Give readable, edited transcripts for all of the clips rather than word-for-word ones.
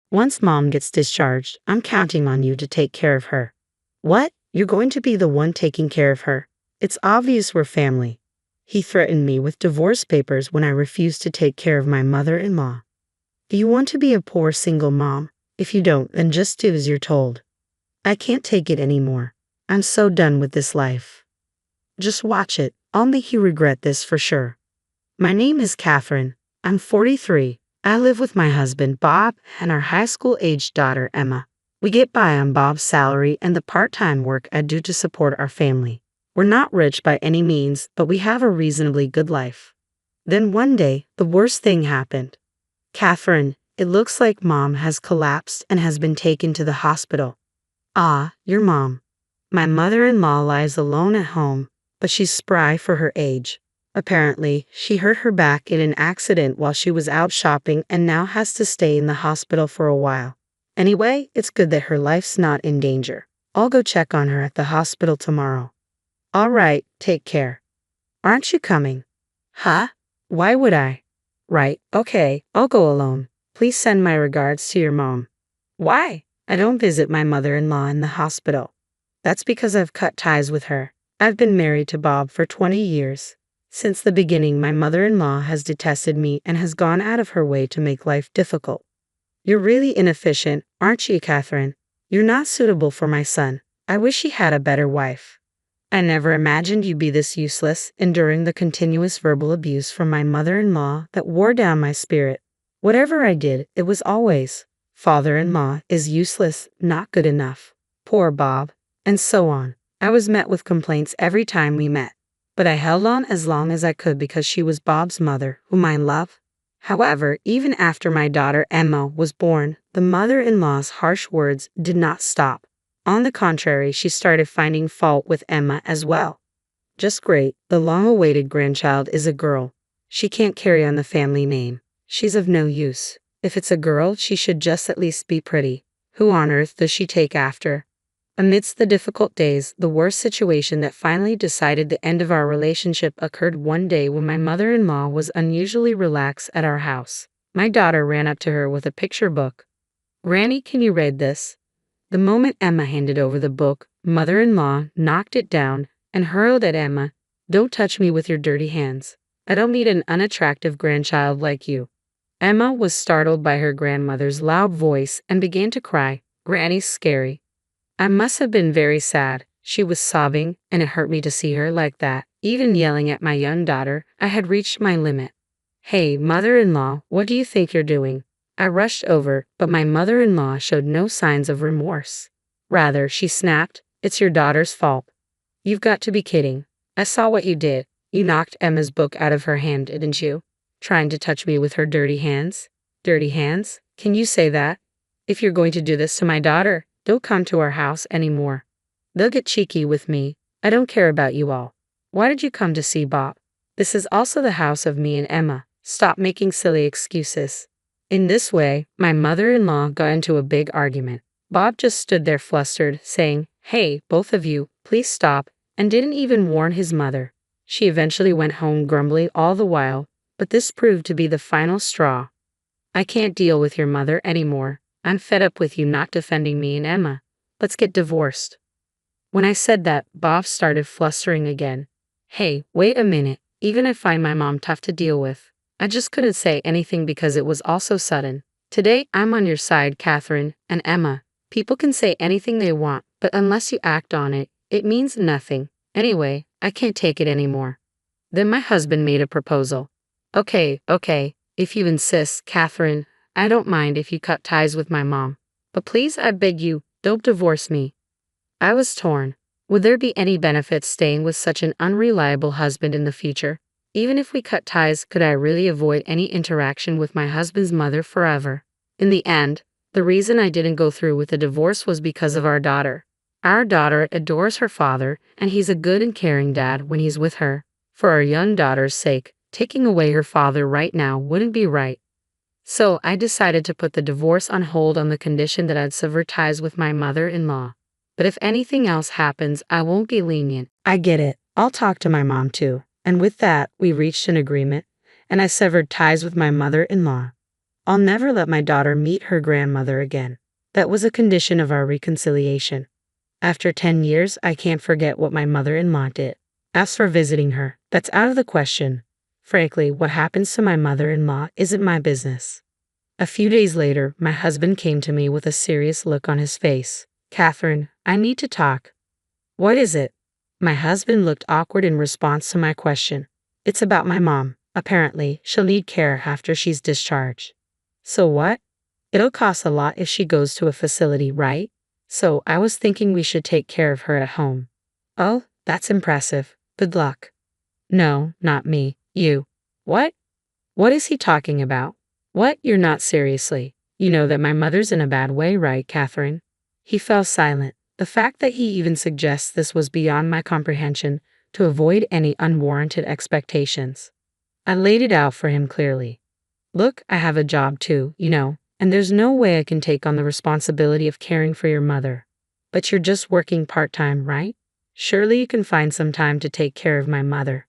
Once mom gets discharged, I'm counting on you to take care of her. What? You're going to be the one taking care of her? It's obvious we're family. He threatened me with divorce papers when I refused to take care of my mother-in-law. Do you want to be a poor single mom? If you don't, then just do as you're told. I can't take it anymore. I'm so done with this life. Just watch it. I'll make you regret this for sure. My name is Catherine. I'm 43. I live with my husband, Bob, and our high school-aged daughter, Emma. We get by on Bob's salary and the part-time work I do to support our family. We're not rich by any means, but we have a reasonably good life. Then one day, the worst thing happened. Catherine, it looks like mom has collapsed and has been taken to the hospital. Ah, your mom. My mother-in-law lies alone at home, but she's spry for her age. Apparently, she hurt her back in an accident while she was out shopping and now has to stay in the hospital for a while. Anyway, it's good that her life's not in danger. I'll go check on her at the hospital tomorrow. All right, take care. Aren't you coming? Huh? Why would I? Right, okay, I'll go alone. Please send my regards to your mom. Why? I don't visit my mother-in-law in the hospital. That's because I've cut ties with her. I've been married to Bob for 20 years. Since the beginning, my mother-in-law has detested me and has gone out of her way to make life difficult. You're really inefficient, aren't you, Catherine? You're not suitable for my son. I wish he had a better wife. I never imagined you'd be this useless, enduring the continuous verbal abuse from my mother-in-law that wore down my spirit. Whatever I did, it was always, father-in-law is useless, not good enough. Poor Bob. And so on. I was met with complaints every time we met. But I held on as long as I could because she was Bob's mother, whom I love. However, even after my daughter Emma was born, the mother-in-law's harsh words did not stop. On the contrary, she started finding fault with Emma as well. Just great, the long-awaited grandchild is a girl. She can't carry on the family name. She's of no use. If it's a girl, she should just at least be pretty. Who on earth does she take after? Amidst the difficult days, the worst situation that finally decided the end of our relationship occurred one day when my mother-in-law was unusually relaxed at our house. My daughter ran up to her with a picture book. "Granny, can you read this?" The moment Emma handed over the book, mother-in-law knocked it down and hurled at Emma, "Don't touch me with your dirty hands. I don't need an unattractive grandchild like you." Emma was startled by her grandmother's loud voice and began to cry. "Granny's scary." I must have been very sad. She was sobbing, and it hurt me to see her like that. Even yelling at my young daughter, I had reached my limit. "Hey, mother-in-law, what do you think you're doing?" I rushed over, but my mother-in-law showed no signs of remorse. Rather, she snapped, "It's your daughter's fault." "You've got to be kidding. I saw what you did. You knocked Emma's book out of her hand, didn't you? Trying to touch me with her dirty hands." "Dirty hands? Can you say that? If you're going to do this to my daughter, don't come to our house anymore. They'll get cheeky with me. I don't care about you all. Why did you come to see Bob? This is also the house of me and Emma. Stop making silly excuses." In this way, my mother-in-law got into a big argument. Bob just stood there flustered, saying, "Hey, both of you, please stop," and didn't even warn his mother. She eventually went home grumbling all the while, but this proved to be the final straw. "I can't deal with your mother anymore. I'm fed up with you not defending me and Emma. Let's get divorced." When I said that, Bob started flustering again. "Hey, wait a minute. Even I find my mom tough to deal with. I just couldn't say anything because it was all so sudden. Today, I'm on your side, Catherine and Emma. People can say anything they want, but unless you act on it, it means nothing. Anyway, I can't take it anymore." Then my husband made a proposal. Okay, if you insist, Catherine, I don't mind if you cut ties with my mom. But please, I beg you, don't divorce me." I was torn. Would there be any benefit staying with such an unreliable husband in the future? Even if we cut ties, could I really avoid any interaction with my husband's mother forever? In the end, the reason I didn't go through with the divorce was because of our daughter. Our daughter adores her father, and he's a good and caring dad when he's with her. For our young daughter's sake, taking away her father right now wouldn't be right. So I decided to put the divorce on hold on the condition that I'd sever ties with my mother-in-law. But if anything else happens, I won't be lenient. I get it. I'll talk to my mom too. And with that, we reached an agreement, and I severed ties with my mother-in-law. I'll never let my daughter meet her grandmother again. That was a condition of our reconciliation. After 10 years, I can't forget what my mother-in-law did. As for visiting her, that's out of the question. Frankly, what happens to my mother-in-law isn't my business. A few days later, my husband came to me with a serious look on his face. Catherine, I need to talk. What is it? My husband looked awkward in response to my question. It's about my mom. Apparently, she'll need care after she's discharged. So what? It'll cost a lot if she goes to a facility, right? So I was thinking we should take care of her at home. Oh, that's impressive. Good luck. No, not me. You. What? What is he talking about? What? You're not seriously. You know that my mother's in a bad way, right, Catherine? He fell silent. The fact that he even suggests this was beyond my comprehension, to avoid any unwarranted expectations. I laid it out for him clearly. Look, I have a job too, and there's no way I can take on the responsibility of caring for your mother. But you're just working part-time, right? Surely you can find some time to take care of my mother.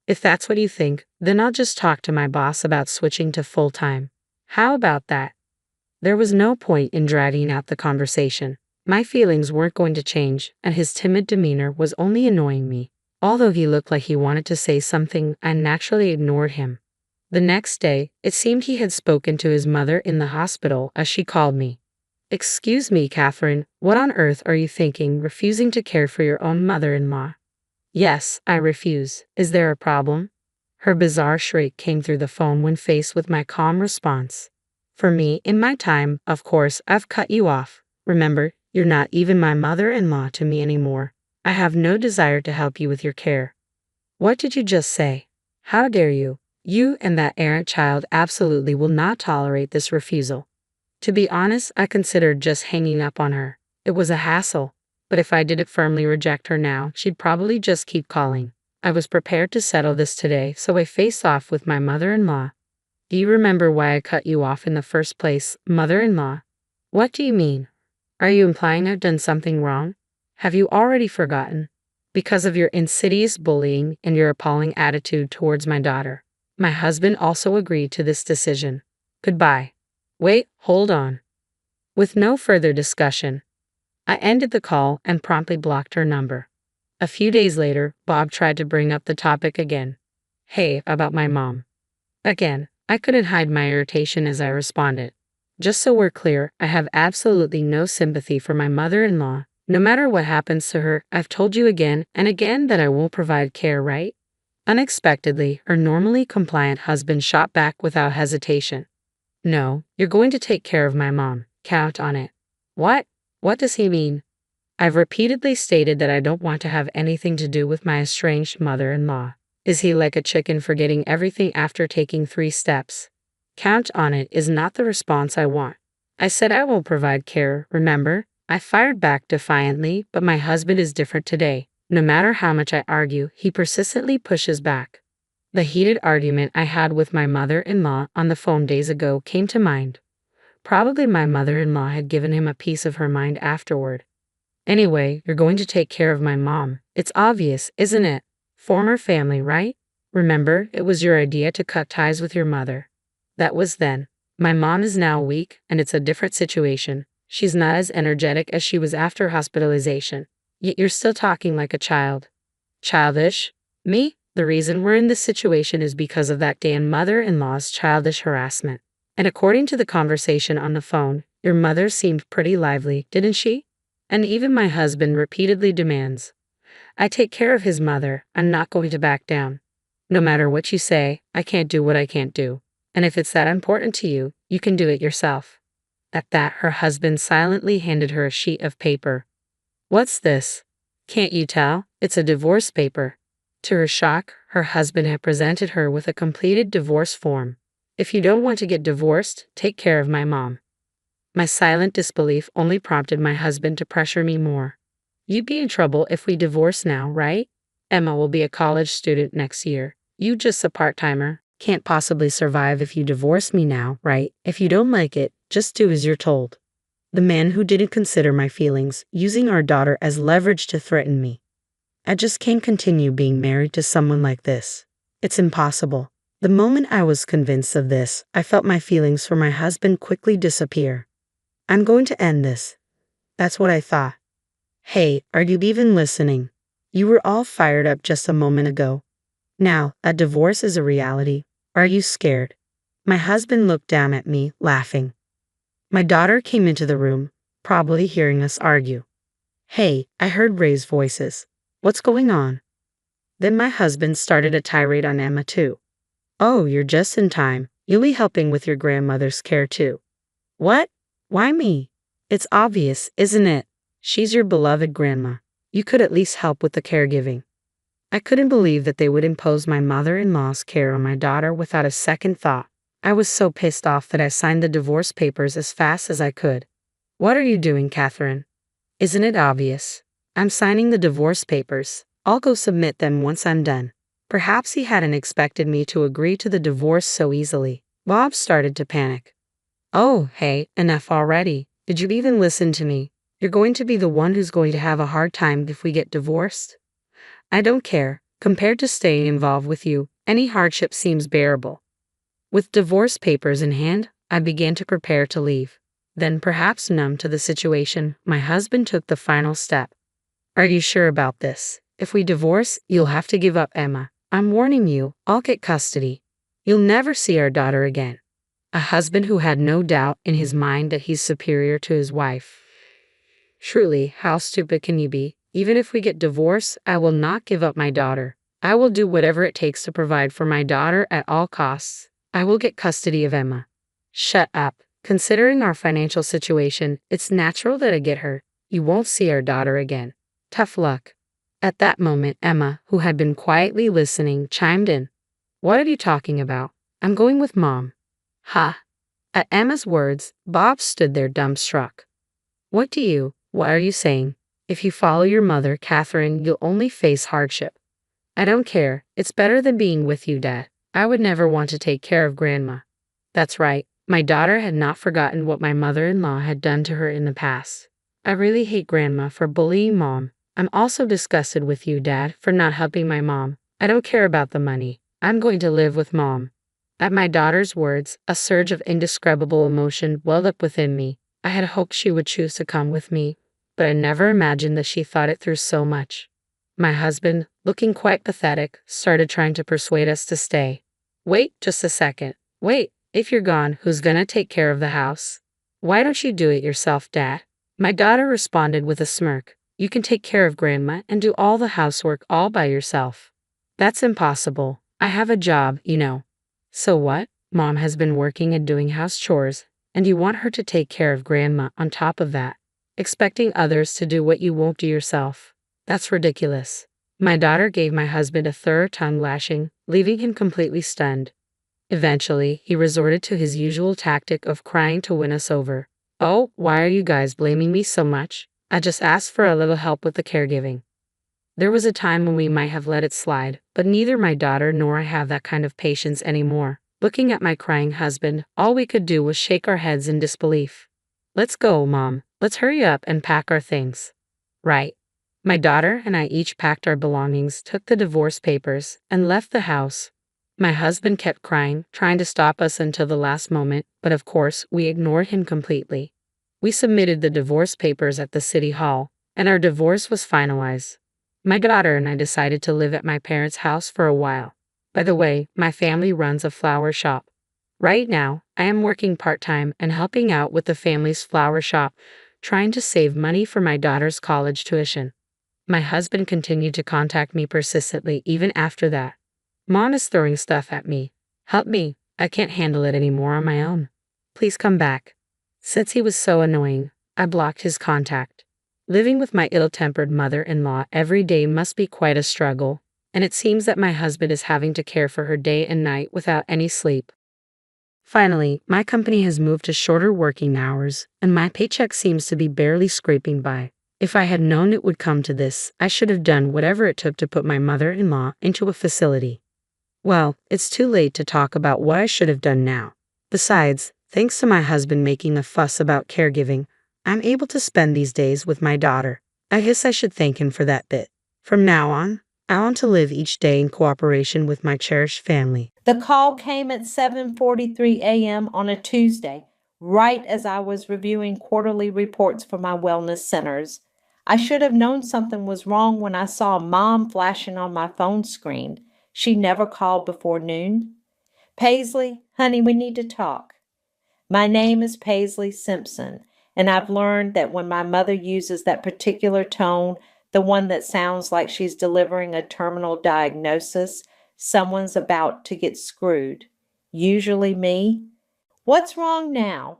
If that's what you think, then I'll just talk to my boss about switching to full-time. How about that? There was no point in dragging out the conversation. My feelings weren't going to change, and his timid demeanor was only annoying me. Although he looked like he wanted to say something, I naturally ignored him. The next day, it seemed he had spoken to his mother in the hospital as she called me. Excuse me, Catherine, what on earth are you thinking, refusing to care for your own mother-in-law? Yes, I refuse. Is there a problem? Her bizarre shriek came through the phone when faced with my calm response. For me, in my time, of course, I've cut you off. Remember, you're not even my mother-in-law to me anymore. I have no desire to help you with your care. What did you just say? How dare you? You and that errant child absolutely will not tolerate this refusal. To be honest, I considered just hanging up on her. It was a hassle. But if I didn't firmly reject her now, she'd probably just keep calling. I was prepared to settle this today, so I faced off with my mother-in-law. Do you remember why I cut you off in the first place, mother-in-law? What do you mean? Are you implying I've done something wrong? Have you already forgotten? Because of your insidious bullying and your appalling attitude towards my daughter. My husband also agreed to this decision. Goodbye. Wait, hold on. With no further discussion, I ended the call and promptly blocked her number. A few days later, Bob tried to bring up the topic again. Hey, about my mom. Again, I couldn't hide my irritation as I responded. Just so we're clear, I have absolutely no sympathy for my mother-in-law. No matter what happens to her, I've told you again and again that I won't provide care, right? Unexpectedly, her normally compliant husband shot back without hesitation. No, you're going to take care of my mom. Count on it. What? What does he mean? I've repeatedly stated that I don't want to have anything to do with my estranged mother-in-law. Is he like a chicken forgetting everything after taking 3 steps? Count on it is not the response I want. I said I will provide care, remember? I fired back defiantly, but my husband is different today. No matter how much I argue, he persistently pushes back. The heated argument I had with my mother-in-law on the phone days ago came to mind. Probably my mother-in-law had given him a piece of her mind afterward. Anyway, you're going to take care of my mom. It's obvious, isn't it? Former family, right? Remember, it was your idea to cut ties with your mother. That was then. My mom is now weak, and it's a different situation. She's not as energetic as she was after hospitalization. Yet you're still talking like a child. Childish? Me? The reason we're in this situation is because of that damn mother-in-law's childish harassment. And according to the conversation on the phone, your mother seemed pretty lively, didn't she? And even my husband repeatedly demands. I take care of his mother. I'm not going to back down. No matter what you say, I can't do what I can't do. And if it's that important to you, you can do it yourself. At that, her husband silently handed her a sheet of paper. What's this? Can't you tell? It's a divorce paper. To her shock, her husband had presented her with a completed divorce form. If you don't want to get divorced, take care of my mom. My silent disbelief only prompted my husband to pressure me more. You'd be in trouble if we divorce now, right? Emma will be a college student next year. You just a part-timer. Can't possibly survive if you divorce me now, right? If you don't like it, just do as you're told. The man who didn't consider my feelings, using our daughter as leverage to threaten me. I just can't continue being married to someone like this. It's impossible. The moment I was convinced of this, I felt my feelings for my husband quickly disappear. I'm going to end this. That's what I thought. Hey, are you even listening? You were all fired up just a moment ago. Now, a divorce is a reality. Are you scared? My husband looked down at me, laughing. My daughter came into the room, probably hearing us argue. Hey, I heard raised voices. What's going on? Then my husband started a tirade on Emma too. Oh, you're just in time. You'll be helping with your grandmother's care too. What? Why me? It's obvious, isn't it? She's your beloved grandma. You could at least help with the caregiving. I couldn't believe that they would impose my mother-in-law's care on my daughter without a second thought. I was so pissed off that I signed the divorce papers as fast as I could. What are you doing, Catherine? Isn't it obvious? I'm signing the divorce papers. I'll go submit them once I'm done. Perhaps he hadn't expected me to agree to the divorce so easily. Bob started to panic. Oh, hey, enough already. Did you even listen to me? You're going to be the one who's going to have a hard time if we get divorced. I don't care. Compared to staying involved with you, any hardship seems bearable. With divorce papers in hand, I began to prepare to leave. Then, perhaps numb to the situation, my husband took the final step. Are you sure about this? If we divorce, you'll have to give up Emma. I'm warning you, I'll get custody. You'll never see our daughter again. A husband who had no doubt in his mind that he's superior to his wife. Truly, how stupid can you be? Even if we get divorced, I will not give up my daughter. I will do whatever it takes to provide for my daughter at all costs. I will get custody of Emma. Shut up. Considering our financial situation, it's natural that I get her. You won't see our daughter again. Tough luck. At that moment, Emma, who had been quietly listening, chimed in. What are you talking about? I'm going with Mom. Ha! At Emma's words, Bob stood there dumbstruck. What are you saying? If you follow your mother, Catherine, you'll only face hardship. I don't care. It's better than being with you, Dad. I would never want to take care of Grandma. That's right. My daughter had not forgotten what my mother-in-law had done to her in the past. I really hate Grandma for bullying Mom. I'm also disgusted with you, Dad, for not helping my mom. I don't care about the money. I'm going to live with Mom. At my daughter's words, a surge of indescribable emotion welled up within me. I had hoped she would choose to come with me, but I never imagined that she thought it through so much. My husband, looking quite pathetic, started trying to persuade us to stay. Wait just a second. Wait, if you're gone, who's gonna take care of the house? Why don't you do it yourself, Dad? My daughter responded with a smirk. You can take care of Grandma and do all the housework all by yourself. That's impossible. I have a job, you know. So what? Mom has been working and doing house chores, and you want her to take care of Grandma on top of that, expecting others to do what you won't do yourself. That's ridiculous. My daughter gave my husband a thorough tongue lashing, leaving him completely stunned. Eventually, he resorted to his usual tactic of crying to win us over. Oh, why are you guys blaming me so much? I just asked for a little help with the caregiving. There was a time when we might have let it slide, but neither my daughter nor I have that kind of patience anymore. Looking at my crying husband, all we could do was shake our heads in disbelief. Let's go, Mom. Let's hurry up and pack our things. Right. My daughter and I each packed our belongings, took the divorce papers, and left the house. My husband kept crying, trying to stop us until the last moment, but of course, we ignored him completely. We submitted the divorce papers at the city hall, and our divorce was finalized. My daughter and I decided to live at my parents' house for a while. By the way, my family runs a flower shop. Right now, I am working part-time and helping out with the family's flower shop, trying to save money for my daughter's college tuition. My husband continued to contact me persistently even after that. Mom is throwing stuff at me. Help me. I can't handle it anymore on my own. Please come back. Since he was so annoying, I blocked his contact. Living with my ill-tempered mother-in-law every day must be quite a struggle, and it seems that my husband is having to care for her day and night without any sleep. Finally, my company has moved to shorter working hours, and my paycheck seems to be barely scraping by. If I had known it would come to this, I should have done whatever it took to put my mother-in-law into a facility. Well, it's too late to talk about what I should have done now. Besides, thanks to my husband making a fuss about caregiving, I'm able to spend these days with my daughter. I guess I should thank him for that bit. From now on, I want to live each day in cooperation with my cherished family. The call came at 7:43 a.m. on a Tuesday, right as I was reviewing quarterly reports for my wellness centers. I should have known something was wrong when I saw Mom flashing on my phone screen. She never called before noon. Paisley, honey, we need to talk. My name is Paisley Simpson, and I've learned that when my mother uses that particular tone, the one that sounds like she's delivering a terminal diagnosis, someone's about to get screwed. Usually me. What's wrong now?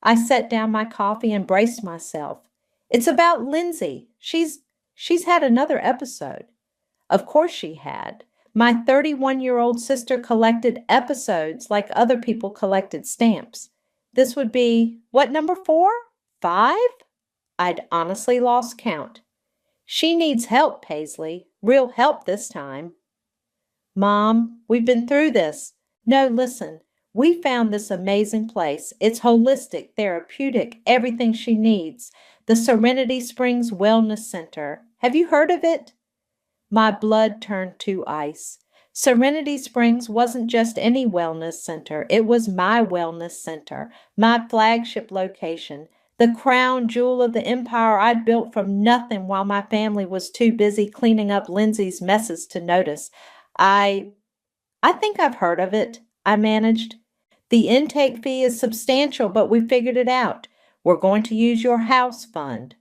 I set down my coffee and braced myself. It's about Lindsay. She's had another episode. Of course she had. My 31-year-old sister collected episodes like other people collected stamps. This would be, what, number 4? 5? I'd honestly lost count. She needs help, Paisley. Real help this time. Mom, we've been through this. No, listen. We found this amazing place. It's holistic, therapeutic, everything she needs. The Serenity Springs Wellness Center. Have you heard of it? My blood turned to ice. Serenity Springs wasn't just any wellness center. It was my wellness center, my flagship location, the crown jewel of the empire I'd built from nothing while my family was too busy cleaning up Lindsay's messes to notice. I think I've heard of it, I managed. The intake fee is substantial, but we figured it out. We're going to use your house fund.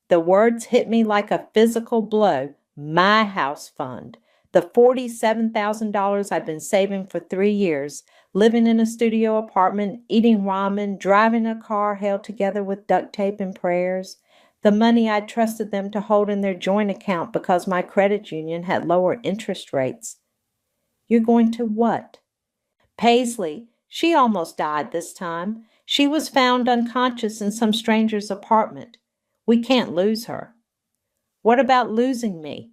The words hit me like a physical blow. My house fund. The $47,000 I've been saving for 3 years, living in a studio apartment, eating ramen, driving a car held together with duct tape and prayers. The money I trusted them to hold in their joint account because my credit union had lower interest rates. You're going to what? Paisley. She almost died this time. She was found unconscious in some stranger's apartment. We can't lose her. What about losing me?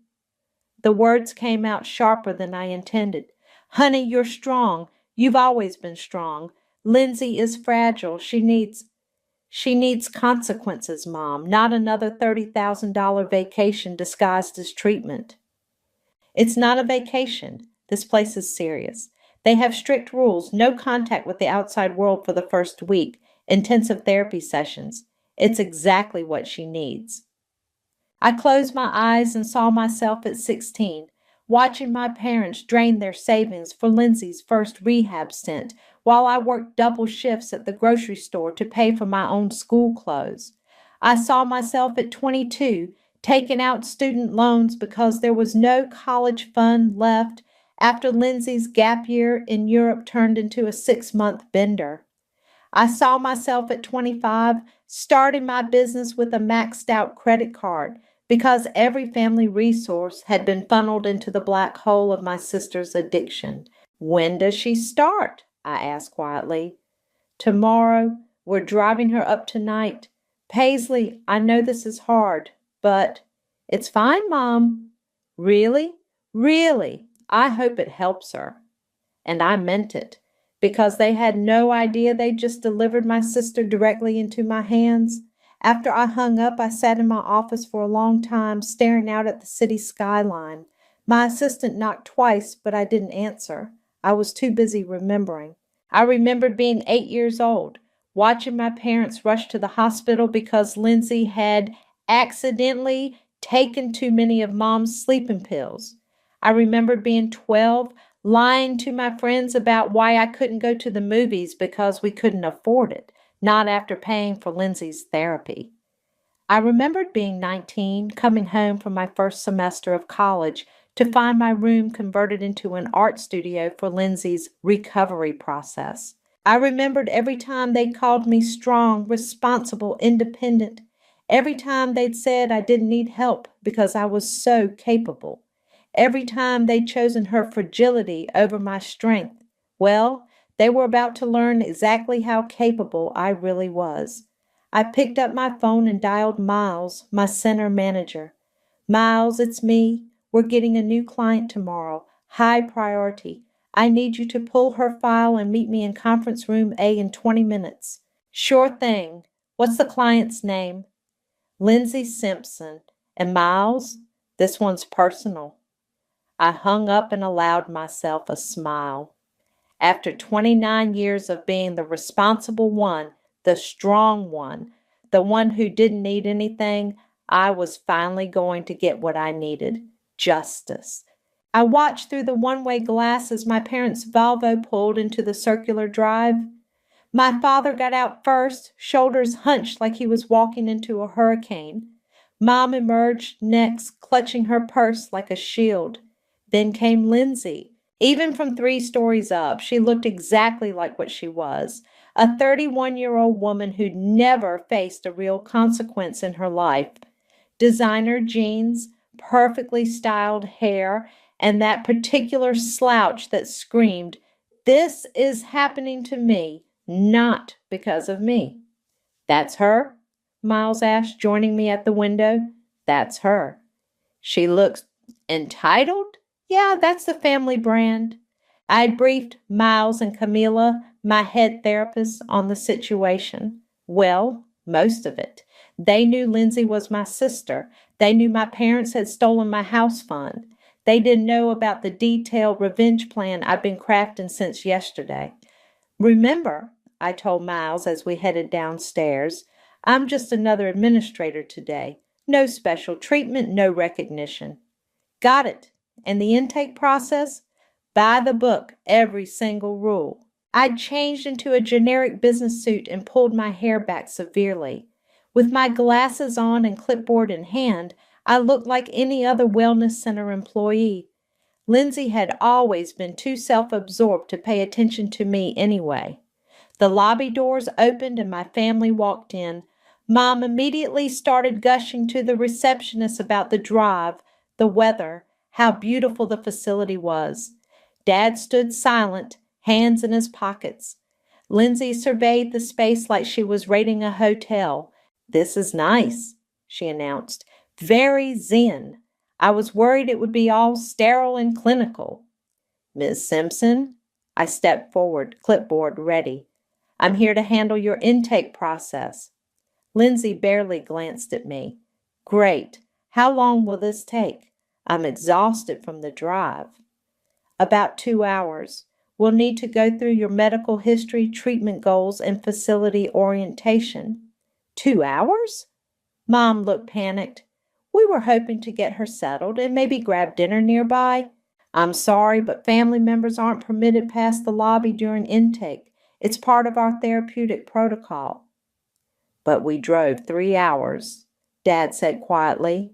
The words came out sharper than I intended. Honey, you're strong. You've always been strong. Lindsay is fragile. She needs consequences, Mom, not another $30,000 vacation disguised as treatment. It's not a vacation. This place is serious. They have strict rules, no contact with the outside world for the first week, intensive therapy sessions. It's exactly what she needs. I closed my eyes and saw myself at 16, watching my parents drain their savings for Lindsay's first rehab stint while I worked double shifts at the grocery store to pay for my own school clothes. I saw myself at 22, taking out student loans because there was no college fund left after Lindsay's gap year in Europe turned into a 6-month bender. I saw myself at 25 starting my business with a maxed out credit card because every family resource had been funneled into the black hole of my sister's addiction. When does she start? I asked quietly. Tomorrow. We're driving her up tonight. Paisley, I know this is hard, but it's fine, Mom. Really? Really? I hope it helps her. And I meant it, because they had no idea they just delivered my sister directly into my hands. After I hung up, I sat in my office for a long time, staring out at the city skyline. My assistant knocked twice, but I didn't answer. I was too busy remembering. I remembered being 8 years old, watching my parents rush to the hospital because Lindsay had accidentally taken too many of Mom's sleeping pills. I remembered being 12, lying to my friends about why I couldn't go to the movies because we couldn't afford it, not after paying for Lindsay's therapy. I remembered being 19, coming home from my first semester of college to find my room converted into an art studio for Lindsay's recovery process. I remembered every time they called me strong, responsible, independent. Every time they'd said I didn't need help because I was so capable. Every time they'd chosen her fragility over my strength. Well, they were about to learn exactly how capable I really was. I picked up my phone and dialed Miles, my center manager. Miles, it's me. We're getting a new client tomorrow. High priority. I need you to pull her file and meet me in conference room A in 20 minutes. Sure thing. What's the client's name? Lindsay Simpson. And Miles? This one's personal. I hung up and allowed myself a smile. After 29 years of being the responsible one, the strong one, the one who didn't need anything, I was finally going to get what I needed: justice. I watched through the one-way glass as my parents' Volvo pulled into the circular drive. My father got out first, shoulders hunched like he was walking into a hurricane. Mom emerged next, clutching her purse like a shield. Then came Lindsay. Even from 3 stories up, she looked exactly like what she was, a 31-year-old woman who'd never faced a real consequence in her life. Designer jeans, perfectly styled hair, and that particular slouch that screamed, "This is happening to me, not because of me." "That's her?" Miles asked, joining me at the window. "That's her." "She looks entitled?" "Yeah, that's the family brand." I briefed Miles and Camila, my head therapist, on the situation. Well, most of it. They knew Lindsay was my sister. They knew my parents had stolen my house fund. They didn't know about the detailed revenge plan I'd been crafting since yesterday. "Remember," I told Miles as we headed downstairs, "I'm just another administrator today. No special treatment, no recognition." "Got it. And the intake process? By the book, every single rule." I'd changed into a generic business suit and pulled my hair back severely. With my glasses on and clipboard in hand, I looked like any other wellness center employee. Lindsay had always been too self-absorbed to pay attention to me anyway. The lobby doors opened and my family walked in. Mom immediately started gushing to the receptionist about the drive, the weather, how beautiful the facility was. Dad stood silent, hands in his pockets. Lindsay surveyed the space like she was rating a hotel. "This is nice," she announced. "Very zen. I was worried it would be all sterile and clinical." "Miss Simpson?" I stepped forward, clipboard ready. "I'm here to handle your intake process." Lindsay barely glanced at me. "Great. How long will this take? I'm exhausted from the drive." "About 2 hours. We'll need to go through your medical history, treatment goals, and facility orientation." 2 hours? Mom looked panicked. "We were hoping to get her settled and maybe grab dinner nearby." "I'm sorry, but family members aren't permitted past the lobby during intake. It's part of our therapeutic protocol." "But we drove 3 hours," Dad said quietly.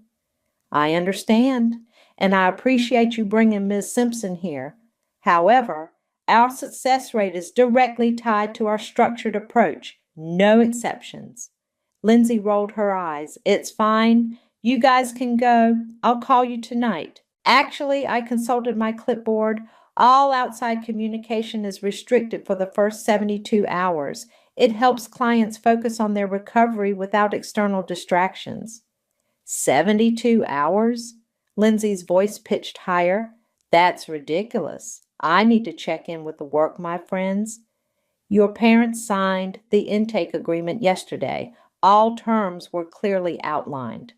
"I understand, and I appreciate you bringing Ms. Simpson here. However, our success rate is directly tied to our structured approach. No exceptions." Lindsay rolled her eyes. "It's fine. You guys can go. I'll call you tonight." Actually, I consulted my clipboard. All outside communication is restricted for the first 72 hours. It helps clients focus on their recovery without external distractions. 72 hours? Lindsay's voice pitched higher. "That's ridiculous. I need to check in with the work, my friends." "Your parents signed the intake agreement yesterday. All terms were clearly outlined."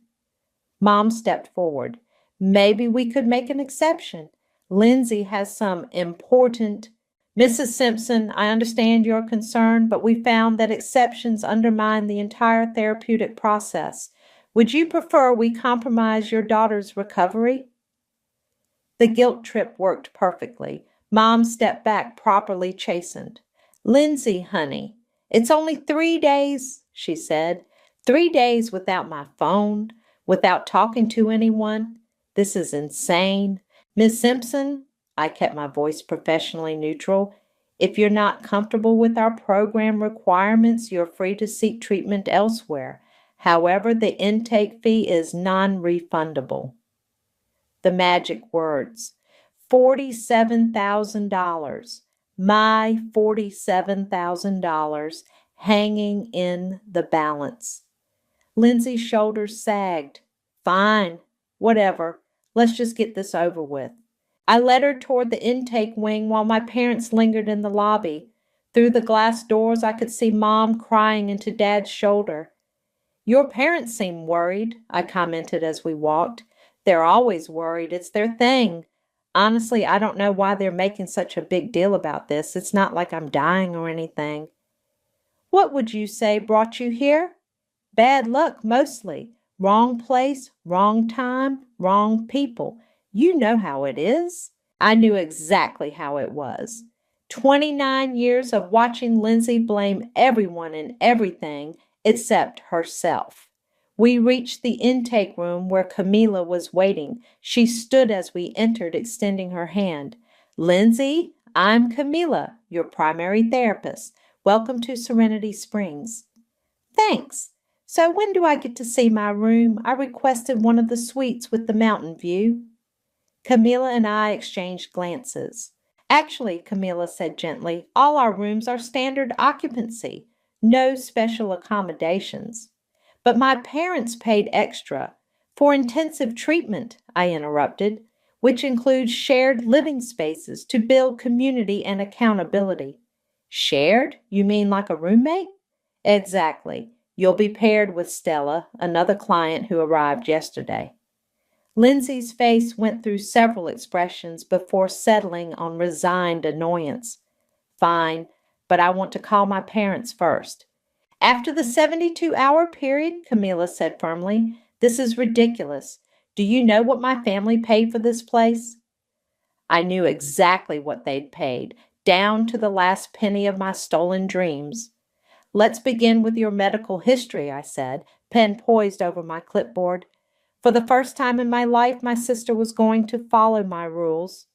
Mom stepped forward. "Maybe we could make an exception. Lindsay has some important—" "Mrs. Simpson, I understand your concern, but we found that exceptions undermine the entire therapeutic process. Would you prefer we compromise your daughter's recovery?" The guilt trip worked perfectly. Mom stepped back, properly chastened. "Lindsay, honey, it's only 3 days," she said. 3 days without my phone, without talking to anyone. This is insane. Miss Simpson," I kept my voice professionally neutral, "if you're not comfortable with our program requirements, you're free to seek treatment elsewhere. However, the intake fee is non-refundable." The magic words. $47,000. My $47,000 hanging in the balance. Lindsay's shoulders sagged. "Fine. Whatever. Let's just get this over with." I led her toward the intake wing while my parents lingered in the lobby. Through the glass doors, I could see Mom crying into Dad's shoulder. "Your parents seem worried," I commented as we walked. "They're always worried. It's their thing. Honestly, I don't know why they're making such a big deal about this. It's not like I'm dying or anything. What would you say brought you here? Bad luck, mostly. Wrong place, wrong time, wrong people. You know how it is. I knew exactly how it was. 29 years of watching Lindsay blame everyone and everything except herself. We reached the intake room where Camila was waiting. She stood as we entered, extending her hand. Lindsay, I'm Camila, your primary therapist. Welcome to Serenity Springs. Thanks. So when do I get to see my room? I requested one of the suites with the mountain view. Camila and I exchanged glances. Actually, Camila said gently, all our rooms are standard occupancy. No special accommodations. But my parents paid extra. For intensive treatment, I interrupted, which includes shared living spaces to build community and accountability. Shared? You mean like a roommate? Exactly. You'll be paired with Stella, another client who arrived yesterday. Lindsay's face went through several expressions before settling on resigned annoyance. Fine, but I want to call my parents first. After the 72-hour period, Camila said firmly, this is ridiculous. Do you know what my family paid for this place? I knew exactly what they'd paid, down to the last penny of my stolen dreams. Let's begin with your medical history, I said, pen poised over my clipboard. For the first time in my life, my sister was going to follow my rules.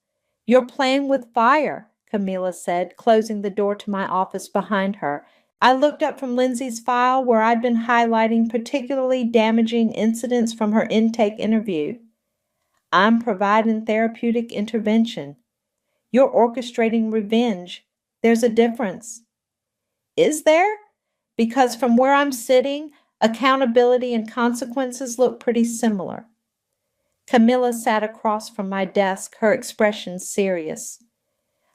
You're playing with fire, Camila said, closing the door to my office behind her. I looked up from Lindsay's file where I'd been highlighting particularly damaging incidents from her intake interview. I'm providing therapeutic intervention. You're orchestrating revenge. There's a difference. Is there? Because from where I'm sitting, accountability and consequences look pretty similar. Camila sat across from my desk, her expression serious.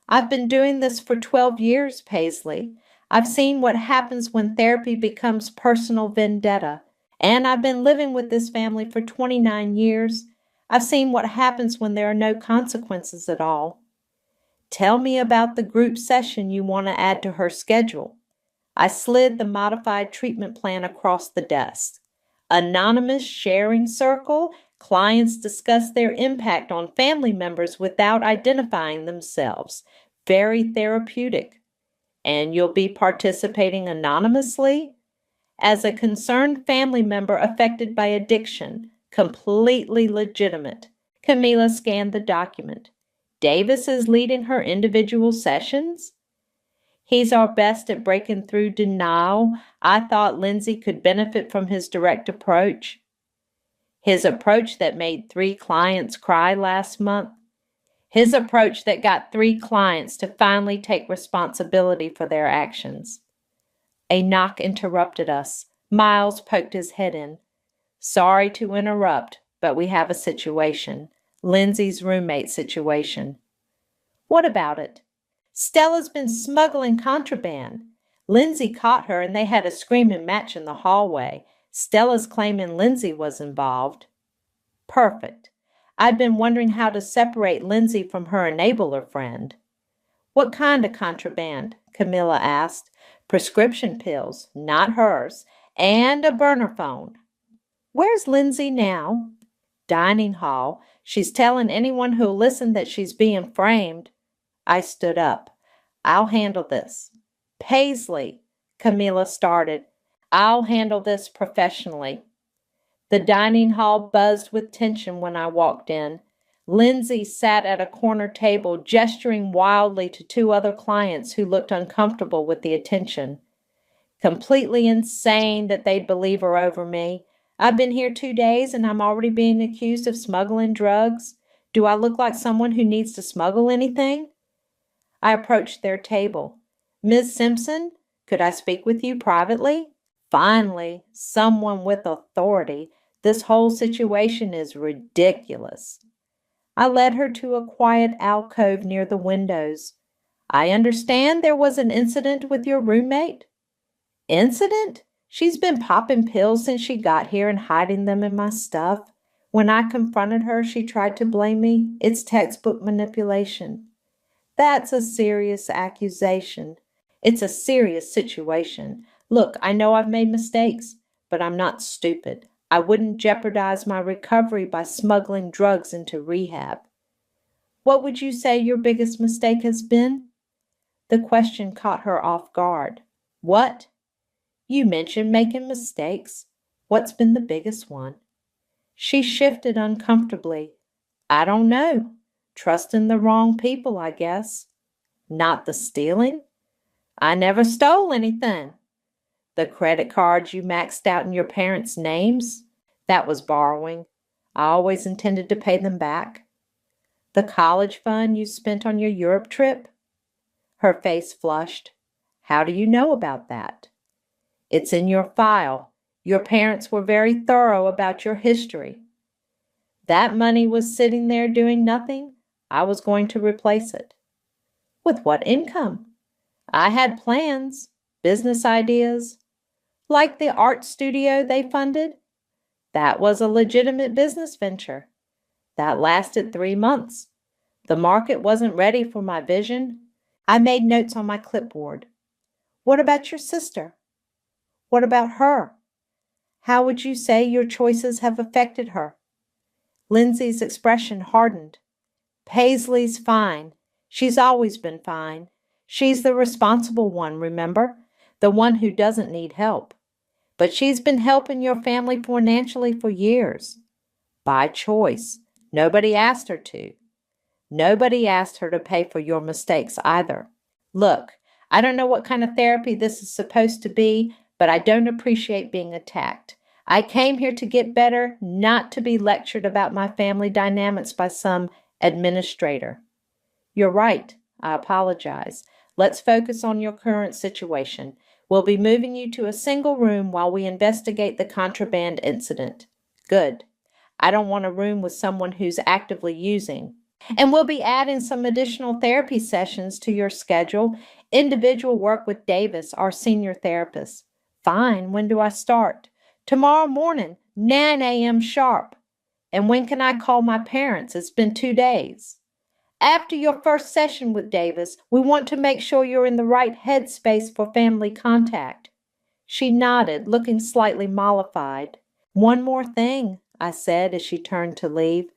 I've been doing this for 12 years, Paisley. I've seen what happens when therapy becomes personal vendetta. And I've been living with this family for 29 years. I've seen what happens when there are no consequences at all. Tell me about the group session you want to add to her schedule. I slid the modified treatment plan across the desk. Anonymous sharing circle. Clients discuss their impact on family members without identifying themselves. Very therapeutic. And you'll be participating anonymously? As a concerned family member affected by addiction. Completely legitimate. Camila scanned the document. Davis is leading her individual sessions? He's our best at breaking through denial. I thought Lindsay could benefit from his direct approach. His approach that made 3 clients cry last month. His approach that got 3 clients to finally take responsibility for their actions. A knock interrupted us. Miles poked his head in. Sorry to interrupt, but we have a situation. Lindsay's roommate situation. What about it? Stella's been smuggling contraband. Lindsay caught her and they had a screaming match in the hallway. Stella's claiming Lindsay was involved. Perfect. I'd been wondering how to separate Lindsay from her enabler friend. What kind of contraband? Camila asked. Prescription pills, not hers, and a burner phone. Where's Lindsay now? Dining hall. She's telling anyone who'll listen that she's being framed. I stood up. I'll handle this. Paisley, Camila started. I'll handle this professionally. The dining hall buzzed with tension when I walked in. Lindsay sat at a corner table, gesturing wildly to 2 other clients who looked uncomfortable with the attention. Completely insane that they'd believe her over me. I've been here 2 days and I'm already being accused of smuggling drugs. Do I look like someone who needs to smuggle anything? I approached their table. Ms. Simpson, could I speak with you privately? Finally, someone with authority. This whole situation is ridiculous. I led her to a quiet alcove near the windows. I understand there was an incident with your roommate. Incident? She's been popping pills since she got here and hiding them in my stuff. When I confronted her, she tried to blame me. It's textbook manipulation. That's a serious accusation. It's a serious situation. Look, I know I've made mistakes, but I'm not stupid. I wouldn't jeopardize my recovery by smuggling drugs into rehab. What would you say your biggest mistake has been? The question caught her off guard. What? You mentioned making mistakes. What's been the biggest one? She shifted uncomfortably. I don't know. Trusting the wrong people, I guess. Not the stealing? I never stole anything. The credit cards you maxed out in your parents' names? That was borrowing. I always intended to pay them back. The college fund you spent on your Europe trip? Her face flushed. How do you know about that? It's in your file. Your parents were very thorough about your history. That money was sitting there doing nothing. I was going to replace it. With what income? I had plans, business ideas. Like the art studio they funded? That was a legitimate business venture. That lasted 3 months. The market wasn't ready for my vision. I made notes on my clipboard. What about your sister? What about her? How would you say your choices have affected her? Lindsay's expression hardened. Paisley's fine. She's always been fine. She's the responsible one, remember? The one who doesn't need help. But she's been helping your family financially for years. By choice. Nobody asked her to. Nobody asked her to pay for your mistakes either. Look, I don't know what kind of therapy this is supposed to be, but I don't appreciate being attacked. I came here to get better, not to be lectured about my family dynamics by some administrator. You're right. I apologize. Let's focus on your current situation. We'll be moving you to a single room while we investigate the contraband incident. Good. I don't want a room with someone who's actively using. And we'll be adding some additional therapy sessions to your schedule. Individual work with Davis, our senior therapist. Fine. When do I start? Tomorrow morning, 9 a.m. sharp. And when can I call my parents? It's been 2 days. After your first session with Davis, we want to make sure you're in the right headspace for family contact. She nodded, looking slightly mollified. One more thing, I said as she turned to leave.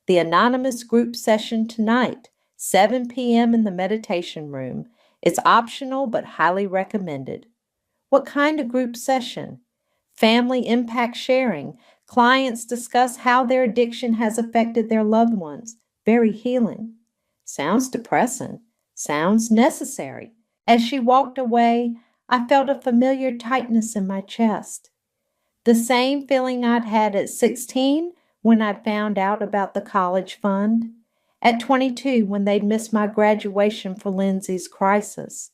The anonymous group session tonight, 7 p.m. in the meditation room. It's optional but highly recommended. What kind of group session? Family impact sharing. Clients discuss how their addiction has affected their loved ones. Very healing. Sounds depressing. Sounds necessary. As she walked away, I felt a familiar tightness in my chest. The same feeling I'd had at 16 when I found out about the college fund. At 22 when they'd missed my graduation for Lindsay's crisis.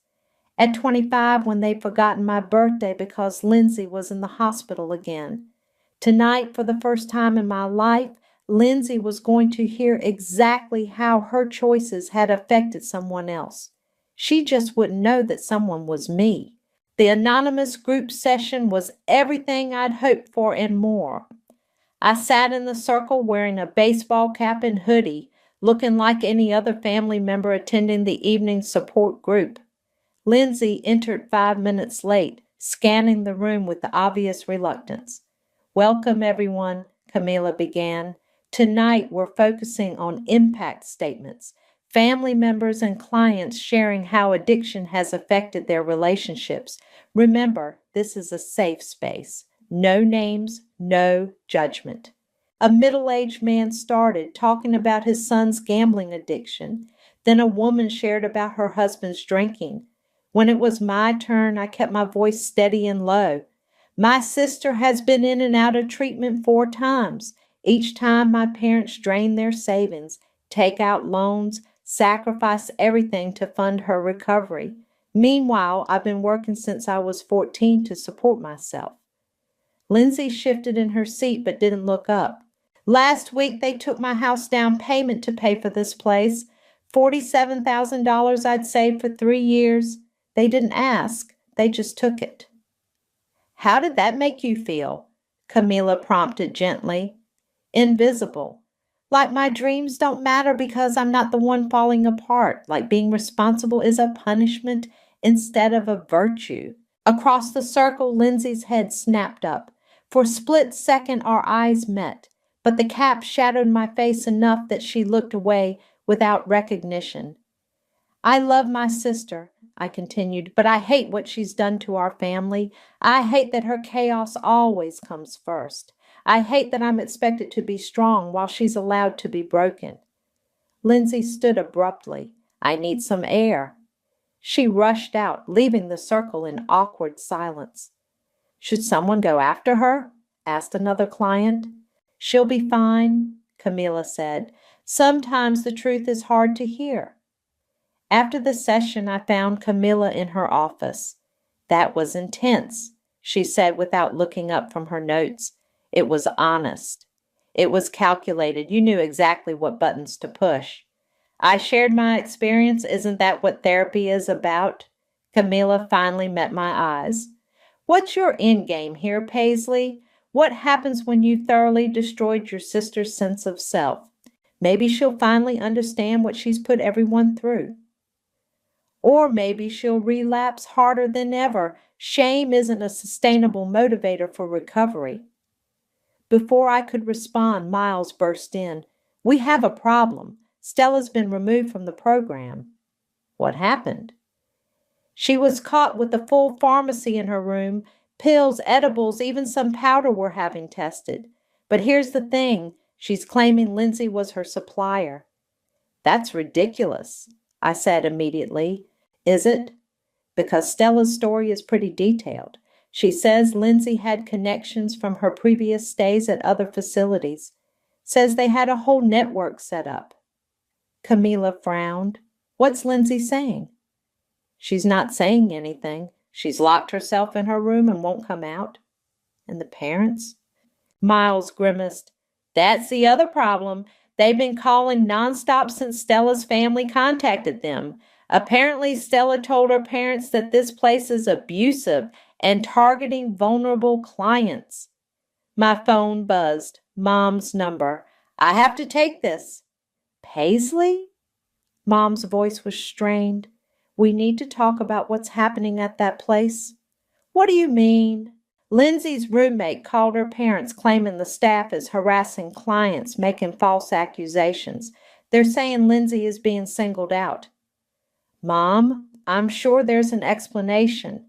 At 25 when they'd forgotten my birthday because Lindsay was in the hospital again. Tonight, for the first time in my life, Lindsay was going to hear exactly how her choices had affected someone else. She just wouldn't know that someone was me. The anonymous group session was everything I'd hoped for and more. I sat in the circle wearing a baseball cap and hoodie, looking like any other family member attending the evening support group. Lindsay entered 5 minutes late, scanning the room with obvious reluctance. Welcome, everyone, Camilla began. Tonight, we're focusing on impact statements, family members and clients sharing how addiction has affected their relationships. Remember, this is a safe space. No names, no judgment. A middle-aged man started talking about his son's gambling addiction. Then a woman shared about her husband's drinking. When it was my turn, I kept my voice steady and low. My sister has been in and out of treatment 4 times. Each time my parents drained their savings, take out loans, sacrifice everything to fund her recovery. Meanwhile, I've been working since I was 14 to support myself. Lindsay shifted in her seat but didn't look up. Last week, they took my house down payment to pay for this place. $47,000 I'd saved for 3 years. They didn't ask. They just took it. How did that make you feel? Camilla prompted gently. invisible. Like my dreams don't matter because I'm not the one falling apart. Like being responsible is a punishment instead of a virtue. Across the circle, Lindsay's head snapped up. For a split second, our eyes met, but the cap shadowed my face enough that she looked away without recognition. I love my sister, I continued, but I hate what she's done to our family. I hate that her chaos always comes first. I hate that I'm expected to be strong while she's allowed to be broken. Lindsay stood abruptly. I need some air. She rushed out, leaving the circle in awkward silence. Should someone go after her? Asked another client. She'll be fine, Camilla said. Sometimes the truth is hard to hear. After the session, I found Camilla in her office. That was intense, she said without looking up from her notes. It was honest. It was calculated. You knew exactly what buttons to push. I shared my experience. Isn't that what therapy is about? Camilla finally met my eyes. What's your end game here, Paisley? What happens when you thoroughly destroyed your sister's sense of self? Maybe she'll finally understand what she's put everyone through. Or maybe she'll relapse harder than ever. Shame isn't a sustainable motivator for recovery. Before I could respond, Miles burst in. We have a problem. Stella's been removed from the program. What happened? She was caught with a full pharmacy in her room. Pills, edibles, even some powder were having tested. But here's the thing. She's claiming Lindsay was her supplier. That's ridiculous, I said immediately. Is it? Because Stella's story is pretty detailed. She says Lindsay had connections from her previous stays at other facilities. Says they had a whole network set up. Camilla frowned. What's Lindsay saying? She's not saying anything. She's locked herself in her room and won't come out. And the parents? Miles grimaced. That's the other problem. They've been calling nonstop since Stella's family contacted them. Apparently, Stella told her parents that this place is abusive and targeting vulnerable clients. My phone buzzed. Mom's number. I have to take this. Paisley? Mom's voice was strained. We need to talk about what's happening at that place. What do you mean? Lindsay's roommate called her parents claiming the staff is harassing clients, making false accusations. They're saying Lindsay is being singled out. Mom, I'm sure there's an explanation.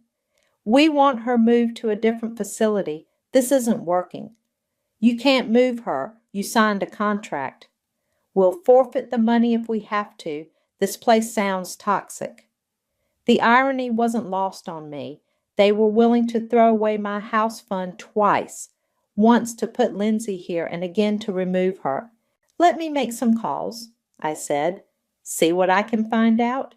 We want her moved to a different facility. This isn't working. You can't move her. You signed a contract. We'll forfeit the money if we have to. This place sounds toxic. The irony wasn't lost on me. They were willing to throw away my house fund twice, once to put Lindsay here and again to remove her. Let me make some calls, I said. See what I can find out.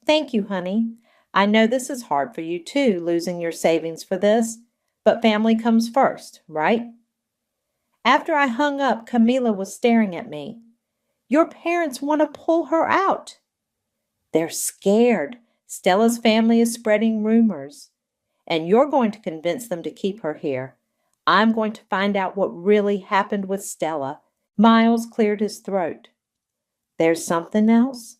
Thank you, honey. I know this is hard for you too, losing your savings for this, but family comes first, right? After I hung up, Camilla was staring at me. Your parents want to pull her out. They're scared. Stella's family is spreading rumors, and you're going to convince them to keep her here. I'm going to find out what really happened with Stella. Miles cleared his throat. There's something else?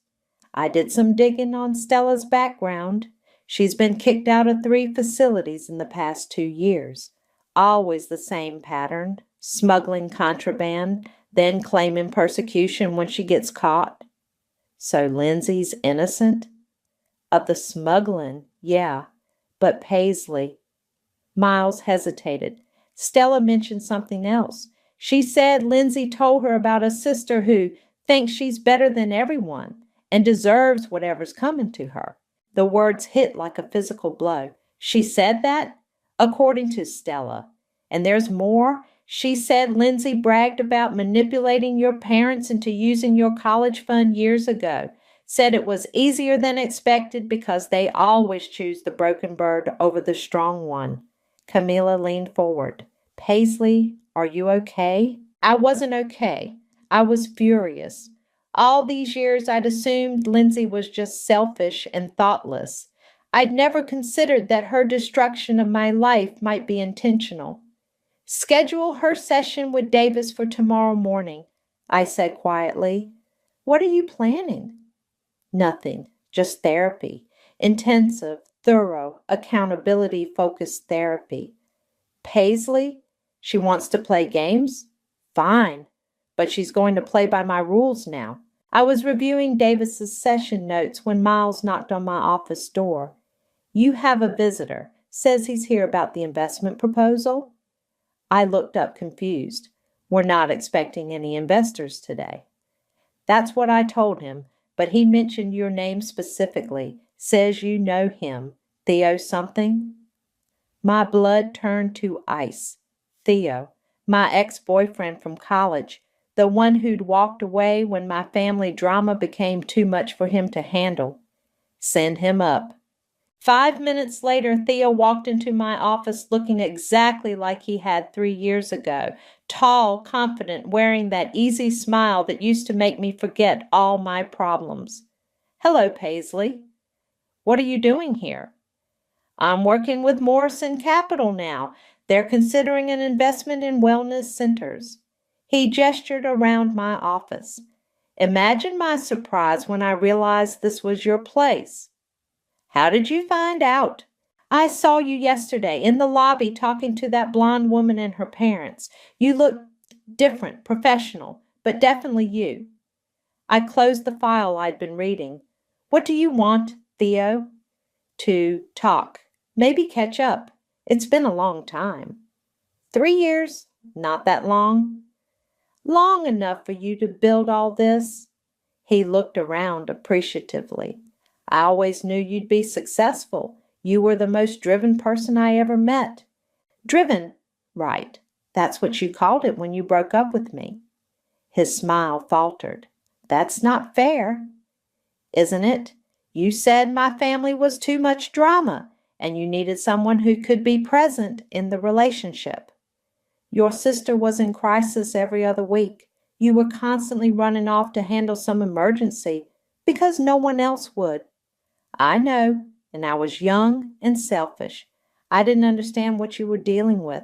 I did some digging on Stella's background. She's been kicked out of 3 facilities in the past 2 years. Always the same pattern. Smuggling contraband, then claiming persecution when she gets caught. So Lindsay's innocent? Of the smuggling, yeah, but Paisley. Miles hesitated. Stella mentioned something else. She said Lindsay told her about a sister who thinks she's better than everyone and deserves whatever's coming to her. The words hit like a physical blow. She said that? According to Stella. And there's more? She said Lindsay bragged about manipulating your parents into using your college fund years ago. Said it was easier than expected because they always choose the broken bird over the strong one. Camilla leaned forward. Paisley, are you okay? I wasn't okay. I was furious. All these years I'd assumed Lindsay was just selfish and thoughtless. I'd never considered that her destruction of my life might be intentional. Schedule her session with Davis for tomorrow morning, I said quietly. What are you planning? Nothing, just therapy. Intensive, thorough, accountability-focused therapy. Paisley? She wants to play games? Fine, but she's going to play by my rules now. I was reviewing Davis's session notes when Miles knocked on my office door. You have a visitor. Says he's here about the investment proposal. I looked up confused. We're not expecting any investors today. That's what I told him, but he mentioned your name specifically. Says you know him. Theo something? My blood turned to ice. Theo, my ex-boyfriend from college, the one who'd walked away when my family drama became too much for him to handle. Send him up. 5 minutes later, Theo walked into my office looking exactly like he had 3 years ago, tall, confident, wearing that easy smile that used to make me forget all my problems. Hello, Paisley. What are you doing here? I'm working with Morrison Capital now. They're considering an investment in wellness centers. He gestured around my office. Imagine my surprise when I realized this was your place. How did you find out? I saw you yesterday in the lobby talking to that blonde woman and her parents. You looked different, professional, but definitely you. I closed the file I'd been reading. What do you want, Theo? To talk. Maybe catch up. It's been a long time. 3 years? Not that long. Long enough for you to build all this? He looked around appreciatively. I always knew you'd be successful. You were the most driven person I ever met. Driven? Right. That's what you called it when you broke up with me. His smile faltered. That's not fair. Isn't it? You said my family was too much drama, and you needed someone who could be present in the relationship. Your sister was in crisis every other week. You were constantly running off to handle some emergency because no one else would. I know, and I was young and selfish. I didn't understand what you were dealing with.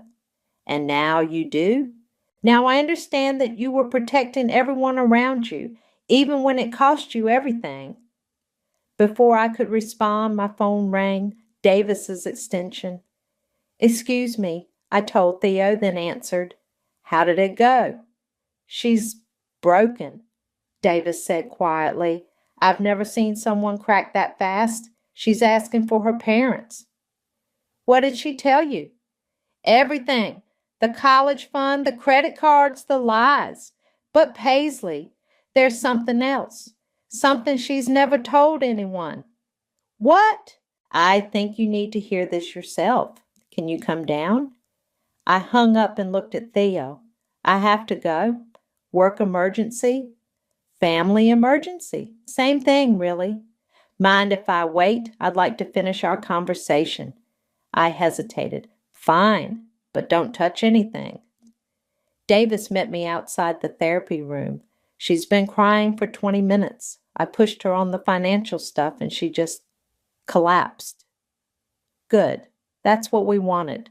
And now you do? Now I understand that you were protecting everyone around you, even when it cost you everything. Before I could respond, my phone rang, Davis's extension. Excuse me, I told Theo, then answered. How did it go? She's broken, Davis said quietly. I've never seen someone crack that fast. She's asking for her parents. What did she tell you? Everything. The college fund, the credit cards, the lies. But Paisley, there's something else. Something she's never told anyone. What? I think you need to hear this yourself. Can you come down? I hung up and looked at Theo. I have to go. Work emergency. Family emergency. Same thing, really. Mind if I wait? I'd like to finish our conversation. I hesitated. Fine, but don't touch anything. Davis met me outside the therapy room. She's been crying for 20 minutes. I pushed her on the financial stuff and she just collapsed. Good. That's what we wanted.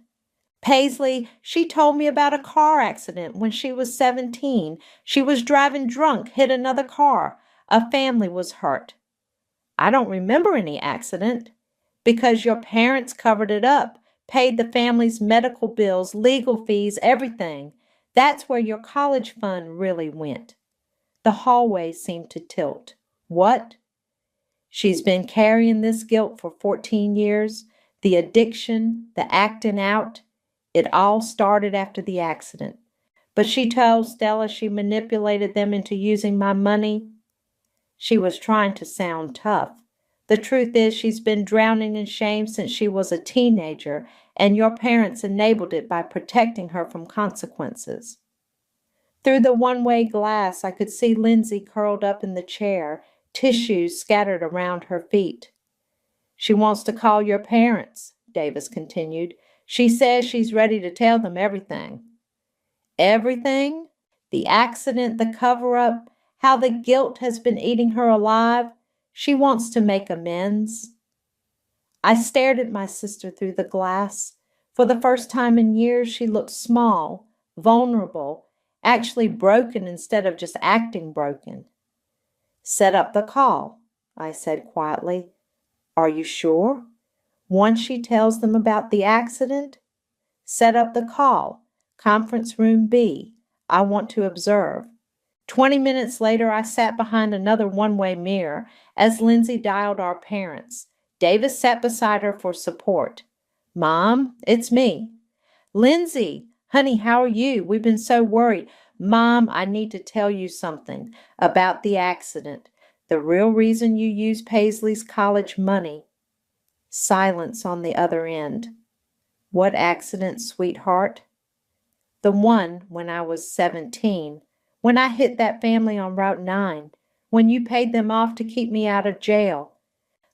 Paisley, she told me about a car accident when she was 17. She was driving drunk, hit another car. A family was hurt. I don't remember any accident because your parents covered it up, paid the family's medical bills, legal fees, everything. That's where your college fund really went. The hallway seemed to tilt. What? She's been carrying this guilt for 14 years. The addiction, the acting out. It all started after the accident. But she told Stella she manipulated them into using my money. She was trying to sound tough. The truth is she's been drowning in shame since she was a teenager, and your parents enabled it by protecting her from consequences. Through the one-way glass, I could see Lindsay curled up in the chair, tissues scattered around her feet. She wants to call your parents, Davis continued. She says she's ready to tell them everything. Everything? The accident, the cover-up, how the guilt has been eating her alive. She wants to make amends. I stared at my sister through the glass. For the first time in years, she looked small, vulnerable, actually broken instead of just acting broken. Set up the call, I said quietly. Are you sure? Once she tells them about the accident, set up the call. Conference room B. I want to observe. 20 minutes later, I sat behind another one-way mirror as Lindsay dialed our parents. Davis sat beside her for support. Mom, it's me. Lindsay, honey, how are you? We've been so worried. Mom, I need to tell you something about the accident. The real reason you used Paisley's college money. Silence on the other end. What accident, sweetheart? The one when I was 17, when I hit that family on Route 9, when you paid them off to keep me out of jail.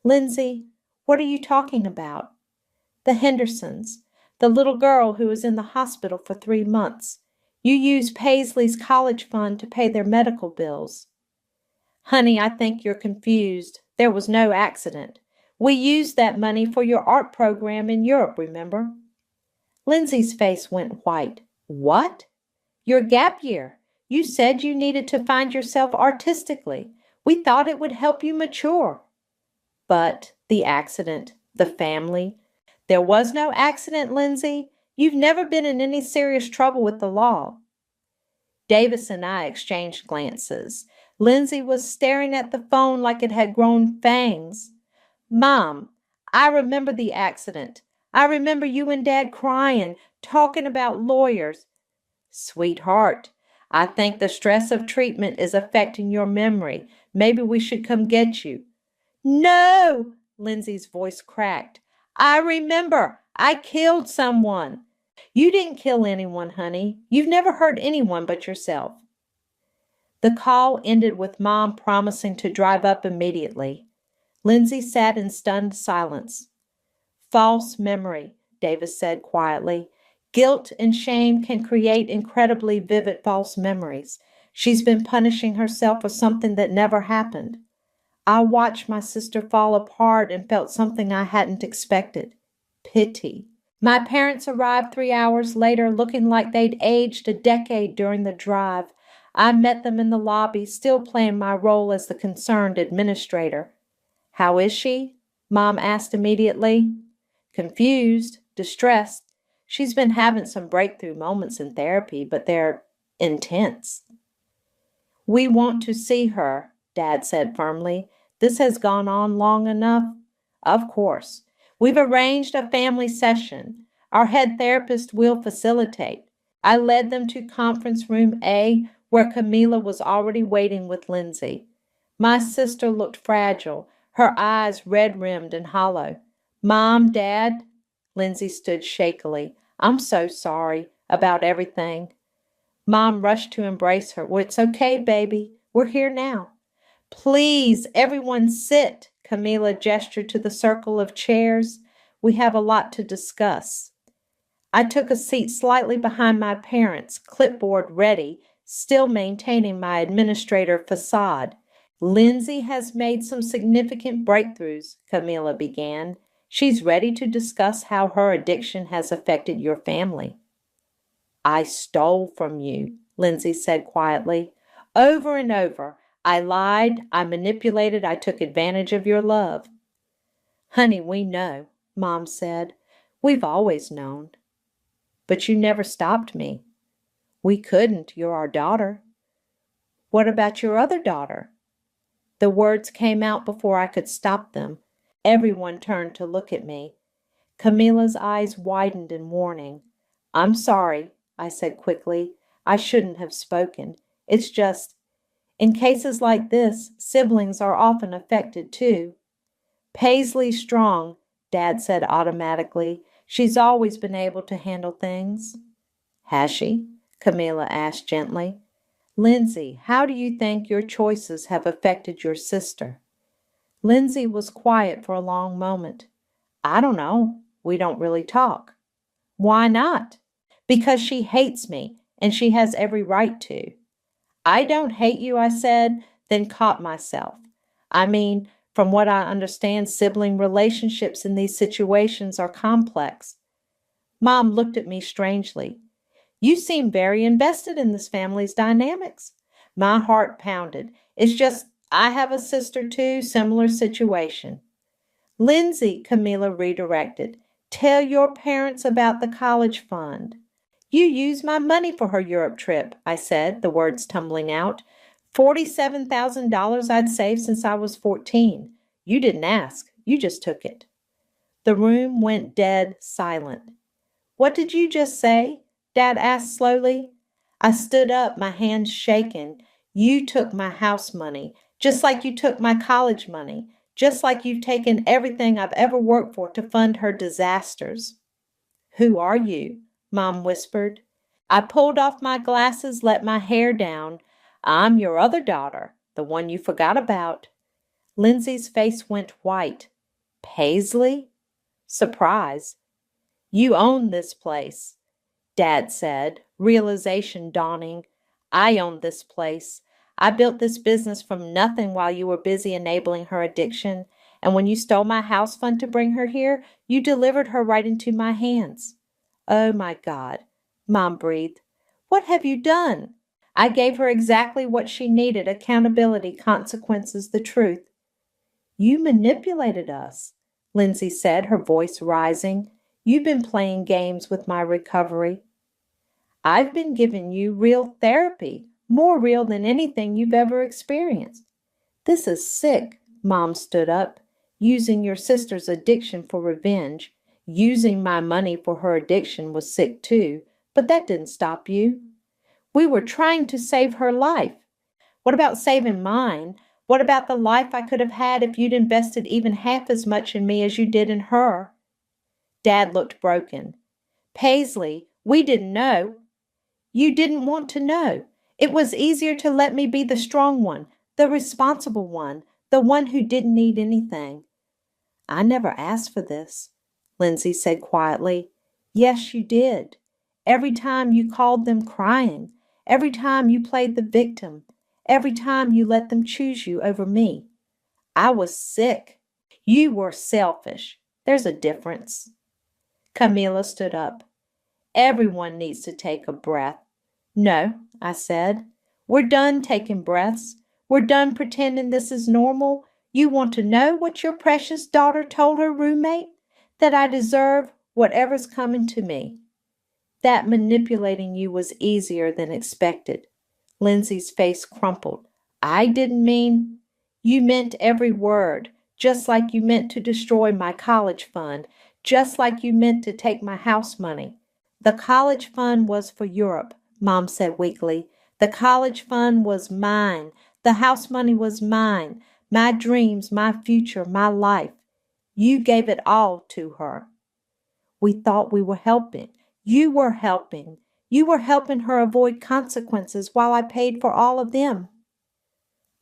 Lindsay, what are you talking about? The Hendersons, the little girl who was in the hospital for 3 months. You used Paisley's college fund to pay their medical bills. Honey, I think you're confused. There was no accident. We used that money for your art program in Europe, remember? Lindsay's face went white. What? Your gap year. You said you needed to find yourself artistically. We thought it would help you mature. But the accident, the family. There was no accident, Lindsay. You've never been in any serious trouble with the law. Davis and I exchanged glances. Lindsay was staring at the phone like it had grown fangs. Mom, I remember the accident. I remember you and Dad crying, talking about lawyers. Sweetheart, I think the stress of treatment is affecting your memory. Maybe we should come get you. No, Lindsay's voice cracked. I remember. I killed someone. You didn't kill anyone, honey. You've never hurt anyone but yourself. The call ended with Mom promising to drive up immediately. Lindsay sat in stunned silence. False memory, Davis said quietly. Guilt and shame can create incredibly vivid false memories. She's been punishing herself for something that never happened. I watched my sister fall apart and felt something I hadn't expected. Pity. My parents arrived 3 hours later looking like they'd aged a decade during the drive. I met them in the lobby, still playing my role as the concerned administrator. How is she? Mom asked immediately. Confused, distressed. She's been having some breakthrough moments in therapy, but they're intense. We want to see her, Dad said firmly. This has gone on long enough. Of course. We've arranged a family session. Our head therapist will facilitate. I led them to conference room A, where Camila was already waiting with Lindsay. My sister looked fragile, her eyes red-rimmed and hollow. Mom, Dad, Lindsay stood shakily. I'm so sorry about everything. Mom rushed to embrace her. Well, it's okay, baby. We're here now. Please, everyone sit. Camila gestured to the circle of chairs. We have a lot to discuss. I took a seat slightly behind my parents, clipboard ready, still maintaining my administrator facade. Lindsay has made some significant breakthroughs, Camila began. She's ready to discuss how her addiction has affected your family. I stole from you, Lindsay said quietly. Over and over. I lied, I manipulated, I took advantage of your love. Honey, we know, Mom said. We've always known. But you never stopped me. We couldn't. You're our daughter. What about your other daughter? The words came out before I could stop them. Everyone turned to look at me. Camila's eyes widened in warning. I'm sorry, I said quickly. I shouldn't have spoken. It's just, in cases like this, siblings are often affected too. Paisley's strong, Dad said automatically. She's always been able to handle things. Has she? Camila asked gently. Lindsay, how do you think your choices have affected your sister? Lindsay was quiet for a long moment. I don't know. We don't really talk. Why not? Because she hates me, and she has every right to. I don't hate you, I said, then caught myself. I mean, from what I understand, sibling relationships in these situations are complex. Mom looked at me strangely. You seem very invested in this family's dynamics. My heart pounded. It's just, I have a sister too, similar situation. Lindsay, Camilla redirected, tell your parents about the college fund. You used my money for her Europe trip, I said, the words tumbling out. $47,000 I'd saved since I was 14. You didn't ask. You just took it. The room went dead silent. What did you just say? Dad asked slowly. I stood up, my hands shaking. You took my house money, just like you took my college money, just like you've taken everything I've ever worked for to fund her disasters. Who are you? Mom whispered. I pulled off my glasses, let my hair down. I'm your other daughter, the one you forgot about. Lindsay's face went white. Paisley? Surprise. You own this place, Dad said, realization dawning. I own this place. I built this business from nothing while you were busy enabling her addiction, and when you stole my house fund to bring her here, you delivered her right into my hands. Oh, my God, Mom breathed. What have you done? I gave her exactly what she needed, accountability, consequences, the truth. You manipulated us, Lindsay said, her voice rising. You've been playing games with my recovery. I've been giving you real therapy, more real than anything you've ever experienced. This is sick, Mom stood up. Using your sister's addiction for revenge, using my money for her addiction was sick too, but that didn't stop you. We were trying to save her life. What about saving mine? What about the life I could have had if you'd invested even half as much in me as you did in her? Dad looked broken. Paisley, we didn't know. You didn't want to know. It was easier to let me be the strong one, the responsible one, the one who didn't need anything. I never asked for this, Lindsay said quietly. Yes, you did. Every time you called them crying, every time you played the victim, every time you let them choose you over me. I was sick. You were selfish. There's a difference. Camilla stood up. Everyone needs to take a breath. No, I said. We're done taking breaths. We're done pretending this is normal. You want to know what your precious daughter told her roommate? That I deserve whatever's coming to me. That manipulating you was easier than expected. Lindsay's face crumpled. I didn't mean... You meant every word, just like you meant to destroy my college fund, just like you meant to take my house money. The college fund was for Europe, Mom said weakly. The college fund was mine. The house money was mine. My dreams, my future, my life. You gave it all to her. We thought we were helping. You were helping. You were helping her avoid consequences while I paid for all of them.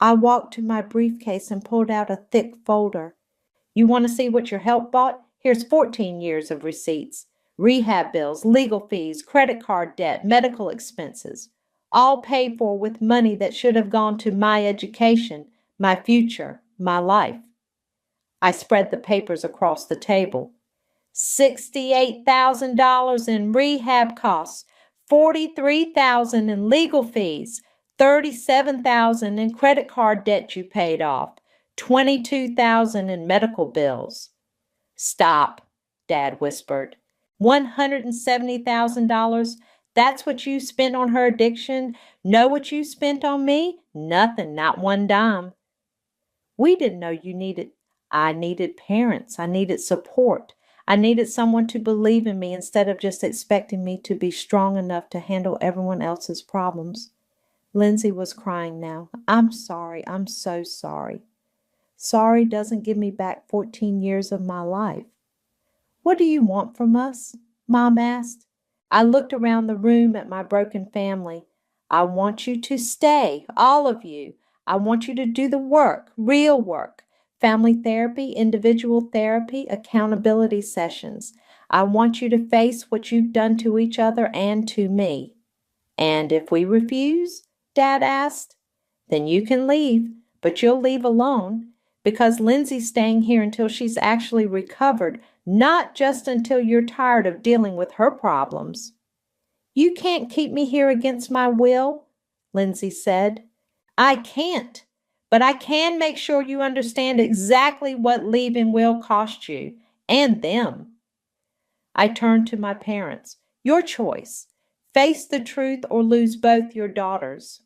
I walked to my briefcase and pulled out a thick folder. You want to see what your help bought? Here's 14 years of receipts. Rehab bills, legal fees, credit card debt, medical expenses. All paid for with money that should have gone to my education, my future, my life. I spread the papers across the table. $68,000 in rehab costs, $43,000 in legal fees, $37,000 in credit card debt you paid off, $22,000 in medical bills. Stop, Dad whispered. $170,000? That's what you spent on her addiction? Know what you spent on me? Nothing, not one dime. We didn't know you needed. I needed parents. I needed support. I needed someone to believe in me instead of just expecting me to be strong enough to handle everyone else's problems. Lindsay was crying now. I'm sorry. I'm so sorry. Sorry doesn't give me back 14 years of my life. What do you want from us? Mom asked. I looked around the room at my broken family. I want you to stay, all of you. I want you to do the work, real work. Family therapy, individual therapy, accountability sessions. I want you to face what you've done to each other and to me. And if we refuse, Dad asked, then you can leave, but you'll leave alone. because Lindsay's staying here until she's actually recovered, not just until you're tired of dealing with her problems." "You can't keep me here against my will," Lindsay said. "I can't, but I can make sure you understand exactly what leaving will cost you and them." I turned to my parents. "Your choice. Face the truth or lose both your daughters."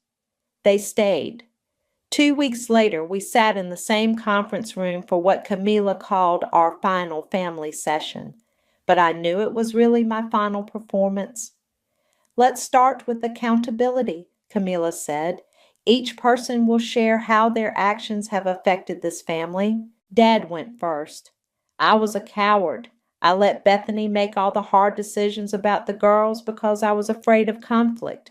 They stayed. 2 weeks later, we sat in the same conference room for what Camila called our final family session, but I knew it was really my final performance. "Let's start with accountability," Camila said. "Each person will share how their actions have affected this family." Dad went first. "I was a coward. I let Bethany make all the hard decisions about the girls because I was afraid of conflict.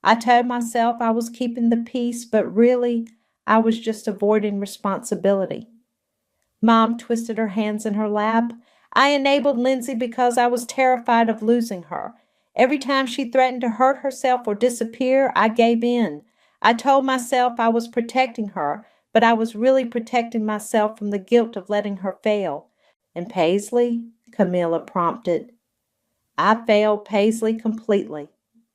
I told myself I was keeping the peace, but really, I was just avoiding responsibility." Mom twisted her hands in her lap. "I enabled Lindsay because I was terrified of losing her. Every time she threatened to hurt herself or disappear, I gave in. I told myself I was protecting her, but I was really protecting myself from the guilt of letting her fail." "And Paisley?" Camilla prompted. "I failed Paisley completely."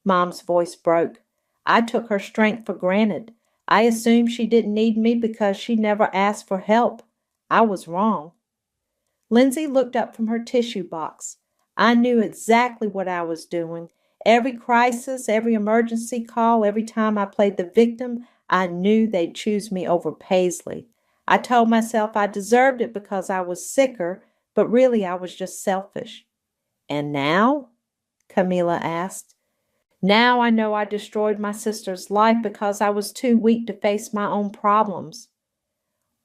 Mom's voice broke. "I took her strength for granted. I assumed she didn't need me because she never asked for help. I was wrong." Lindsay looked up from her tissue box. I knew exactly what I was doing. Every crisis, every emergency call, every time I played the victim, I knew they'd choose me over Paisley. I told myself I deserved it because I was sicker, but really I was just selfish. "And now?" Camila asked. "Now I know I destroyed my sister's life because I was too weak to face my own problems."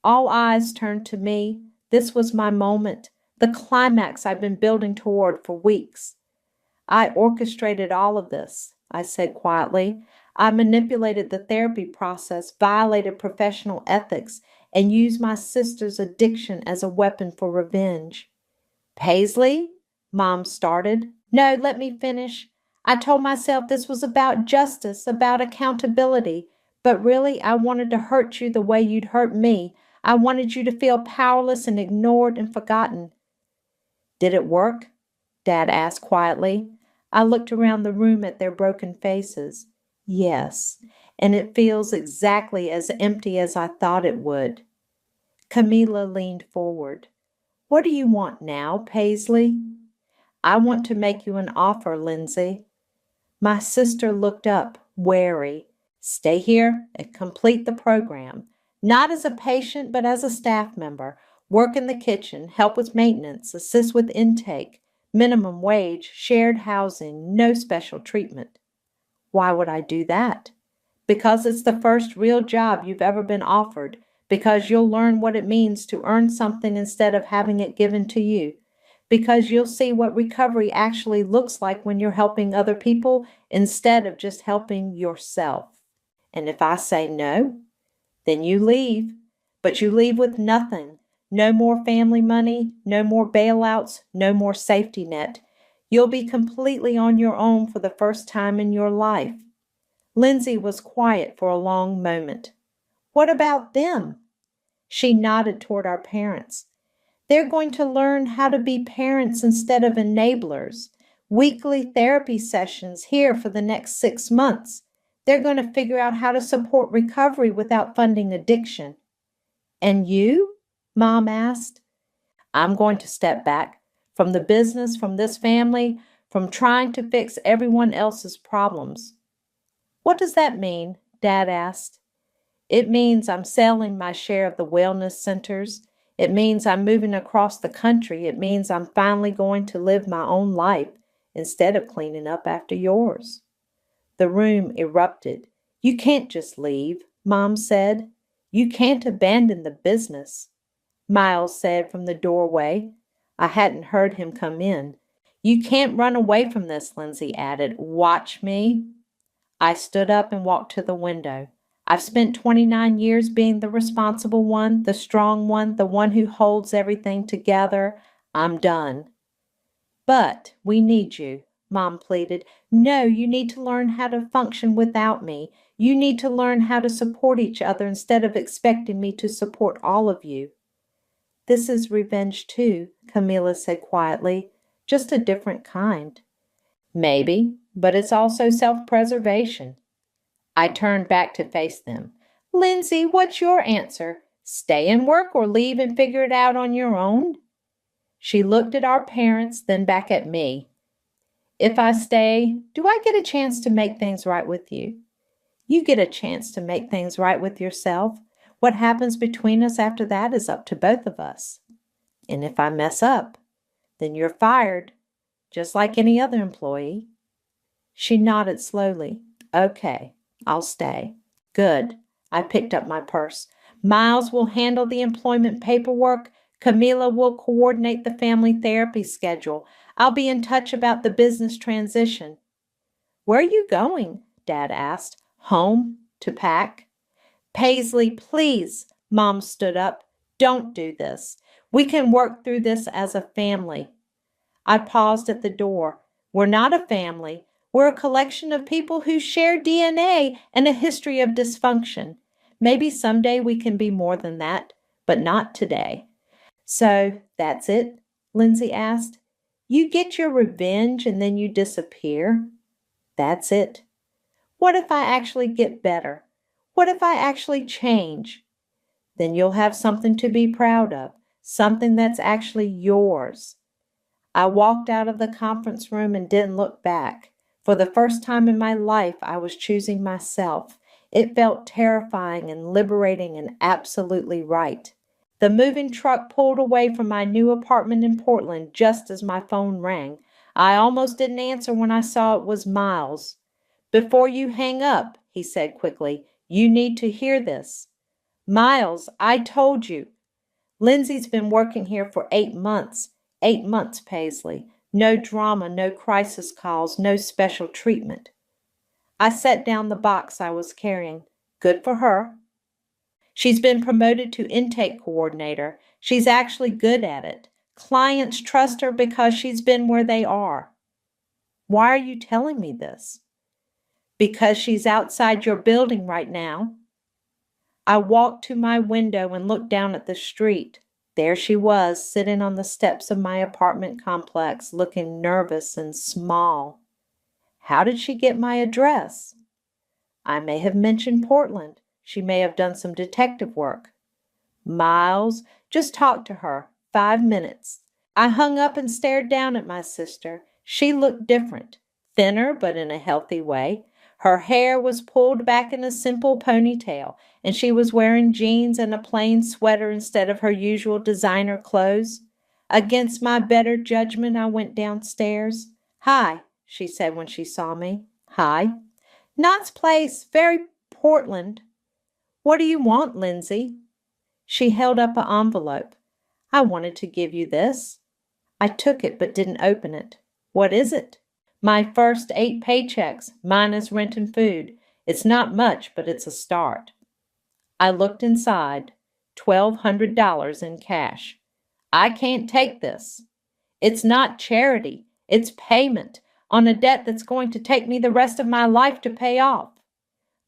All eyes turned to me. This was my moment, the climax I've been building toward for weeks. "I orchestrated all of this," I said quietly. "I manipulated the therapy process, violated professional ethics, and used my sister's addiction as a weapon for revenge." "Paisley?" Mom started. "No, let me finish. I told myself this was about justice, about accountability, but really I wanted to hurt you the way you'd hurt me. I wanted you to feel powerless and ignored and forgotten." "Did it work?" Dad asked quietly. I looked around the room at their broken faces. "Yes, and it feels exactly as empty as I thought it would." Camila leaned forward. "What do you want now, Paisley?" "I want to make you an offer, Lindsay." My sister looked up, wary. "Stay here and complete the program. Not as a patient, but as a staff member. Work in the kitchen, help with maintenance, assist with intake, minimum wage, shared housing, no special treatment." "Why would I do that?" "Because it's the first real job you've ever been offered. Because you'll learn what it means to earn something instead of having it given to you. Because you'll see what recovery actually looks like when you're helping other people instead of just helping yourself. And if I say no, then you leave. But you leave with nothing. No more family money, no more bailouts, no more safety net. You'll be completely on your own for the first time in your life." Lindsay was quiet for a long moment. "What about them?" She nodded toward our parents. "They're going to learn how to be parents instead of enablers. Weekly therapy sessions here for the next 6 months. They're going to figure out how to support recovery without funding addiction." "And you?" Mom asked. "I'm going to step back from the business, from this family, from trying to fix everyone else's problems." "What does that mean?" Dad asked. "It means I'm selling my share of the wellness centers. It means I'm moving across the country. It means I'm finally going to live my own life instead of cleaning up after yours." The room erupted. "You can't just leave," Mom said. "You can't abandon the business." Miles said from the doorway. I hadn't heard him come in. "You can't run away from this," Lindsay added. "Watch me." I stood up and walked to the window. I've spent 29 years being the responsible one, the strong one, the one who holds everything together. I'm done. "But we need you," Mom pleaded. No, you need to learn how to function without me. You need to learn how to support each other instead of expecting me to support all of you. This is revenge too, Camilla said quietly, just a different kind. Maybe, but it's also self-preservation. I turned back to face them. Lindsay, what's your answer? Stay and work or leave and figure it out on your own? She looked at our parents, then back at me. If I stay, do I get a chance to make things right with you? You get a chance to make things right with yourself. What happens between us after that is up to both of us. And if I mess up, then you're fired, just like any other employee. She nodded slowly. Okay, I'll stay. Good. I picked up my purse. Miles will handle the employment paperwork. Camila will coordinate the family therapy schedule. I'll be in touch about the business transition. Where are you going? Dad asked. Home, to pack. Paisley, please. Mom stood up. Don't do this. We can work through this as a family. I paused at the door. We're not a family. We're a collection of people who share DNA and a history of dysfunction. Maybe someday we can be more than that, but not today. So, that's it? Lindsay asked. You get your revenge and then you disappear? That's it. What if I actually get better? What if I actually change? Then you'll have something to be proud of, something that's actually yours. I walked out of the conference room and didn't look back. For the first time in my life, I was choosing myself. It felt terrifying and liberating and absolutely right. The moving truck pulled away from my new apartment in Portland just as my phone rang. I almost didn't answer when I saw it was Miles. Before you hang up, he said quickly, you need to hear this. Miles, I told you. Lindsay's been working here for 8 months. 8 months, Paisley. No drama, no crisis calls, no special treatment. I set down the box I was carrying. Good for her. She's been promoted to intake coordinator. She's actually good at it. Clients trust her because she's been where they are. Why are you telling me this? Because she's outside your building right now. I walked to my window and looked down at the street. There she was, sitting on the steps of my apartment complex, looking nervous and small. How did she get my address? I may have mentioned Portland. She may have done some detective work. Miles, just talk to her. 5 minutes. I hung up and stared down at my sister. She looked different, thinner but in a healthy way. Her hair was pulled back in a simple ponytail, and she was wearing jeans and a plain sweater instead of her usual designer clothes. Against my better judgment, I went downstairs. Hi, she said when she saw me. Hi. Nice place, very Portland. What do you want, Lindsay? She held up an envelope. I wanted to give you this. I took it but didn't open it. What is it? My first 8 paychecks, minus rent and food. It's not much, but it's a start. I looked inside. $1,200 in cash. I can't take this. It's not charity. It's payment on a debt that's going to take me the rest of my life to pay off.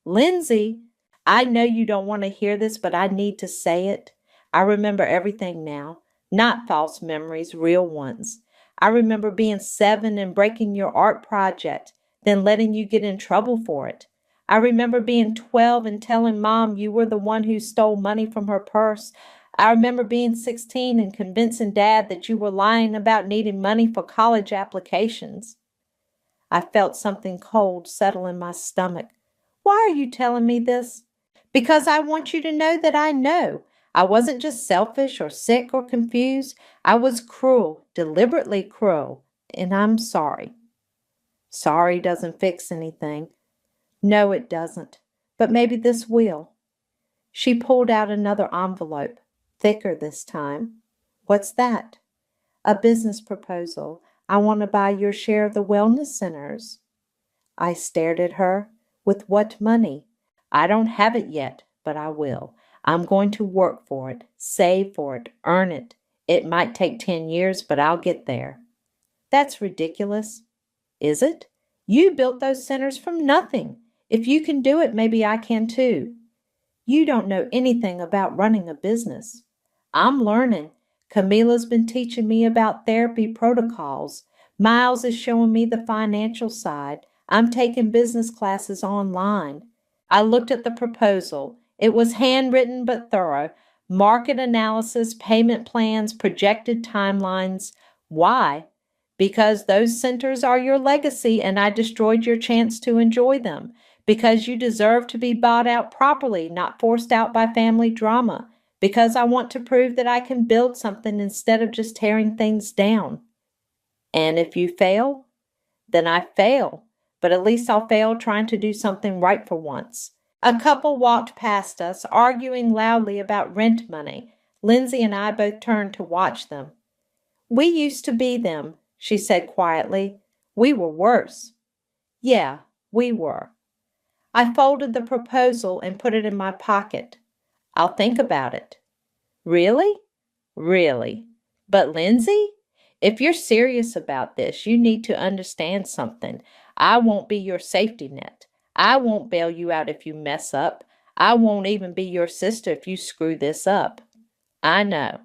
Lindsay, I know you don't want to hear this, but I need to say it. I remember everything now. Not false memories, real ones. I remember being 7 and breaking your art project, then letting you get in trouble for it. I remember being 12 and telling Mom you were the one who stole money from her purse. I remember being 16 and convincing Dad that you were lying about needing money for college applications. I felt something cold settle in my stomach. Why are you telling me this? Because I want you to know that I know. I wasn't just selfish or sick or confused. I was cruel, deliberately cruel, and I'm sorry. Sorry doesn't fix anything. No, it doesn't. But maybe this will. She pulled out another envelope, thicker this time. What's that? A business proposal. I want to buy your share of the wellness centers. I stared at her. With what money? I don't have it yet, but I will. I'm going to work for it, save for it, earn it. It might take 10 years, but I'll get there. That's ridiculous. Is it? You built those centers from nothing. If you can do it, maybe I can too. You don't know anything about running a business. I'm learning. Camila's been teaching me about therapy protocols. Miles is showing me the financial side. I'm taking business classes online. I looked at the proposal. It was handwritten but thorough. Market analysis, payment plans, projected timelines. Why? Because those centers are your legacy and I destroyed your chance to enjoy them. Because you deserve to be bought out properly, not forced out by family drama. Because I want to prove that I can build something instead of just tearing things down. And if you fail, then I fail. But at least I'll fail trying to do something right for once. A couple walked past us, arguing loudly about rent money. Lindsay and I both turned to watch them. We used to be them, she said quietly. We were worse. Yeah, we were. I folded the proposal and put it in my pocket. I'll think about it. Really? Really. But Lindsay, if you're serious about this, you need to understand something. I won't be your safety net. I won't bail you out if you mess up. I won't even be your sister if you screw this up. I know.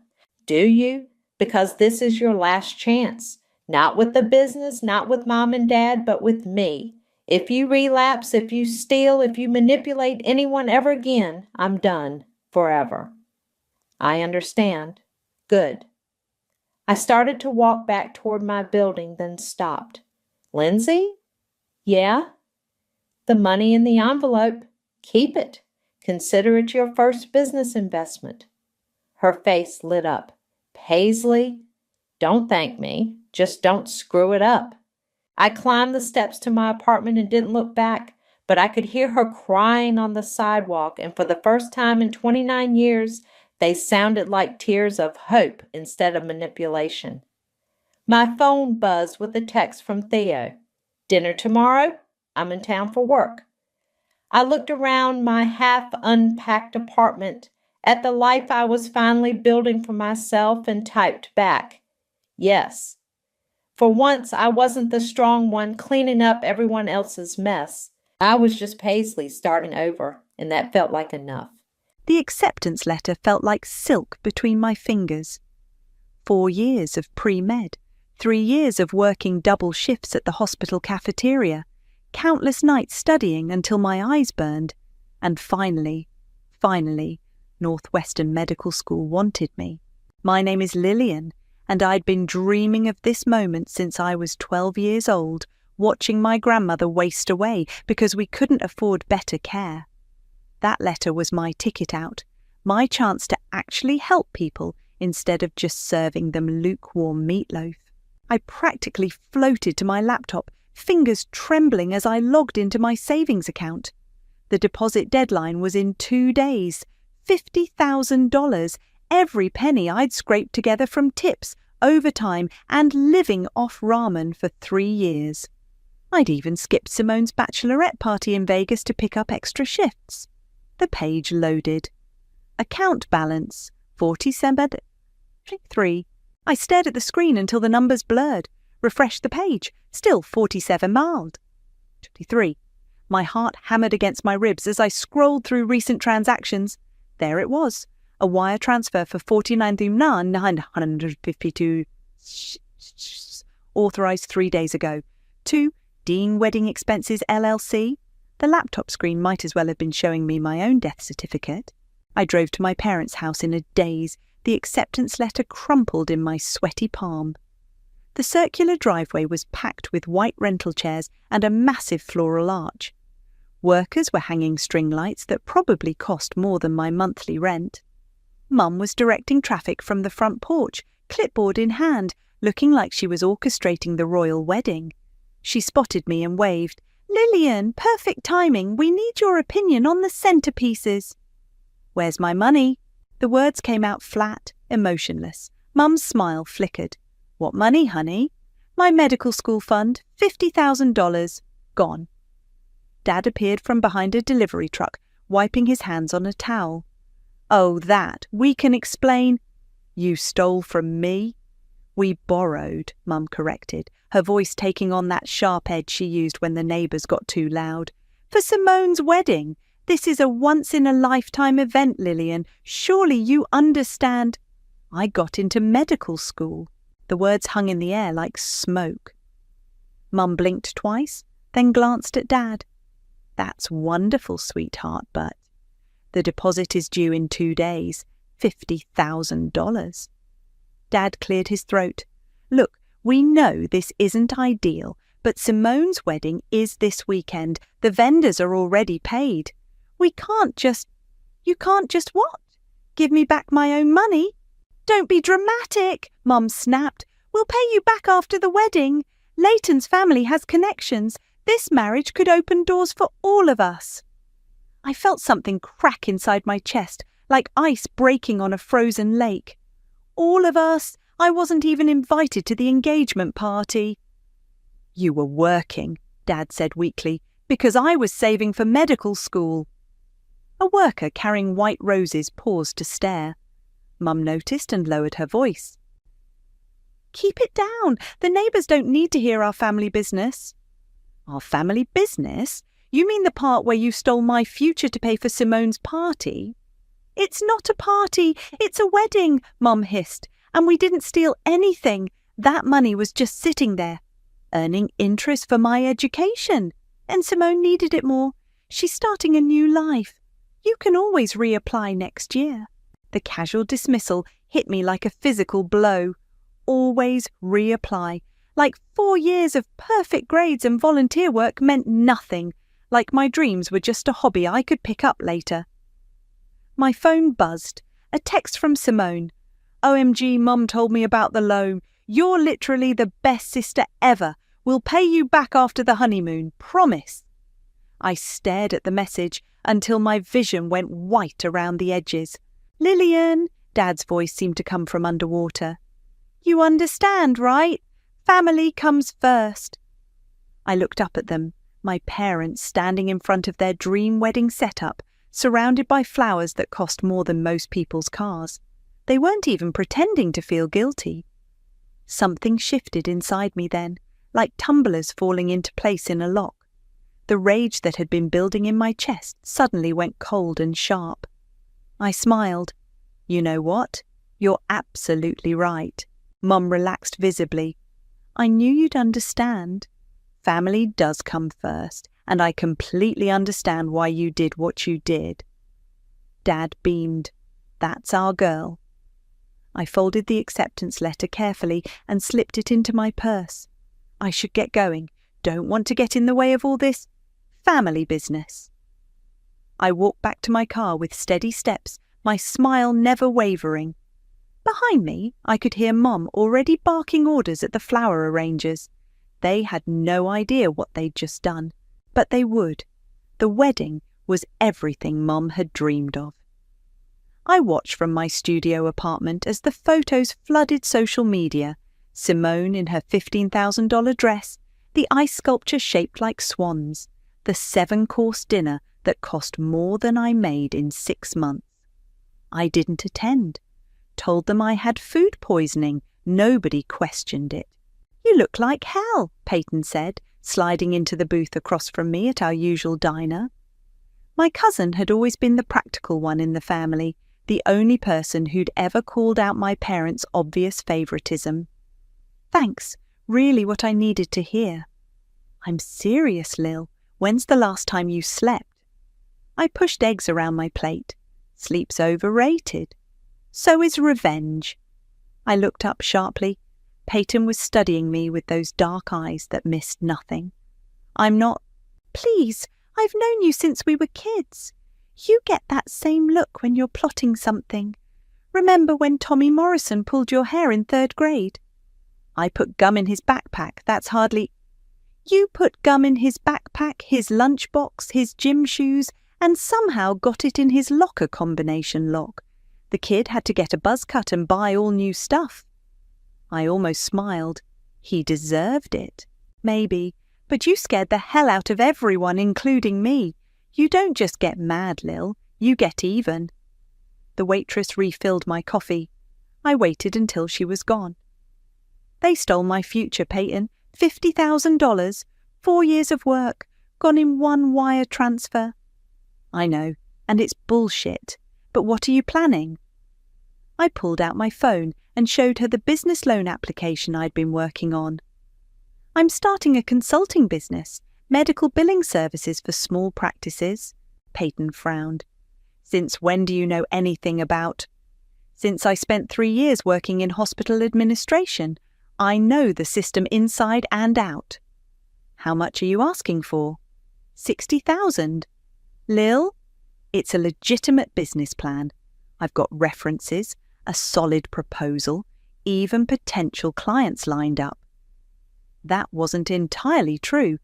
Do you? Because this is your last chance. Not with the business, not with mom and dad, but with me. If you relapse, if you steal, if you manipulate anyone ever again, I'm done. Forever. I understand. Good. I started to walk back toward my building, then stopped. Lindsay? Yeah? The money in the envelope. Keep it. Consider it your first business investment. Her face lit up. Paisley, don't thank me. Just don't screw it up. I climbed the steps to my apartment and didn't look back, but I could hear her crying on the sidewalk, and for the first time in 29 years, they sounded like tears of hope instead of manipulation. My phone buzzed with a text from Theo. Dinner tomorrow? I'm in town for work. I looked around my half-unpacked apartment at the life I was finally building for myself and typed back, yes. For once, I wasn't the strong one cleaning up everyone else's mess. I was just Paisley starting over, and that felt like enough. The acceptance letter felt like silk between my fingers. 4 years of pre-med, 3 years of working double shifts at the hospital cafeteria, countless nights studying until my eyes burned, and finally, Northwestern Medical School wanted me. My name is Lillian, and I'd been dreaming of this moment since I was 12 years old, watching my grandmother waste away because we couldn't afford better care. That letter was my ticket out, my chance to actually help people instead of just serving them lukewarm meatloaf. I practically floated to my laptop, fingers trembling as I logged into my savings account. The deposit deadline was in 2 days. $50,000, every penny I'd scraped together from tips, overtime, and living off ramen for 3 years. I'd even skipped Simone's bachelorette party in Vegas to pick up extra shifts. The page loaded. Account balance, 47.3. I stared at the screen until the numbers blurred. Refreshed the page, still 47 mild. 23. My heart hammered against my ribs as I scrolled through recent transactions. There it was, a wire transfer for $49,952 authorised 3 days ago. To Dean Wedding Expenses LLC. The laptop screen might as well have been showing me my own death certificate. I drove to my parents' house in a daze, the acceptance letter crumpled in my sweaty palm. The circular driveway was packed with white rental chairs and a massive floral arch. Workers were hanging string lights that probably cost more than my monthly rent. Mum was directing traffic from the front porch, clipboard in hand, looking like she was orchestrating the royal wedding. She spotted me and waved. "Lillian, perfect timing. We need your opinion on the centerpieces." "Where's my money?" The words came out flat, emotionless. Mum's smile flickered. "What money, honey?" "My medical school fund, $50,000. Gone." Dad appeared from behind a delivery truck, wiping his hands on a towel. "Oh, that. We can explain." "You stole from me?" "We borrowed," Mum corrected. her voice taking on that sharp edge she used when the neighbours got too loud. "For Simone's wedding. This is a once-in-a-lifetime event, Lillian. Surely you understand." "I got into medical school." The words hung in the air like smoke. Mum blinked twice, then glanced at Dad. "That's wonderful, sweetheart, but the deposit is due in 2 days, $50,000. Dad cleared his throat. "Look, we know this isn't ideal, but Simone's wedding is this weekend. The vendors are already paid. We can't just—" "You can't just what? Give me back my own money?" "Don't be dramatic," Mum snapped. "We'll pay you back after the wedding. Leighton's family has connections. This marriage could open doors for all of us." I felt something crack inside my chest, like ice breaking on a frozen lake. "All of us? I wasn't even invited to the engagement party." "You were working," Dad said weakly, "because I was saving for medical school." A worker carrying white roses paused to stare. Mum noticed and lowered her voice. "Keep it down. The neighbours don't need to hear our family business." "Our family business? You mean the part where you stole my future to pay for Simone's party?" "It's not a party, it's a wedding," Mum hissed. "And we didn't steal anything. That money was just sitting there, earning interest for my education. And Simone needed it more. She's starting a new life. You can always reapply next year." The casual dismissal hit me like a physical blow. Always reapply. Like 4 years of perfect grades and volunteer work meant nothing. Like my dreams were just a hobby I could pick up later. My phone buzzed. A text from Simone. "OMG, Mum told me about the loan. You're literally the best sister ever. We'll pay you back after the honeymoon. Promise." I stared at the message until my vision went white around the edges. "Lillian," Dad's voice seemed to come from underwater. "You understand, right? Family comes first." I looked up at them, my parents standing in front of their dream wedding setup, surrounded by flowers that cost more than most people's cars. They weren't even pretending to feel guilty. Something shifted inside me then, like tumblers falling into place in a lock. The rage that had been building in my chest suddenly went cold and sharp. I smiled. "You know what? You're absolutely right." Mum relaxed visibly. "I knew you'd understand. Family does come first, and I completely understand why you did what you did." Dad beamed. "That's our girl." I folded the acceptance letter carefully and slipped it into my purse. I should get going. Don't want to get in the way of all this family business. I walked back to my car with steady steps, my smile never wavering. Behind me, I could hear Mum already barking orders at the flower arrangers. They had no idea what they'd just done, but they would. The wedding was everything Mum had dreamed of. I watched from my studio apartment as the photos flooded social media. Simone in her $15,000 dress, the ice sculpture shaped like swans, the 7-course dinner that cost more than I made in 6 months. I didn't attend. Told them I had food poisoning. Nobody questioned it. "You look like hell," Peyton said, sliding into the booth across from me at our usual diner. My cousin had always been the practical one in the family, the only person who'd ever called out my parents' obvious favoritism. "Thanks, really what I needed to hear." "I'm serious, Lil. When's the last time you slept?" I pushed eggs around my plate. "Sleep's overrated." "So is revenge." I looked up sharply. Peyton was studying me with those dark eyes that missed nothing. "I'm not—" "Please, I've known you since we were kids. You get that same look when you're plotting something. Remember when Tommy Morrison pulled your hair in 3rd grade? I put gum in his backpack, that's hardly— You put gum in his backpack, his lunchbox, his gym shoes, and somehow got it in his locker combination lock. The kid had to get a buzz cut and buy all new stuff. I almost smiled. He deserved it. Maybe, but you scared the hell out of everyone, including me. You don't just get mad, Lil, you get even. The waitress refilled my coffee. I waited until she was gone. They stole my future, Peyton. $50,000, 4 years of work, gone in one wire transfer. I know, and it's bullshit. But what are you planning? I pulled out my phone and showed her the business loan application I'd been working on. I'm starting a consulting business, medical billing services for small practices. Peyton frowned. Since when do you know anything about? Since I spent 3 years working in hospital administration, I know the system inside and out. How much are you asking for? 60,000. Lil, it's a legitimate business plan. I've got references, a solid proposal, even potential clients lined up. That wasn't entirely true,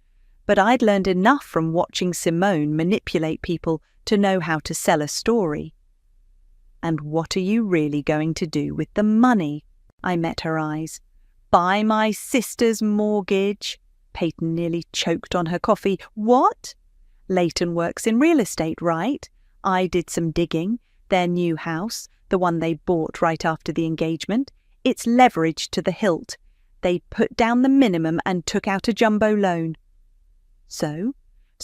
but I'd learned enough from watching Simone manipulate people to know how to sell a story. And what are you really going to do with the money? I met her eyes. Buy my sister's mortgage. Peyton nearly choked on her coffee. What? Leighton works in real estate, right? I did some digging. Their new house, the one they bought right after the engagement, it's leveraged to the hilt. They put down the minimum and took out a jumbo loan. So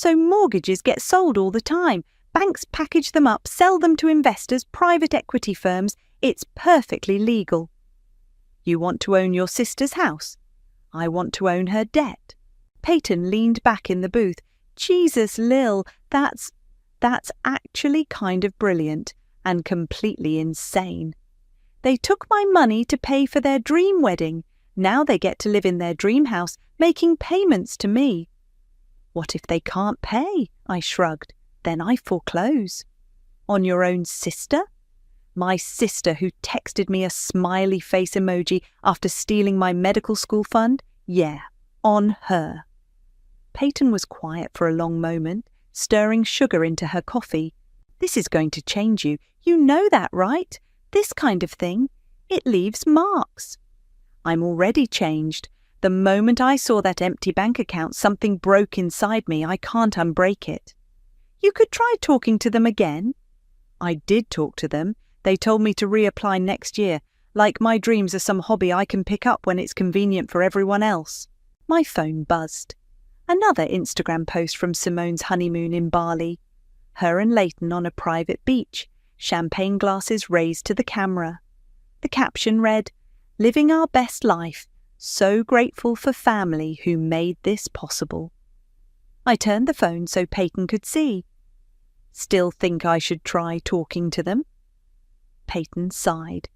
mortgages get sold all the time. Banks package them up, sell them to investors, private equity firms. It's perfectly legal. You want to own your sister's house? I want to own her debt. Peyton leaned back in the booth. Jesus, Lil, that's actually kind of brilliant and completely insane. They took my money to pay for their dream wedding. Now they get to live in their dream house, making payments to me. What if they can't pay? I shrugged. Then I foreclose. On your own sister? My sister who texted me a smiley face emoji after stealing my medical school fund? Yeah, on her. Peyton was quiet for a long moment, stirring sugar into her coffee. This is going to change you. You know that, right? This kind of thing. It leaves marks. I'm already changed. The moment I saw that empty bank account, something broke inside me. I can't unbreak it. You could try talking to them again. I did talk to them. They told me to reapply next year, like my dreams are some hobby I can pick up when it's convenient for everyone else. My phone buzzed. Another Instagram post from Simone's honeymoon in Bali. Her and Leighton on a private beach, champagne glasses raised to the camera. The caption read, "Living our best life, so grateful for family who made this possible." I turned the phone so Peyton could see. Still think I should try talking to them? Peyton sighed.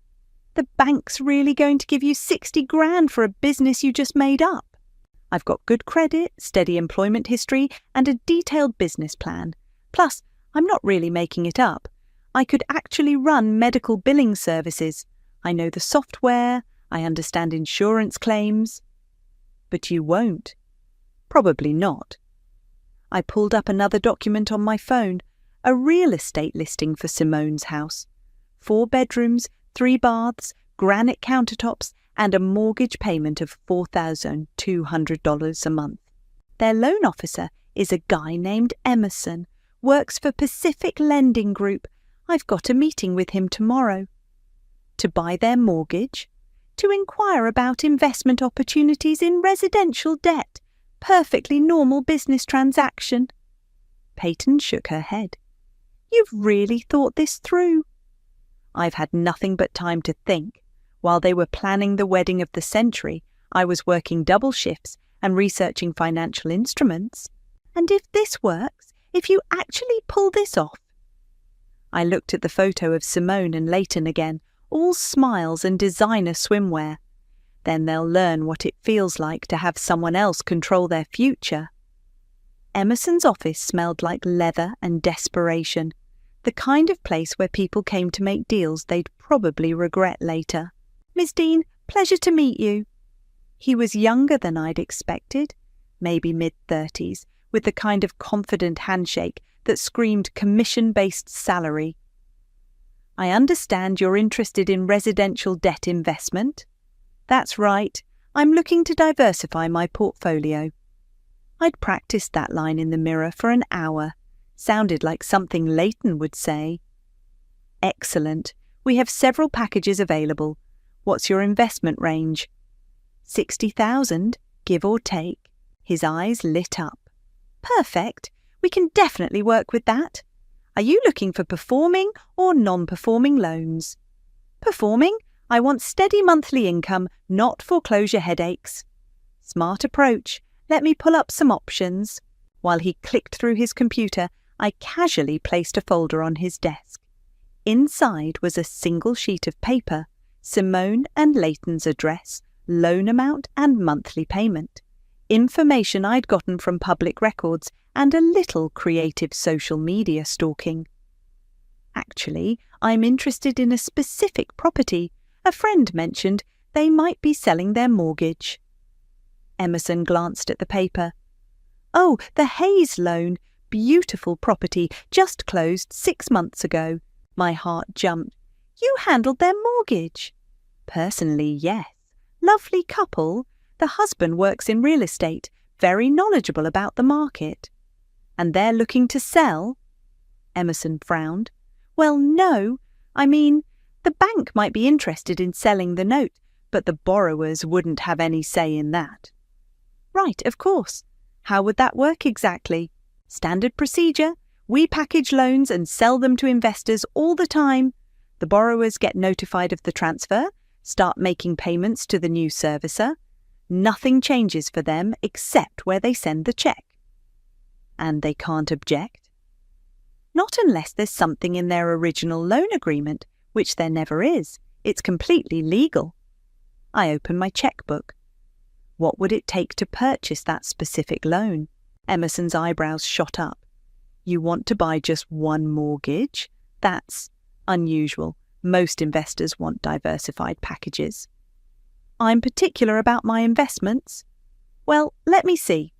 The bank's really going to give you 60 grand for a business you just made up. I've got good credit, steady employment history, and a detailed business plan. Plus, I'm not really making it up. I could actually run medical billing services. I know the software, I understand insurance claims. But you won't. Probably not. I pulled up another document on my phone, a real estate listing for Simone's house. 4 bedrooms, 3 baths, granite countertops, and a mortgage payment of $4,200 a month. Their loan officer is a guy named Emerson, works for Pacific Lending Group. I've got a meeting with him tomorrow. To buy their mortgage, to inquire about investment opportunities in residential debt. Perfectly normal business transaction. Peyton shook her head. You've really thought this through. I've had nothing but time to think. While they were planning the wedding of the century, I was working double shifts and researching financial instruments. And if this works, if you actually pull this off. I looked at the photo of Simone and Leighton again, all smiles and designer swimwear. Then they'll learn what it feels like to have someone else control their future. Emerson's office smelled like leather and desperation, the kind of place where people came to make deals they'd probably regret later. Miss Dean, pleasure to meet you. He was younger than I'd expected, maybe mid-30s, with the kind of confident handshake that screamed commission-based salary. I understand you're interested in residential debt investment. That's right, I'm looking to diversify my portfolio. I'd practiced that line in the mirror for an hour. Sounded like something Leighton would say. Excellent. We have several packages available. What's your investment range? 60,000. give or take. His eyes lit up. Perfect. We can definitely work with that. Are you looking for performing or non-performing loans? Performing? I want steady monthly income, not foreclosure headaches. Smart approach. Let me pull up some options. While he clicked through his computer, I casually placed a folder on his desk. Inside was a single sheet of paper, Simone and Leighton's address, loan amount and monthly payment, information I'd gotten from public records, and a little creative social media stalking. Actually, I'm interested in a specific property. A friend mentioned they might be selling their mortgage. Emerson glanced at the paper. Oh, the Hayes loan. Beautiful property, just closed 6 months ago. My heart jumped. You handled their mortgage? Personally, yes. Lovely couple. The husband works in real estate, very knowledgeable about the market. And they're looking to sell? Emerson frowned. Well, no. I mean, the bank might be interested in selling the note, but the borrowers wouldn't have any say in that. Right, of course. How would that work exactly? Standard procedure. We package loans and sell them to investors all the time. The borrowers get notified of the transfer, start making payments to the new servicer. Nothing changes for them except where they send the check. And they can't object? Not unless there's something in their original loan agreement, which there never is. It's completely legal. I open my checkbook. What would it take to purchase that specific loan? Emerson's eyebrows shot up. You want to buy just one mortgage? That's unusual. Most investors want diversified packages. I'm particular about my investments. Well, let me see.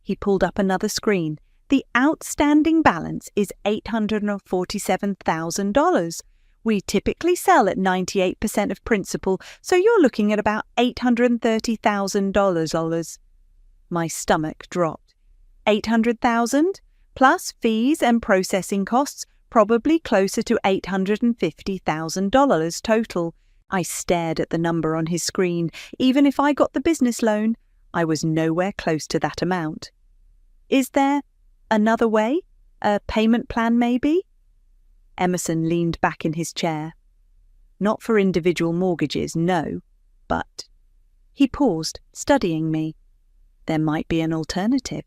He pulled up another screen. The outstanding balance is $847,000. We typically sell at 98% of principal, so you're looking at about $830,000. My stomach dropped. 800,000 plus fees and processing costs, probably closer to $850,000 total. I stared at the number on his screen. Even if I got the business loan, I was nowhere close to that amount. Is there another way? A payment plan, maybe? Emerson leaned back in his chair. Not for individual mortgages, no, but... He paused, studying me. There might be an alternative.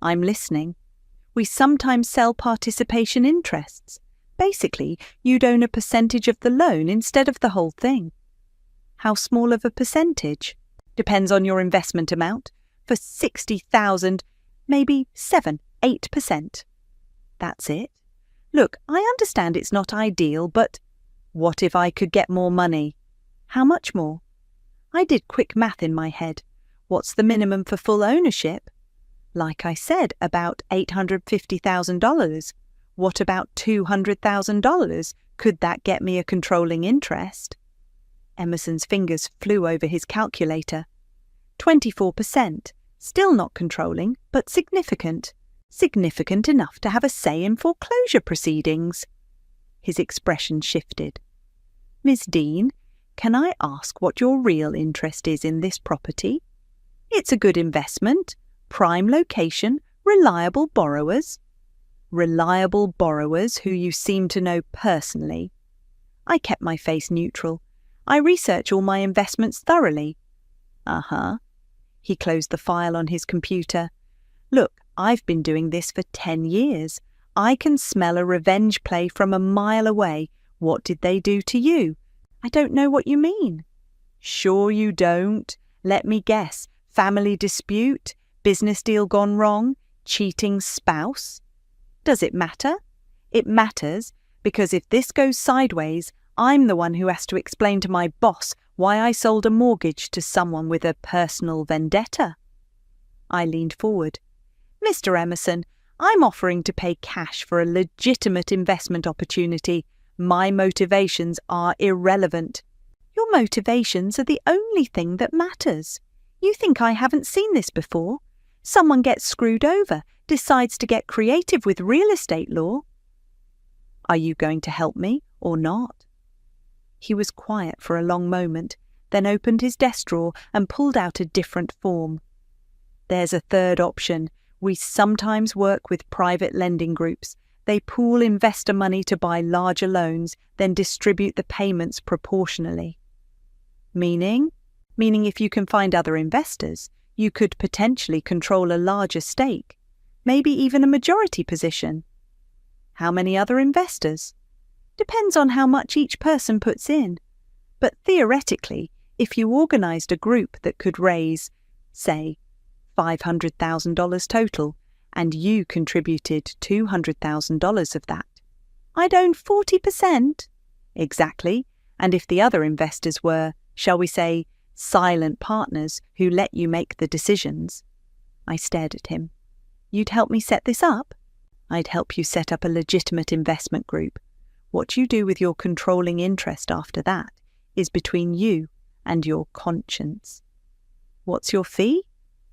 I'm listening. We sometimes sell participation interests. Basically, you'd own a percentage of the loan instead of the whole thing. How small of a percentage? Depends on your investment amount. For $60,000, maybe 7-8%. That's it. Look, I understand it's not ideal, but what if I could get more money? How much more? I did quick math in my head. What's the minimum for full ownership? Like I said, about $850,000. What about $200,000? Could that get me a controlling interest? Emerson's fingers flew over his calculator. 24%. Still not controlling, but significant. Significant enough to have a say in foreclosure proceedings. His expression shifted. Miss Dean, can I ask what your real interest is in this property? It's a good investment, prime location, reliable borrowers. Reliable borrowers who you seem to know personally. I kept my face neutral. I research all my investments thoroughly. Uh-huh. He closed the file on his computer. Look, I've been doing this for 10 years. I can smell a revenge play from a mile away. What did they do to you? I don't know what you mean. Sure you don't. Let me guess. Family dispute? Business deal gone wrong? Cheating spouse? Does it matter? It matters because if this goes sideways, I'm the one who has to explain to my boss why I sold a mortgage to someone with a personal vendetta. I leaned forward. Mr. Emerson, I'm offering to pay cash for a legitimate investment opportunity. My motivations are irrelevant. Your motivations are the only thing that matters. You think I haven't seen this before? Someone gets screwed over, decides to get creative with real estate law. Are you going to help me or not? He was quiet for a long moment, then opened his desk drawer and pulled out a different form. There's a third option. We sometimes work with private lending groups. They pool investor money to buy larger loans, then distribute the payments proportionally. Meaning if you can find other investors, you could potentially control a larger stake, maybe even a majority position. How many other investors? Depends on how much each person puts in. But theoretically, if you organised a group that could raise, say, $500,000 total, and you contributed $200,000 of that, I'd own 40%. Exactly. And if the other investors were, shall we say, silent partners who let you make the decisions. I stared at him. You'd help me set this up? I'd help you set up a legitimate investment group. What you do with your controlling interest after that is between you and your conscience. What's your fee?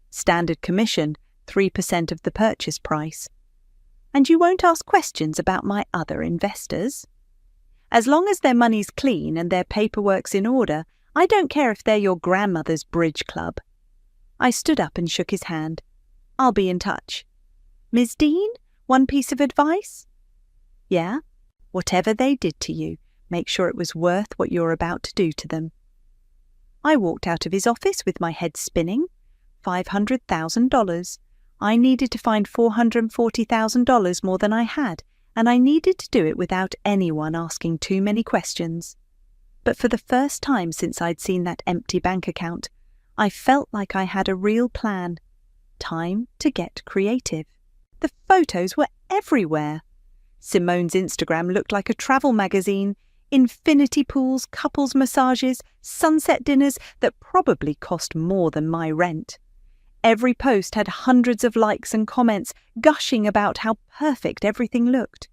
Standard commission, 3% of the purchase price. And you won't ask questions about my other investors? As long as their money's clean and their paperwork's in order, I don't care if they're your grandmother's bridge club. I stood up and shook his hand. I'll be in touch. Ms. Dean, one piece of advice? Yeah? Whatever they did to you, make sure it was worth what you're about to do to them. I walked out of his office with my head spinning. $500,000. I needed to find $440,000 more than I had, and I needed to do it without anyone asking too many questions. But for the first time since I'd seen that empty bank account, I felt like I had a real plan. Time to get creative. The photos were everywhere. Simone's Instagram looked like a travel magazine. Infinity pools, couples massages, sunset dinners that probably cost more than my rent. Every post had hundreds of likes and comments gushing about how perfect everything looked.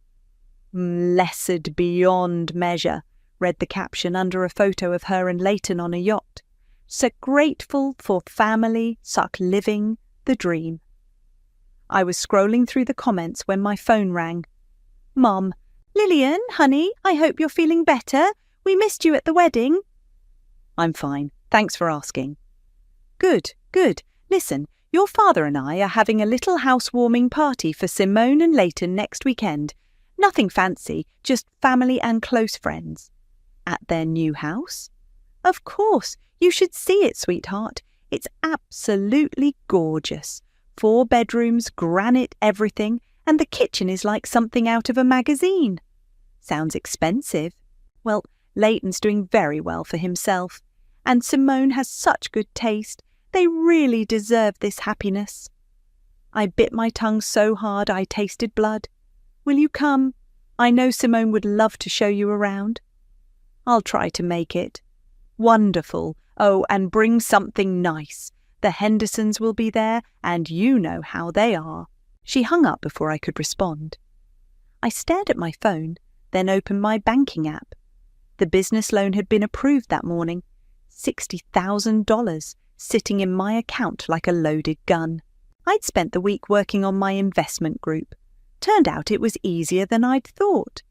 Blessed beyond measure, read the caption under a photo of her and Leighton on a yacht. So grateful for family, suck living the dream. I was scrolling through the comments when my phone rang. Mom, Lillian, honey, I hope you're feeling better. We missed you at the wedding. I'm fine. Thanks for asking. Good. Listen, your father and I are having a little housewarming party for Simone and Leighton next weekend. Nothing fancy, just family and close friends. At their new house? Of course, you should see it, sweetheart. It's absolutely gorgeous. 4 bedrooms, granite everything, and the kitchen is like something out of a magazine. Sounds expensive. Well, Leighton's doing very well for himself, and Simone has such good taste. They really deserve this happiness. I bit my tongue so hard I tasted blood. Will you come? I know Simone would love to show you around. I'll try to make it. Wonderful. Oh, and bring something nice. The Hendersons will be there, and you know how they are. She hung up before I could respond. I stared at my phone, then opened my banking app. The business loan had been approved that morning. $60,000 sitting in my account like a loaded gun. I'd spent the week working on my investment group. Turned out it was easier than I'd thought.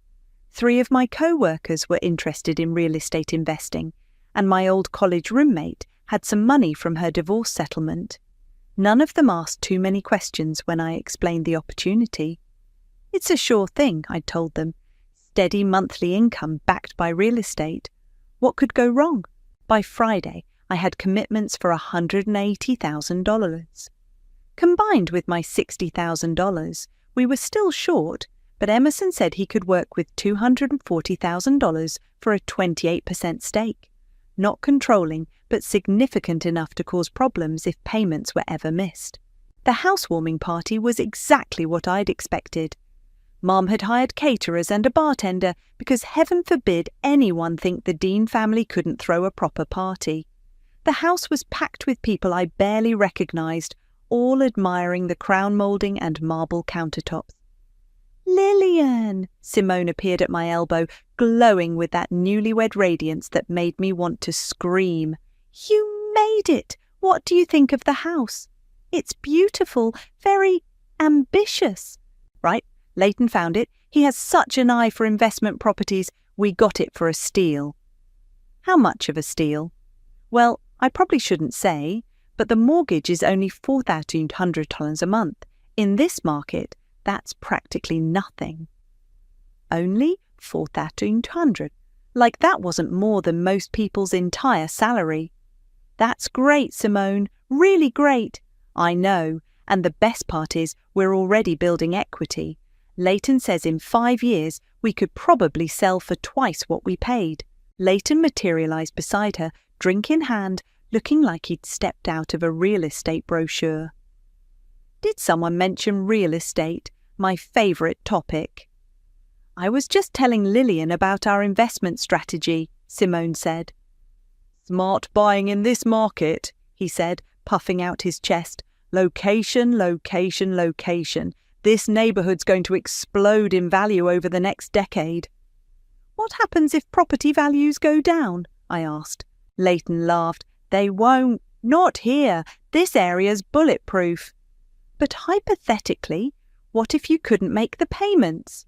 3 of my co-workers were interested in real estate investing, and my old college roommate had some money from her divorce settlement. None of them asked too many questions when I explained the opportunity. It's a sure thing, I'd told them. Steady monthly income backed by real estate. What could go wrong? By Friday, I had commitments for $180,000. Combined with my $60,000, we were still short, but Emerson said he could work with $240,000 for a 28% stake. Not controlling, but significant enough to cause problems if payments were ever missed. The housewarming party was exactly what I'd expected. Mom had hired caterers and a bartender because heaven forbid anyone think the Dean family couldn't throw a proper party. The house was packed with people I barely recognised, all admiring the crown moulding and marble countertops. Lillian! Simone appeared at my elbow, glowing with that newlywed radiance that made me want to scream. You made it! What do you think of the house? It's beautiful, very ambitious. Right, Leighton found it. He has such an eye for investment properties. We got it for a steal. How much of a steal? Well, I probably shouldn't say, but the mortgage is only $4,200 a month. In this market, that's practically nothing. Only $4,200. Like that wasn't more than most people's entire salary. That's great, Simone. Really great. I know. And the best part is we're already building equity. Leighton says in 5 years we could probably sell for twice what we paid. Leighton materialized beside her, drink in hand, looking like he'd stepped out of a real estate brochure. Did someone mention real estate? My favourite topic. I was just telling Lillian about our investment strategy, Simone said. Smart buying in this market, he said, puffing out his chest. Location, location, location. This neighbourhood's going to explode in value over the next decade. What happens if property values go down? I asked. Leighton laughed. They won't. Not here. This area's bulletproof. But hypothetically, what if you couldn't make the payments?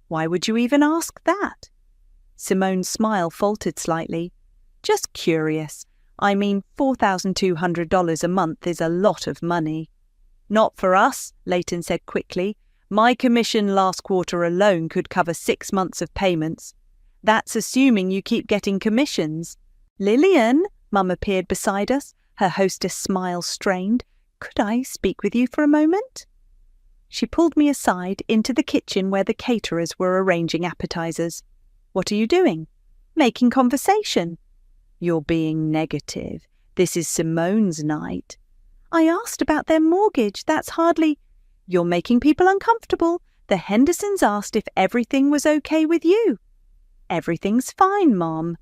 Why would you even ask that? Simone's smile faltered slightly. Just curious. I mean, $4,200 a month is a lot of money. Not for us, Leighton said quickly. My commission last quarter alone could cover 6 months of payments. That's assuming you keep getting commissions. Lillian, Mum appeared beside us, her hostess' smile strained. Could I speak with you for a moment? She pulled me aside into the kitchen where the caterers were arranging appetizers. What are you doing? Making conversation. You're being negative. This is Simone's night. I asked about their mortgage. That's hardly... You're making people uncomfortable. The Hendersons asked if everything was okay with you. Everything's fine, Mom.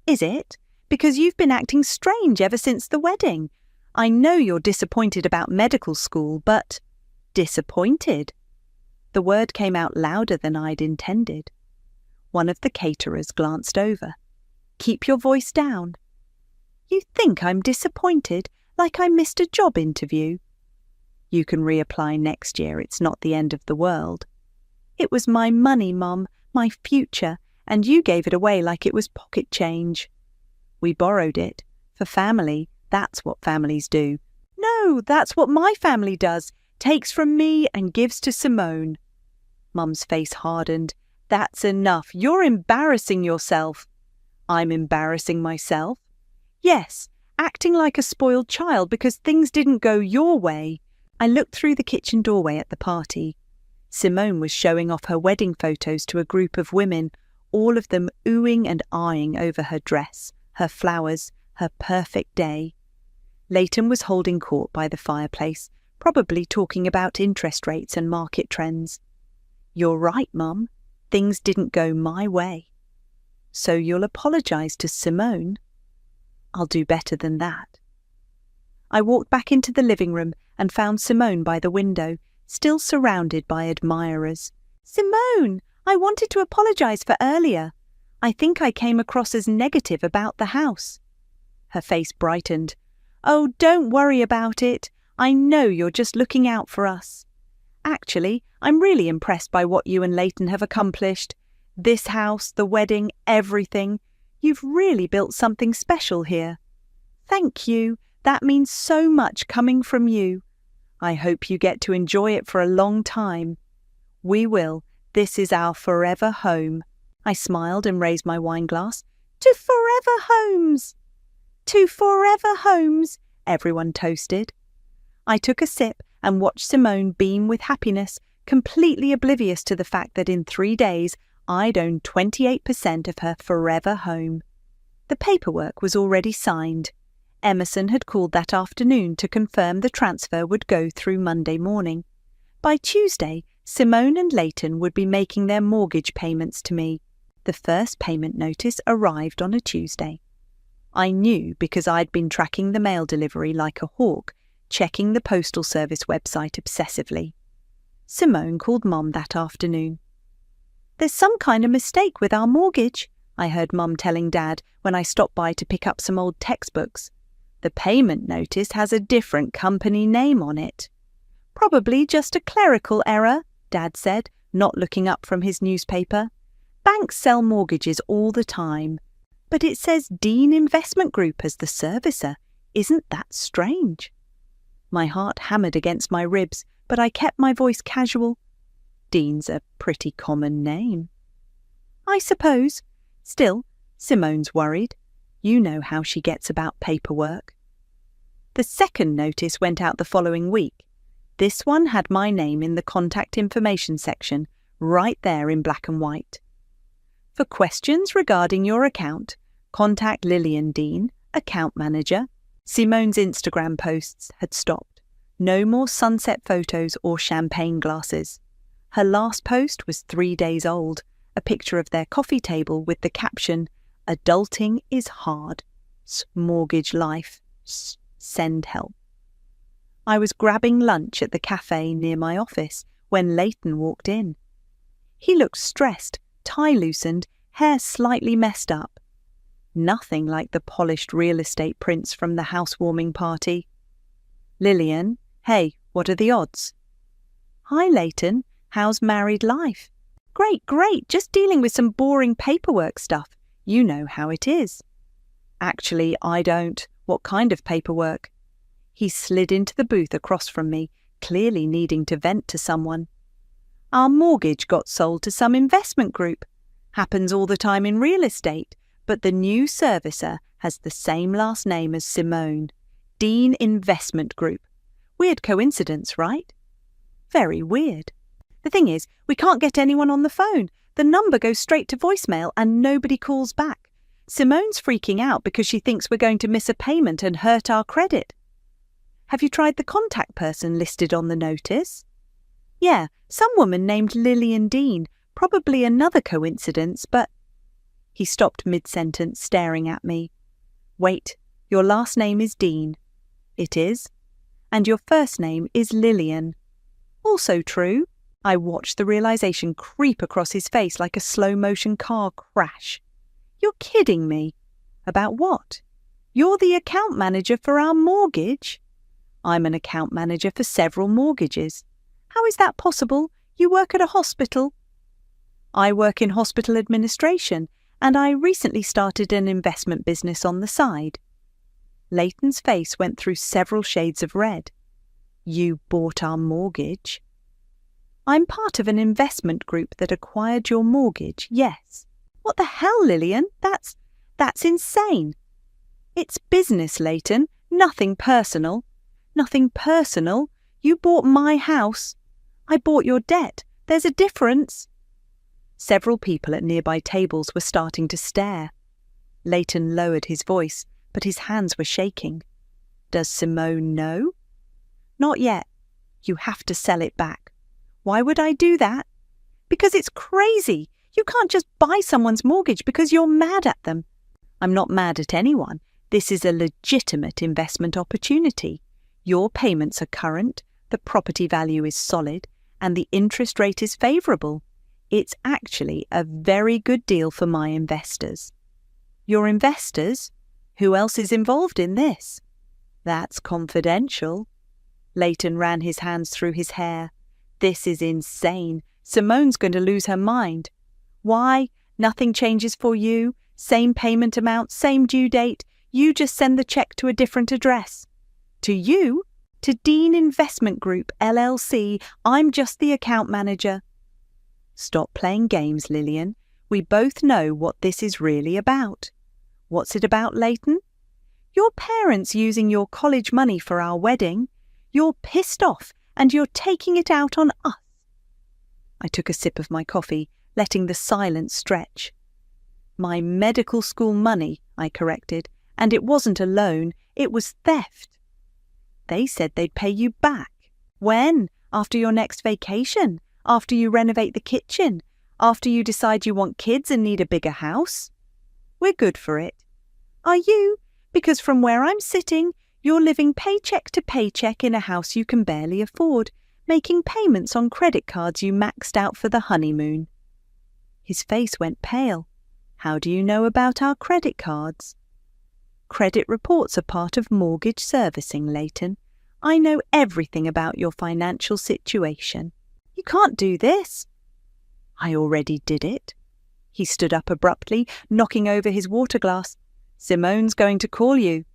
Is it? Because you've been acting strange ever since the wedding. I know you're disappointed about medical school, but... Disappointed? The word came out louder than I'd intended. One of the caterers glanced over. Keep your voice down. You think I'm disappointed, like I missed a job interview? You can reapply next year. It's not the end of the world. It was my money, Mum, my future, and you gave it away like it was pocket change. We borrowed it. For family, that's what families do. No, that's what my family does. Takes from me and gives to Simone. Mum's face hardened. That's enough. You're embarrassing yourself. I'm embarrassing myself? Yes, acting like a spoiled child because things didn't go your way. I looked through the kitchen doorway at the party. Simone was showing off her wedding photos to a group of women, all of them oohing and eyeing over her dress, her flowers, her perfect day. Leighton was holding court by the fireplace, probably talking about interest rates and market trends. You're right, Mum. Things didn't go my way. So you'll apologise to Simone? I'll do better than that. I walked back into the living room and found Simone by the window, still surrounded by admirers. Simone, I wanted to apologise for earlier. I think I came across as negative about the house. Her face brightened. Oh, don't worry about it. I know you're just looking out for us. Actually, I'm really impressed by what you and Leighton have accomplished. This house, the wedding, everything. You've really built something special here. Thank you. That means so much coming from you. I hope you get to enjoy it for a long time. We will. This is our forever home. I smiled and raised my wine glass. To forever homes! To forever homes! Everyone toasted. I took a sip and watched Simone beam with happiness, completely oblivious to the fact that in 3 days I'd owned 28% of her forever home. The paperwork was already signed. Emerson had called that afternoon to confirm the transfer would go through Monday morning. By Tuesday, Simone and Leighton would be making their mortgage payments to me. The first payment notice arrived on a Tuesday. I knew because I'd been tracking the mail delivery like a hawk, checking the postal service website obsessively. Simone called Mum that afternoon. There's some kind of mistake with our mortgage, I heard Mum telling Dad when I stopped by to pick up some old textbooks. The payment notice has a different company name on it. Probably just a clerical error, Dad said, not looking up from his newspaper. Banks sell mortgages all the time. But it says Dean Investment Group as the servicer. Isn't that strange? My heart hammered against my ribs, but I kept my voice casual. Dean's a pretty common name. I suppose. Still, Simone's worried. You know how she gets about paperwork. The second notice went out the following week. This one had my name in the contact information section, right there in black and white. For questions regarding your account, contact Lillian Dean, account manager. Simone's Instagram posts had stopped. No more sunset photos or champagne glasses. Her last post was 3 days old, a picture of their coffee table with the caption, "Adulting is hard. Mortgage life. Send help." I was grabbing lunch at the cafe near my office when Leighton walked in. He looked stressed, tie loosened, hair slightly messed up. Nothing like the polished real estate prince from the housewarming party. "Lillian, hey, what are the odds?" "Hi, Leighton. How's married life?" Great, just dealing with some boring paperwork stuff. You know how it is." "Actually, I don't. What kind of paperwork?" He slid into the booth across from me, clearly needing to vent to someone. "Our mortgage got sold to some investment group. Happens all the time in real estate, but the new servicer has the same last name as Simone. Dean Investment Group. Weird coincidence, right?" "Very weird. The thing is, we can't get anyone on the phone. The number goes straight to voicemail and nobody calls back. Simone's freaking out because she thinks we're going to miss a payment and hurt our credit." "Have you tried the contact person listed on the notice?" "Yeah, some woman named Lillian Dean. Probably another coincidence, but..." He stopped mid-sentence, staring at me. "Wait, your last name is Dean." "It is." "And your first name is Lillian." "Also true." I watched the realization creep across his face like a slow-motion car crash. "You're kidding me." "About what?" "You're the account manager for our mortgage." "I'm an account manager for several mortgages." "How is that possible? You work at a hospital." "I work in hospital administration, and I recently started an investment business on the side." Leighton's face went through several shades of red. "You bought our mortgage?" "I'm part of an investment group that acquired your mortgage, yes." "What the hell, Lillian? That's insane." "It's business, Leighton. Nothing personal." "Nothing personal? You bought my house." "I bought your debt. There's a difference." Several people at nearby tables were starting to stare. Leighton lowered his voice, but his hands were shaking. "Does Simone know?" "Not yet. You have to sell it back." "Why would I do that?" "Because it's crazy. You can't just buy someone's mortgage because you're mad at them." "I'm not mad at anyone. This is a legitimate investment opportunity. Your payments are current, the property value is solid, and the interest rate is favourable. It's actually a very good deal for my investors." "Your investors? Who else is involved in this?" "That's confidential." Leighton ran his hands through his hair. "This is insane. Simone's going to lose her mind." "Why? Nothing changes for you. Same payment amount, same due date. You just send the check to a different address." "To you?" "To Dean Investment Group, LLC. I'm just the account manager." "Stop playing games, Lillian. We both know what this is really about." "What's it about, Leighton?" "Your parents using your college money for our wedding. You're pissed off, and you're taking it out on us." I took a sip of my coffee, letting the silence stretch. "My medical school money," I corrected, "and it wasn't a loan, it was theft." "They said they'd pay you back." "When? After your next vacation? After you renovate the kitchen? After you decide you want kids and need a bigger house?" "We're good for it." "Are you? Because from where I'm sitting, you're living paycheck to paycheck in a house you can barely afford, making payments on credit cards you maxed out for the honeymoon." His face went pale. "How do you know about our credit cards?" "Credit reports are part of mortgage servicing, Leighton. I know everything about your financial situation." "You can't do this." "I already did it." He stood up abruptly, knocking over his water glass. "Simone's going to call you."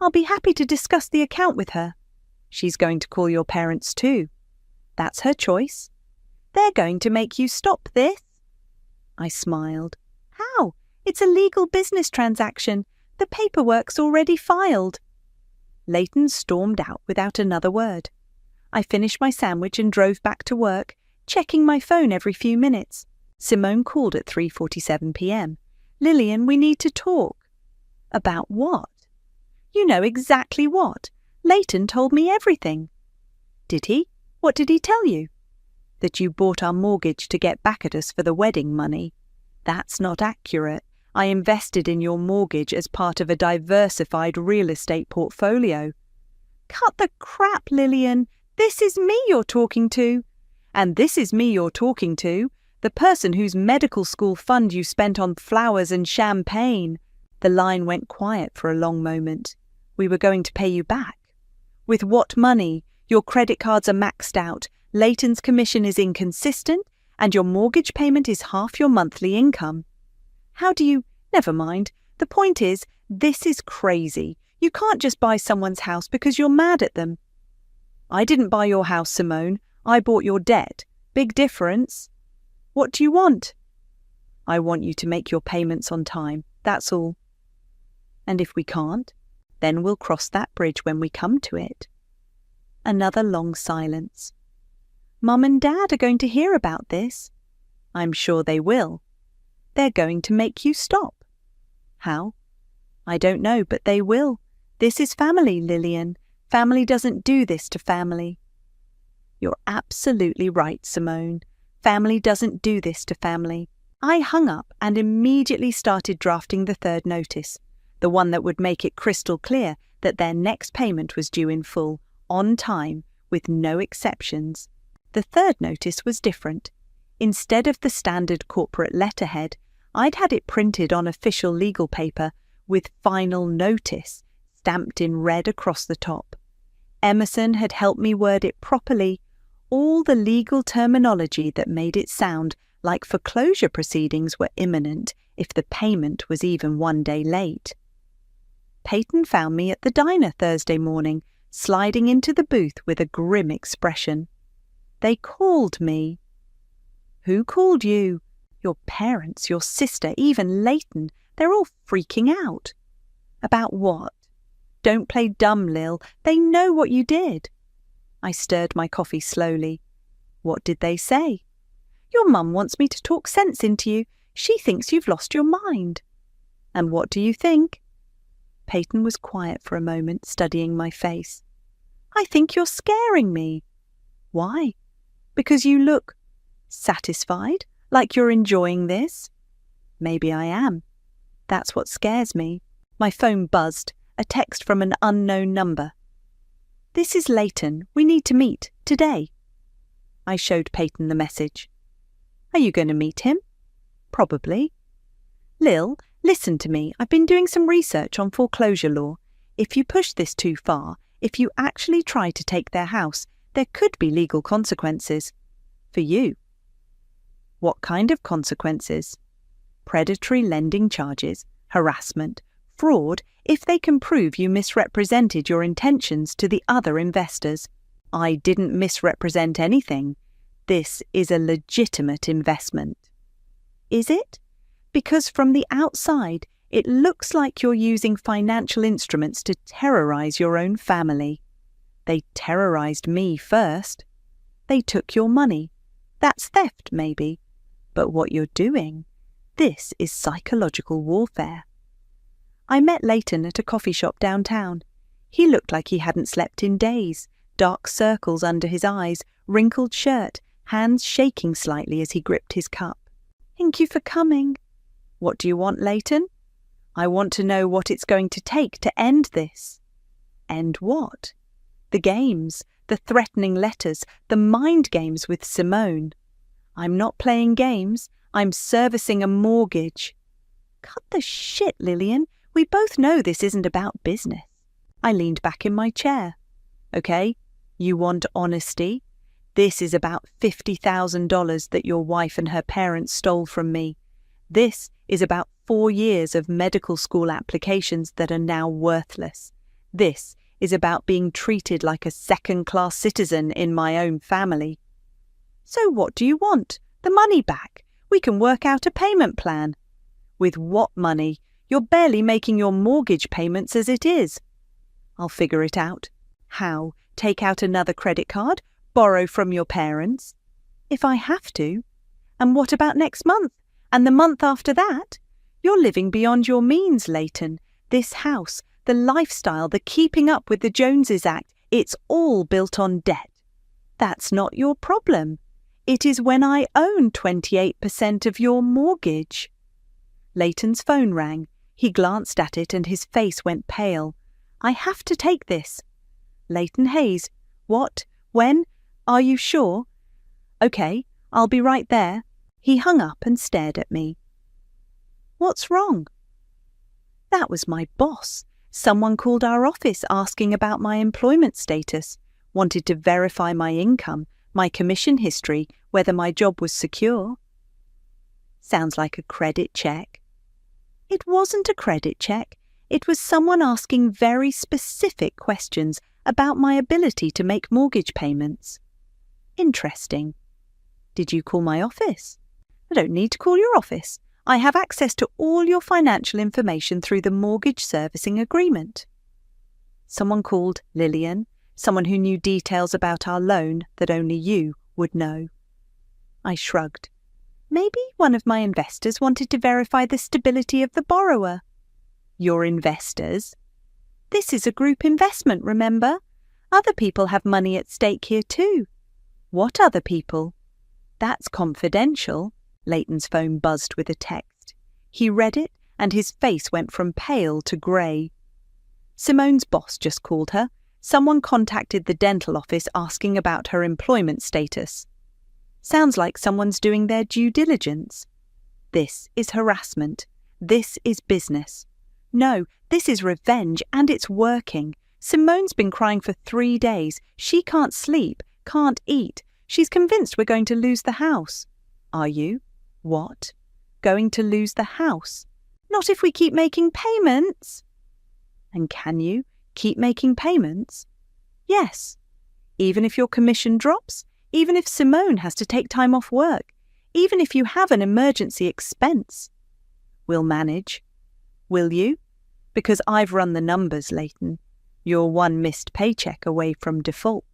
"I'll be happy to discuss the account with her." "She's going to call your parents too." "That's her choice." "They're going to make you stop this." I smiled. "How? It's a legal business transaction. The paperwork's already filed." Leighton stormed out without another word. I finished my sandwich and drove back to work, checking my phone every few minutes. Simone called at 3:47 p.m. "Lillian, we need to talk." "About what?" "You know exactly what. Leighton told me everything." "Did he? What did he tell you?" "That you bought our mortgage to get back at us for the wedding money." "That's not accurate. I invested in your mortgage as part of a diversified real estate portfolio." "Cut the crap, Lillian. This is me you're talking to." "And this is me you're talking to, the person whose medical school fund you spent on flowers and champagne." The line went quiet for a long moment. "We were going to pay you back." "With what money? Your credit cards are maxed out, Leighton's commission is inconsistent, and your mortgage payment is half your monthly income." "How do you—" "Never mind. The point is, this is crazy. You can't just buy someone's house because you're mad at them." "I didn't buy your house, Simone. I bought your debt. Big difference." "What do you want?" "I want you to make your payments on time. That's all." "And if we can't, then we'll cross that bridge when we come to it." Another long silence. "Mum and Dad are going to hear about this." "I'm sure they will." "They're going to make you stop." "How?" "I don't know, but they will. This is family, Lillian. Family doesn't do this to family." "You're absolutely right, Simone. Family doesn't do this to family." I hung up and immediately started drafting the third notice, the one that would make it crystal clear that their next payment was due in full, on time, with no exceptions. The third notice was different. Instead of the standard corporate letterhead, I'd had it printed on official legal paper with "Final Notice" stamped in red across the top. Emerson had helped me word it properly, all the legal terminology that made it sound like foreclosure proceedings were imminent if the payment was even 1 day late. Peyton found me at the diner Thursday morning, sliding into the booth with a grim expression. "They called me." "Who called you?" "Your parents, your sister, even Leighton. They're all freaking out." "About what?" "Don't play dumb, Lil. They know what you did." I stirred my coffee slowly. "What did they say?" "Your mum wants me to talk sense into you. She thinks you've lost your mind." "And what do you think?" Peyton was quiet for a moment, studying my face. "I think you're scaring me." "Why?" "Because you look satisfied, like you're enjoying this." "Maybe I am. That's what scares me." My phone buzzed, a text from an unknown number. "This is Leighton. We need to meet, today." I showed Peyton the message. "Are you going to meet him?" "Probably." "Lil, listen to me. I've been doing some research on foreclosure law. If you push this too far, if you actually try to take their house, there could be legal consequences. For you." "What kind of consequences?" "Predatory lending charges, harassment, fraud, if they can prove you misrepresented your intentions to the other investors." "I didn't misrepresent anything. This is a legitimate investment." "Is it? Because from the outside, it looks like you're using financial instruments to terrorize your own family." "They terrorized me first." "They took your money. That's theft, maybe. But what you're doing, this is psychological warfare." I met Leighton at a coffee shop downtown. He looked like he hadn't slept in days, dark circles under his eyes, wrinkled shirt, hands shaking slightly as he gripped his cup. "Thank you for coming." "What do you want, Leighton?" "I want to know what it's going to take to end this." "End what?" "The games, the threatening letters, the mind games with Simone." "I'm not playing games. I'm servicing a mortgage." "Cut the shit, Lillian. We both know this isn't about business." I leaned back in my chair. "Okay, you want honesty? This is about $50,000 that your wife and her parents stole from me. This is about 4 years of medical school applications that are now worthless. This is about being treated like a second-class citizen in my own family. So what do you want? The money back? We can work out a payment plan. With what money? You're barely making your mortgage payments as it is. I'll figure it out. How? Take out another credit card? Borrow from your parents? If I have to. And what about next month? And the month after that? You're living beyond your means, Leighton. This house, the lifestyle, the keeping up with the Joneses Act, it's all built on debt. That's not your problem. It is when I own 28% of your mortgage. Leighton's phone rang. He glanced at it and his face went pale. I have to take this. Leighton Hayes. What? When? Are you sure? Okay, I'll be right there. He hung up and stared at me. What's wrong? That was my boss. Someone called our office asking about my employment status, wanted to verify my income, my commission history, whether my job was secure. Sounds like a credit check. It wasn't a credit check. It was someone asking very specific questions about my ability to make mortgage payments. Interesting. Did you call my office? I don't need to call your office. I have access to all your financial information through the mortgage servicing agreement. Someone called Lillian, someone who knew details about our loan that only you would know. I shrugged. Maybe one of my investors wanted to verify the stability of the borrower. Your investors? This is a group investment, remember? Other people have money at stake here too. What other people? That's confidential. Leighton's phone buzzed with a text. He read it and his face went from pale to grey. Simone's boss just called her. Someone contacted the dental office asking about her employment status. Sounds like someone's doing their due diligence. This is harassment. This is business. No, this is revenge, and it's working. Simone's been crying for 3 days. She can't sleep, can't eat. She's convinced we're going to lose the house. Are you? What? Going to lose the house? Not if we keep making payments. And can you keep making payments? Yes. Even if your commission drops? Even if Simone has to take time off work? Even if you have an emergency expense? We'll manage. Will you? Because I've run the numbers, Leighton. You're one missed paycheck away from default.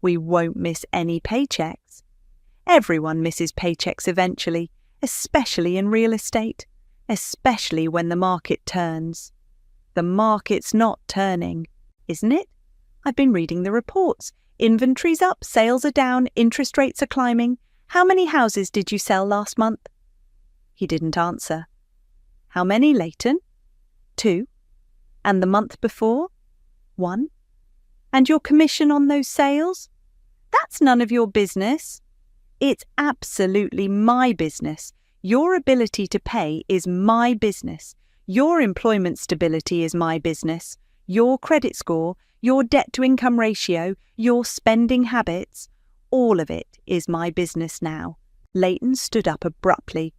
We won't miss any paychecks. Everyone misses paychecks eventually, especially in real estate, especially when the market turns. The market's not turning, isn't it? I've been reading the reports. Inventory's up, sales are down, interest rates are climbing. How many houses did you sell last month? He didn't answer. How many, Leighton? 2. And the month before? 1. And your commission on those sales? That's none of your business. It's absolutely my business. Your ability to pay is my business. Your employment stability is my business. Your credit score, your debt-to-income ratio, your spending habits, all of it is my business now. Leighton stood up abruptly.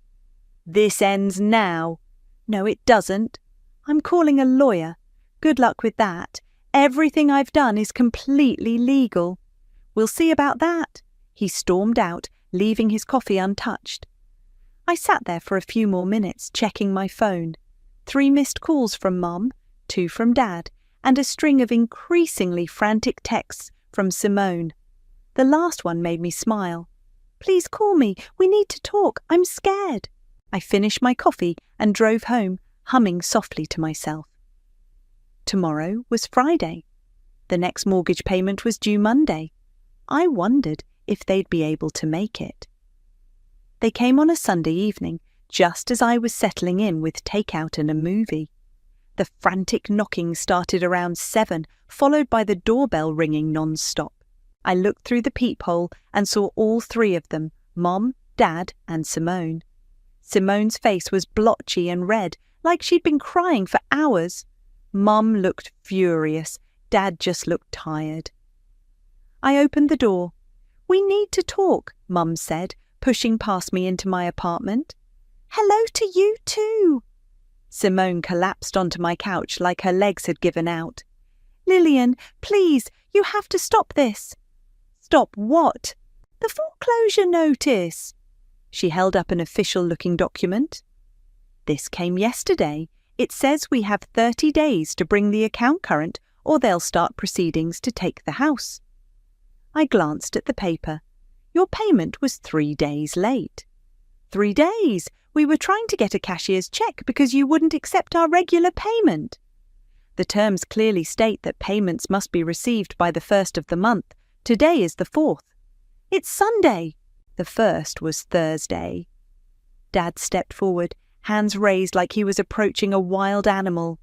This ends now. No, it doesn't. I'm calling a lawyer. Good luck with that. Everything I've done is completely legal. We'll see about that. He stormed out, leaving his coffee untouched. I sat there for a few more minutes, checking my phone. 3 missed calls from Mum, 2 from Dad, and a string of increasingly frantic texts from Simone. The last one made me smile. Please call me. We need to talk. I'm scared. I finished my coffee and drove home, humming softly to myself. Tomorrow was Friday. The next mortgage payment was due Monday. I wondered if they'd be able to make it. They came on a Sunday evening, just as I was settling in with takeout and a movie. The frantic knocking started around 7, followed by the doorbell ringing non-stop. I looked through the peephole and saw all 3 of them, Mom, Dad, and Simone. Simone's face was blotchy and red, like she'd been crying for hours. Mum looked furious. Dad just looked tired. I opened the door. We need to talk, Mum said, pushing past me into my apartment. Hello to you too. Simone collapsed onto my couch like her legs had given out. Lillian, please, you have to stop this. Stop what? The foreclosure notice. She held up an official-looking document. This came yesterday. It says we have 30 days to bring the account current or they'll start proceedings to take the house. I glanced at the paper. Your payment was 3 days late. 3 days! We were trying to get a cashier's cheque because you wouldn't accept our regular payment. The terms clearly state that payments must be received by the 1st of the month. Today is the 4th. It's Sunday. The 1st was Thursday. Dad stepped forward, hands raised like he was approaching a wild animal.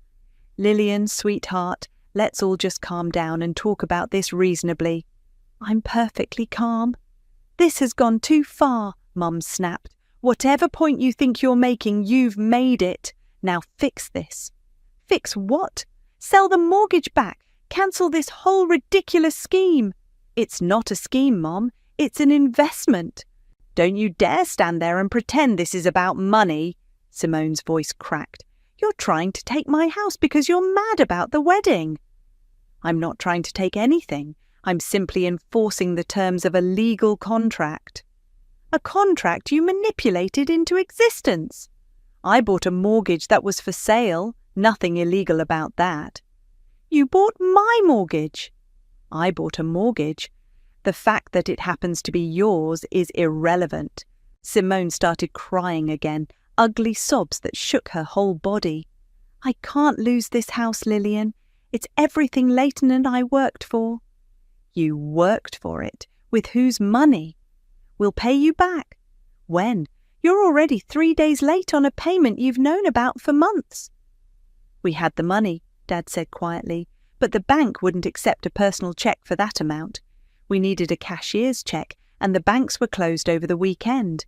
Lillian, sweetheart, let's all just calm down and talk about this reasonably. I'm perfectly calm. This has gone too far, Mum snapped. Whatever point you think you're making, you've made it. Now fix this. Fix what? Sell the mortgage back. Cancel this whole ridiculous scheme. It's not a scheme, Mom. It's an investment. Don't you dare stand there and pretend this is about money. Simone's voice cracked. You're trying to take my house because you're mad about the wedding. I'm not trying to take anything. I'm simply enforcing the terms of a legal contract. A contract you manipulated into existence. I bought a mortgage that was for sale. Nothing illegal about that. You bought my mortgage. I bought a mortgage. The fact that it happens to be yours is irrelevant. Simone started crying again, ugly sobs that shook her whole body. I can't lose this house, Lillian. It's everything Leighton and I worked for. You worked for it? With whose money? We'll pay you back. When? You're already 3 days late on a payment you've known about for months. We had the money, Dad said quietly, but the bank wouldn't accept a personal cheque for that amount. We needed a cashier's cheque, and the banks were closed over the weekend.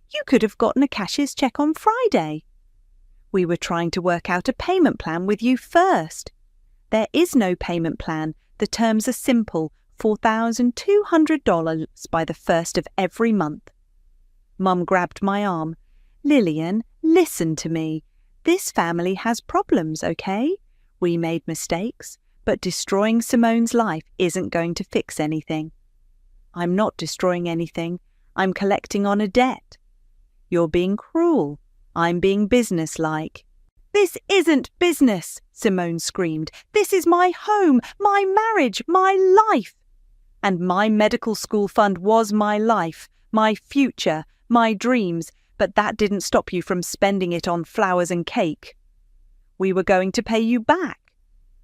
You could have gotten a cashier's cheque on Friday. We were trying to work out a payment plan with you first. There is no payment plan. The terms are simple. $4,200 by the 1st of every month. Mum grabbed my arm. Lillian, listen to me. This family has problems, okay? We made mistakes, but destroying Simone's life isn't going to fix anything. I'm not destroying anything. I'm collecting on a debt. You're being cruel. I'm being businesslike. This isn't business, Simone screamed. This is my home, my marriage, my life. And my medical school fund was my life, my future, my dreams, but that didn't stop you from spending it on flowers and cake. We were going to pay you back.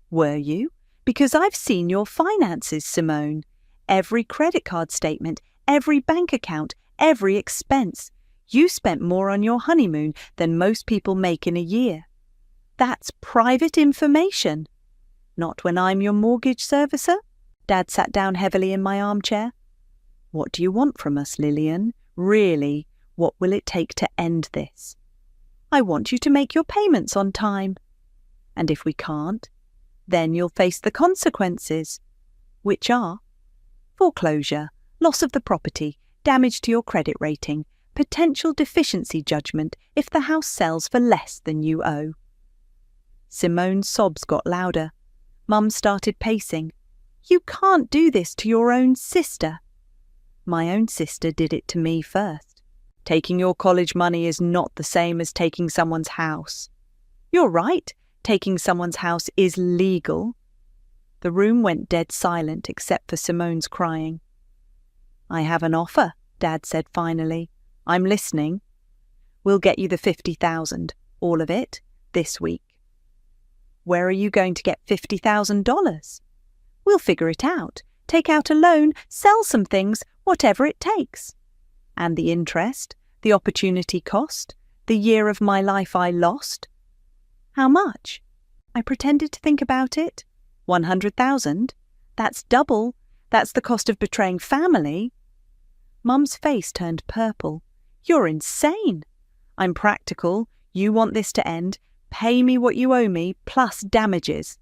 Were you? Because I've seen your finances, Simone. Every credit card statement, every bank account, every expense. You spent more on your honeymoon than most people make in a year. That's private information. Not when I'm your mortgage servicer. Dad sat down heavily in my armchair. What do you want from us, Lillian? Really, what will it take to end this? I want you to make your payments on time. And if we can't, then you'll face the consequences, which are foreclosure, loss of the property, damage to your credit rating, potential deficiency judgment if the house sells for less than you owe. Simone's sobs got louder. Mum started pacing. You can't do this to your own sister. My own sister did it to me first. Taking your college money is not the same as taking someone's house. You're right, taking someone's house is legal. The room went dead silent except for Simone's crying. I have an offer, Dad said finally. I'm listening. We'll get you the $50,000, all of it, this week. Where are you going to get $50,000? We'll figure it out. Take out a loan, sell some things, whatever it takes. And the interest, the opportunity cost, the year of my life I lost. How much? I pretended to think about it. 100,000? That's double. That's the cost of betraying family. Mum's face turned purple. You're insane. I'm practical. You want this to end. Pay me what you owe me, plus damages.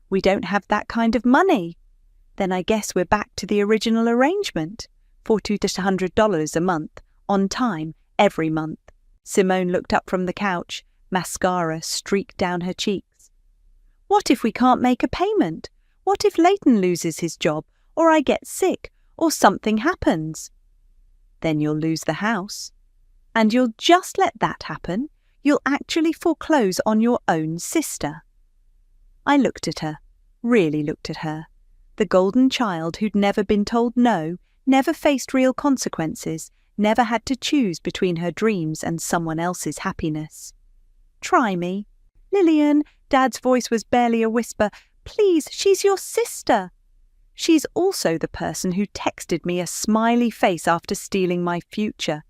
We don't have that kind of money. Then I guess we're back to the original arrangement. $400 to $100 a month, on time, every month. Simone looked up from the couch, mascara streaked down her cheeks. What if we can't make a payment? What if Leighton loses his job, or I get sick, or something happens? Then you'll lose the house. And you'll just let that happen. You'll actually foreclose on your own sister. I looked at her, really looked at her. The golden child who'd never been told no, never faced real consequences, never had to choose between her dreams and someone else's happiness. Try me. Lillian, Dad's voice was barely a whisper. Please, she's your sister. She's also the person who texted me a smiley face after stealing my future.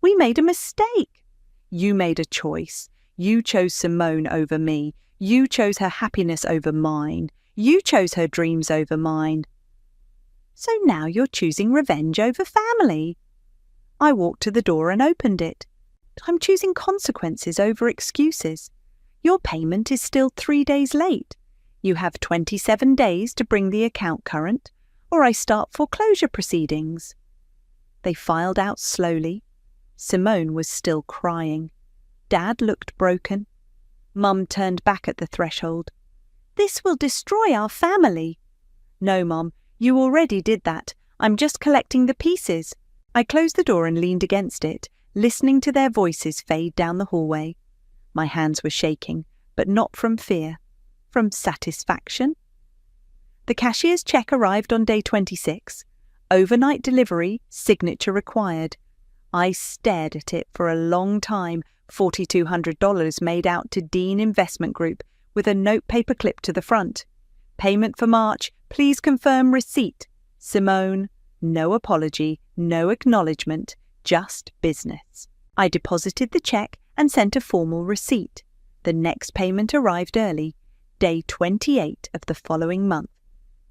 We made a mistake. You made a choice. You chose Simone over me. You chose her happiness over mine. You chose her dreams over mine. So now you're choosing revenge over family. I walked to the door and opened it. I'm choosing consequences over excuses. Your payment is still 3 days late. You have 27 days to bring the account current, or I start foreclosure proceedings. They filed out slowly. Simone was still crying. Dad looked broken. Mum turned back at the threshold. This will destroy our family. No, Mum, you already did that. I'm just collecting the pieces. I closed the door and leaned against it, listening to their voices fade down the hallway. My hands were shaking, but not from fear, from satisfaction. The cashier's check arrived on day 26. Overnight delivery, signature required. I stared at it for a long time, $4,200 made out to Dean Investment Group, with a note paper clip to the front. Payment for March, please confirm receipt. Simone, no apology, no acknowledgement, just business. I deposited the check and sent a formal receipt. The next payment arrived early, day 28 of the following month.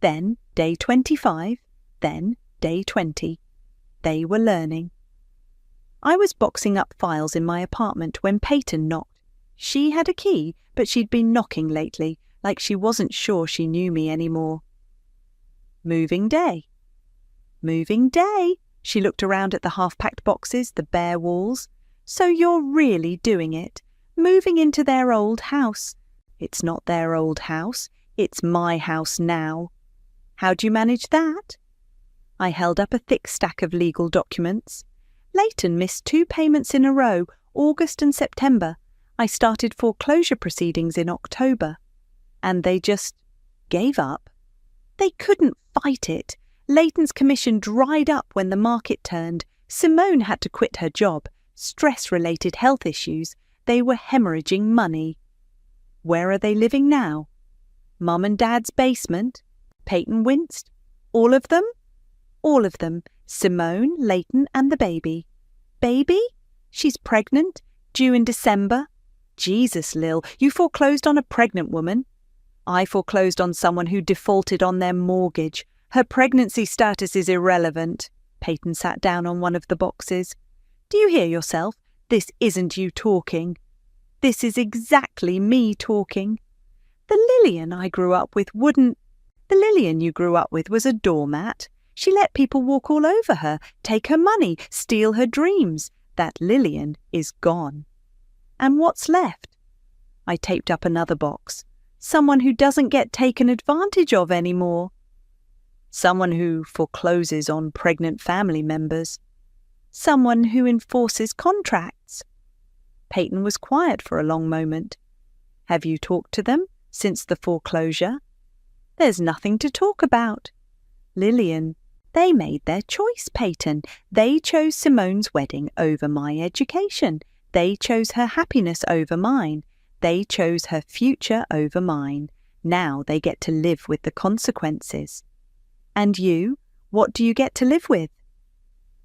Then day 25, then day 20. They were learning. I was boxing up files in my apartment when Peyton knocked. She had a key, but she'd been knocking lately, like she wasn't sure she knew me anymore. Moving day. Moving day. She looked around at the half-packed boxes, the bare walls. So you're really doing it. Moving into their old house. It's not their old house. It's my house now. How'd you manage that? I held up a thick stack of legal documents. Leighton missed 2 payments in a row, August and September. I started foreclosure proceedings in October. And they just gave up. They couldn't fight it. Leighton's commission dried up when the market turned. Simone had to quit her job. Stress-related health issues. They were hemorrhaging money. Where are they living now? Mum and Dad's basement? Peyton winced. All of them? All of them. Simone, Leighton and the baby. Baby? She's pregnant, due in December. Jesus, Lil, you foreclosed on a pregnant woman. I foreclosed on someone who defaulted on their mortgage. Her pregnancy status is irrelevant. Peyton sat down on one of the boxes. Do you hear yourself? This isn't you talking. This is exactly me talking. The Lillian I grew up with wouldn't. The Lillian you grew up with was a doormat. She let people walk all over her, take her money, steal her dreams. That Lillian is gone. And what's left? I taped up another box. Someone who doesn't get taken advantage of anymore. Someone who forecloses on pregnant family members. Someone who enforces contracts. Peyton was quiet for a long moment. Have you talked to them since the foreclosure? There's nothing to talk about. Lillian, they made their choice, Peyton. They chose Simone's wedding over my education. They chose her happiness over mine. They chose her future over mine. Now they get to live with the consequences. And you, what do you get to live with?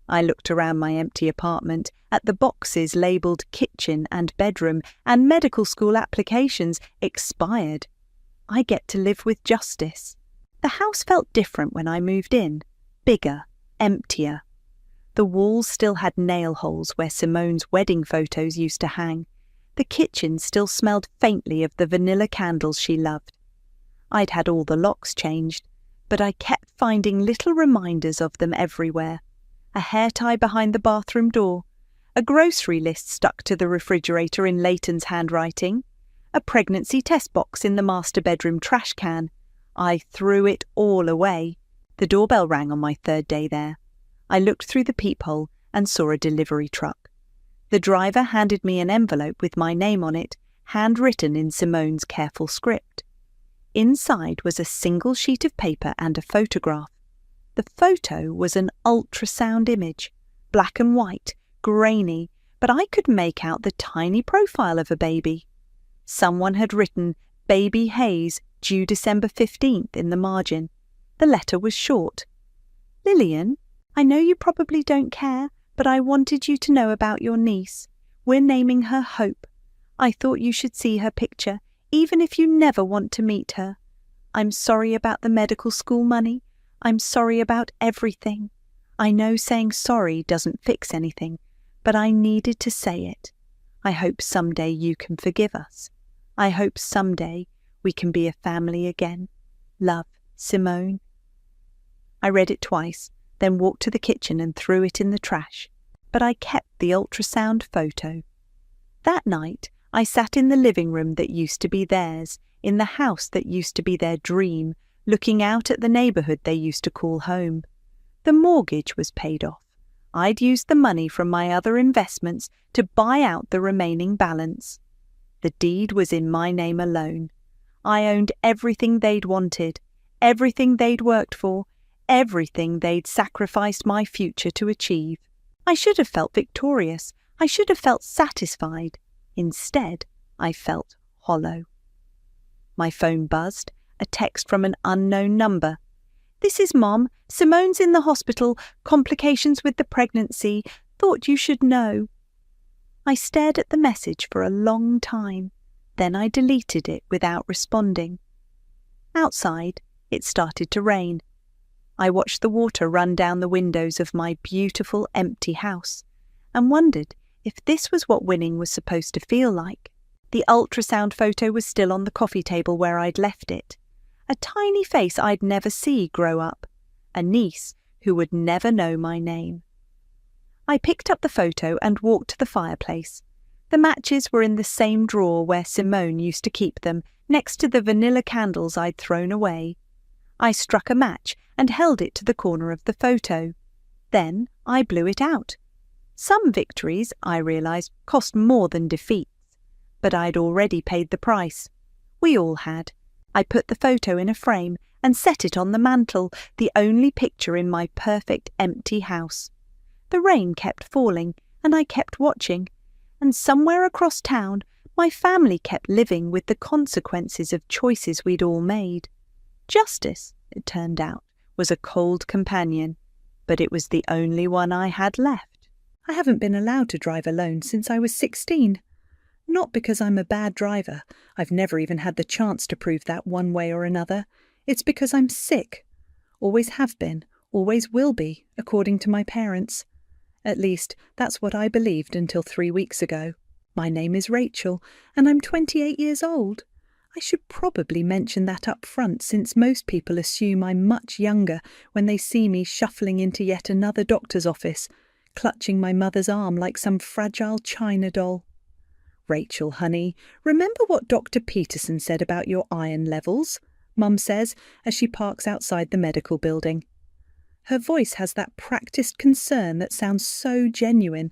I looked around my empty apartment at the boxes labelled kitchen and bedroom and medical school applications expired. I get to live with justice. The house felt different when I moved in. Bigger, emptier. The walls still had nail holes where Simone's wedding photos used to hang. The kitchen still smelled faintly of the vanilla candles she loved. I'd had all the locks changed, but I kept finding little reminders of them everywhere. A hair tie behind the bathroom door, a grocery list stuck to the refrigerator in Leighton's handwriting, a pregnancy test box in the master bedroom trash can. I threw it all away. The doorbell rang on my third day there. I looked through the peephole and saw a delivery truck. The driver handed me an envelope with my name on it, handwritten in Simone's careful script. Inside was a single sheet of paper and a photograph. The photo was an ultrasound image, black and white, grainy, but I could make out the tiny profile of a baby. Someone had written "Baby Hayes, due December 15th" in the margin. The letter was short. "Lillian, I know you probably don't care, but I wanted you to know about your niece. We're naming her Hope. I thought you should see her picture, even if you never want to meet her. I'm sorry about the medical school money. I'm sorry about everything. I know saying sorry doesn't fix anything, but I needed to say it. I hope someday you can forgive us. I hope someday we can be a family again. Love, Simone." I read it twice, then walked to the kitchen and threw it in the trash, but I kept the ultrasound photo. That night, I sat in the living room that used to be theirs, in the house that used to be their dream, looking out at the neighbourhood they used to call home. The mortgage was paid off. I'd used the money from my other investments to buy out the remaining balance. The deed was in my name alone. I owned everything they'd wanted, everything they'd worked for, everything they'd sacrificed my future to achieve. I should have felt victorious. I should have felt satisfied. Instead, I felt hollow. My phone buzzed, a text from an unknown number. "This is Mom. Simone's in the hospital. Complications with the pregnancy. Thought you should know." I stared at the message for a long time. Then I deleted it without responding. Outside, it started to rain. I watched the water run down the windows of my beautiful empty house and wondered if this was what winning was supposed to feel like. The ultrasound photo was still on the coffee table where I'd left it. A tiny face I'd never see grow up. A niece who would never know my name. I picked up the photo and walked to the fireplace. The matches were in the same drawer where Simone used to keep them, next to the vanilla candles I'd thrown away. I struck a match and held it to the corner of the photo. Then I blew it out. Some victories, I realised, cost more than defeats, but I'd already paid the price. We all had. I put the photo in a frame and set it on the mantel, the only picture in my perfect empty house. The rain kept falling, and I kept watching, and somewhere across town my family kept living with the consequences of choices we'd all made. Justice, it turned out, was a cold companion, but it was the only one I had left. I haven't been allowed to drive alone since I was 16. Not because I'm a bad driver. I've never even had the chance to prove that one way or another. It's because I'm sick. Always have been, always will be, according to my parents. At least, that's what I believed until 3 weeks ago. My name is Rachel, and I'm 28 years old. I should probably mention that up front, since most people assume I'm much younger when they see me shuffling into yet another doctor's office, clutching my mother's arm like some fragile china doll. "Rachel, honey, remember what Dr. Peterson said about your iron levels?" Mum says as she parks outside the medical building. Her voice has that practiced concern that sounds so genuine.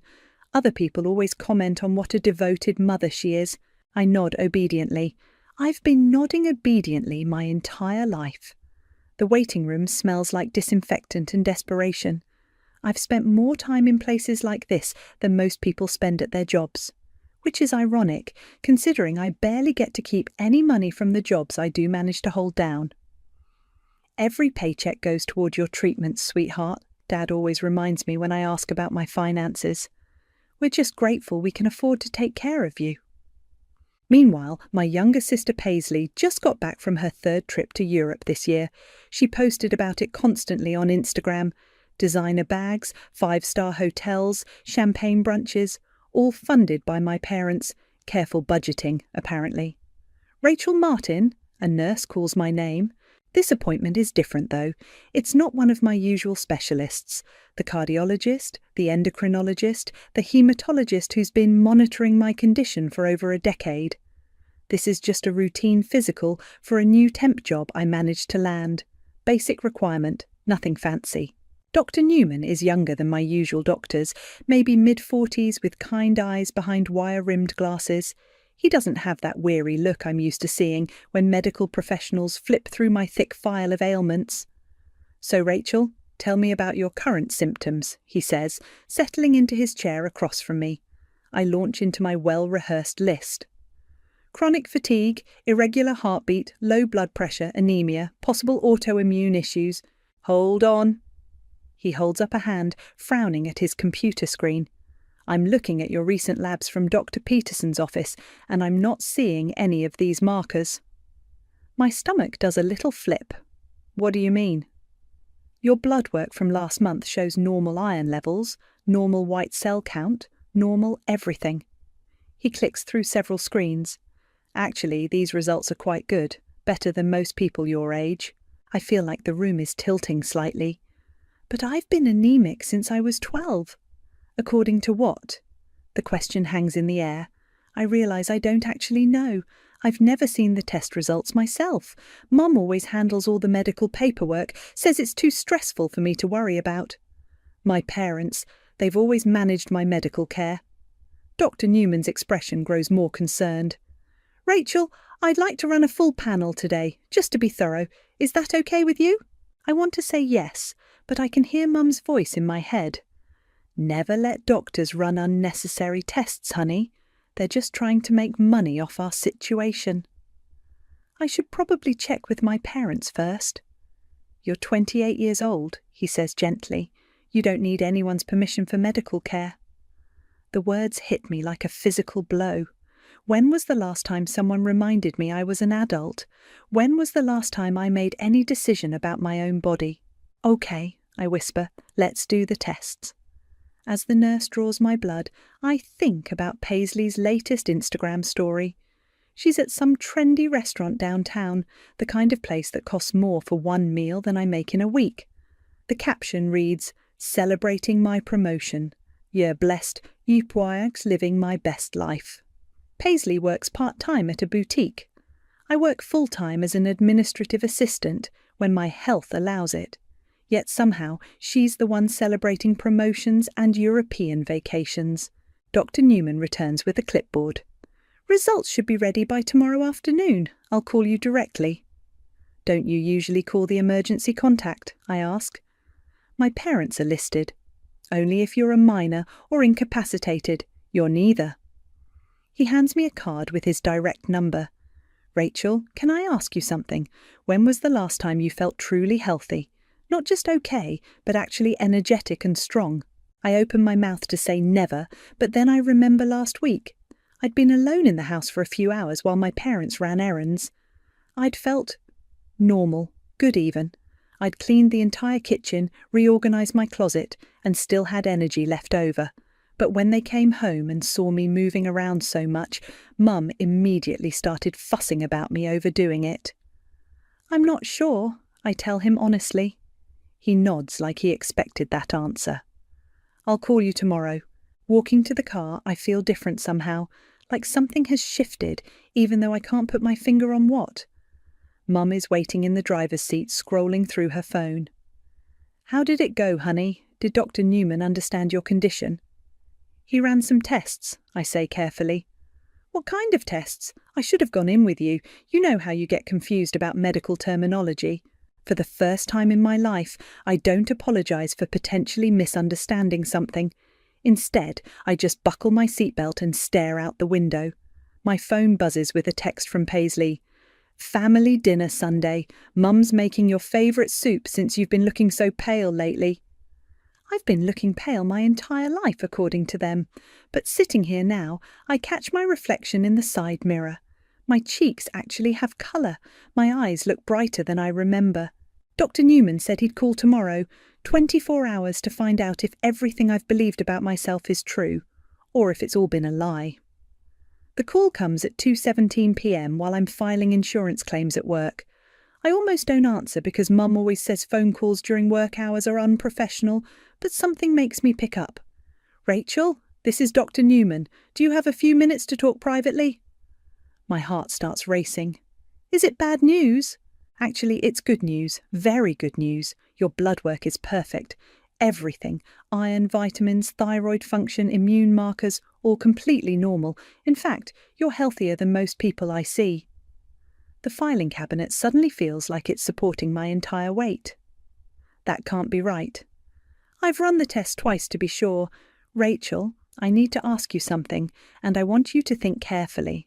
Other people always comment on what a devoted mother she is. I nod obediently. I've been nodding obediently my entire life. The waiting room smells like disinfectant and desperation. I've spent more time in places like this than most people spend at their jobs, which is ironic, considering I barely get to keep any money from the jobs I do manage to hold down. "Every paycheck goes toward your treatments, sweetheart," Dad always reminds me when I ask about my finances. "We're just grateful we can afford to take care of you." Meanwhile, my younger sister Paisley just got back from her 3rd trip to Europe this year. She posted about it constantly on Instagram. Designer bags, 5-star hotels, champagne brunches, all funded by my parents. Careful budgeting, apparently. Rachel Martin, a nurse calls my name. This appointment is different, though. It's not one of my usual specialists. The cardiologist, the endocrinologist, the haematologist who's been monitoring my condition for over a decade. This is just a routine physical for a new temp job I managed to land. Basic requirement, nothing fancy. Dr. Newman is younger than my usual doctors, maybe mid-40s with kind eyes behind wire-rimmed glasses. He doesn't have that weary look I'm used to seeing when medical professionals flip through my thick file of ailments. "So, Rachel, tell me about your current symptoms," he says, settling into his chair across from me. I launch into my well-rehearsed list. Chronic fatigue, irregular heartbeat, low blood pressure, anemia, possible autoimmune issues. Hold on. He holds up a hand, frowning at his computer screen. "I'm looking at your recent labs from Dr. Peterson's office, and I'm not seeing any of these markers." My stomach does a little flip. "What do you mean?" "Your blood work from last month shows normal iron levels, normal white cell count, normal everything." He clicks through several screens. "Actually, these results are quite good, better than most people your age." I feel like the room is tilting slightly. "But I've been anemic since I was 12. "According to what?" The question hangs in the air. I realise I don't actually know. I've never seen the test results myself. Mum always handles all the medical paperwork, says it's too stressful for me to worry about. My parents, they've always managed my medical care. Dr. Newman's expression grows more concerned. "Rachel, I'd like to run a full panel today, just to be thorough. Is that okay with you?" I want to say yes, but I can hear Mum's voice in my head. "Never let doctors run unnecessary tests, honey. They're just trying to make money off our situation." I should probably check with my parents first. "You're 28 years old," he says gently. "You don't need anyone's permission for medical care." The words hit me like a physical blow. When was the last time someone reminded me I was an adult? When was the last time I made any decision about my own body? "Okay," I whisper, "let's do the tests." As the nurse draws my blood, I think about Paisley's latest Instagram story. She's at some trendy restaurant downtown, the kind of place that costs more for one meal than I make in a week. The caption reads, "Celebrating my promotion. You're blessed, you poire's living my best life." Paisley works part-time at a boutique. I work full-time as an administrative assistant when my health allows it. Yet somehow she's the one celebrating promotions and European vacations. Dr. Newman returns with a clipboard. "Results should be ready by tomorrow afternoon. I'll call you directly." "Don't you usually call the emergency contact?" I ask. "My parents are listed." "Only if you're a minor or incapacitated. You're neither." He hands me a card with his direct number. "Rachel, can I ask you something? When was the last time you felt truly healthy? Not just okay, but actually energetic and strong?" I open my mouth to say never, but then I remember last week. I'd been alone in the house for a few hours while my parents ran errands. I'd felt normal, good even. I'd cleaned the entire kitchen, reorganised my closet, and still had energy left over. But when they came home and saw me moving around so much, Mum immediately started fussing about me overdoing it. "I'm not sure," I tell him honestly. He nods like he expected that answer. "I'll call you tomorrow." Walking to the car, I feel different somehow, like something has shifted, even though I can't put my finger on what. Mum is waiting in the driver's seat, scrolling through her phone. "How did it go, honey? Did Dr. Newman understand your condition?" "He ran some tests," I say carefully. "What kind of tests? I should have gone in with you. You know how you get confused about medical terminology. For the first time in my life, I don't apologise for potentially misunderstanding something. Instead, I just buckle my seatbelt and stare out the window. My phone buzzes with a text from Paisley. "Family dinner Sunday. Mum's making your favourite soup since you've been looking so pale lately." I've been looking pale my entire life, according to them. But sitting here now, I catch my reflection in the side mirror. My cheeks actually have colour. My eyes look brighter than I remember. Dr. Newman said he'd call tomorrow, 24 hours to find out if everything I've believed about myself is true, or if it's all been a lie. The call comes at 2:17 p.m. while I'm filing insurance claims at work. I almost don't answer because Mum always says phone calls during work hours are unprofessional, but something makes me pick up. "Rachel, this is Dr. Newman. Do you have a few minutes to talk privately?" My heart starts racing. Is it bad news? Actually, it's good news. Very good news. Your blood work is perfect. Everything. Iron, vitamins, thyroid function, immune markers, all completely normal. In fact, you're healthier than most people I see. The filing cabinet suddenly feels like it's supporting my entire weight. That can't be right. I've run the test twice to be sure. Rachel, I need to ask you something, and I want you to think carefully.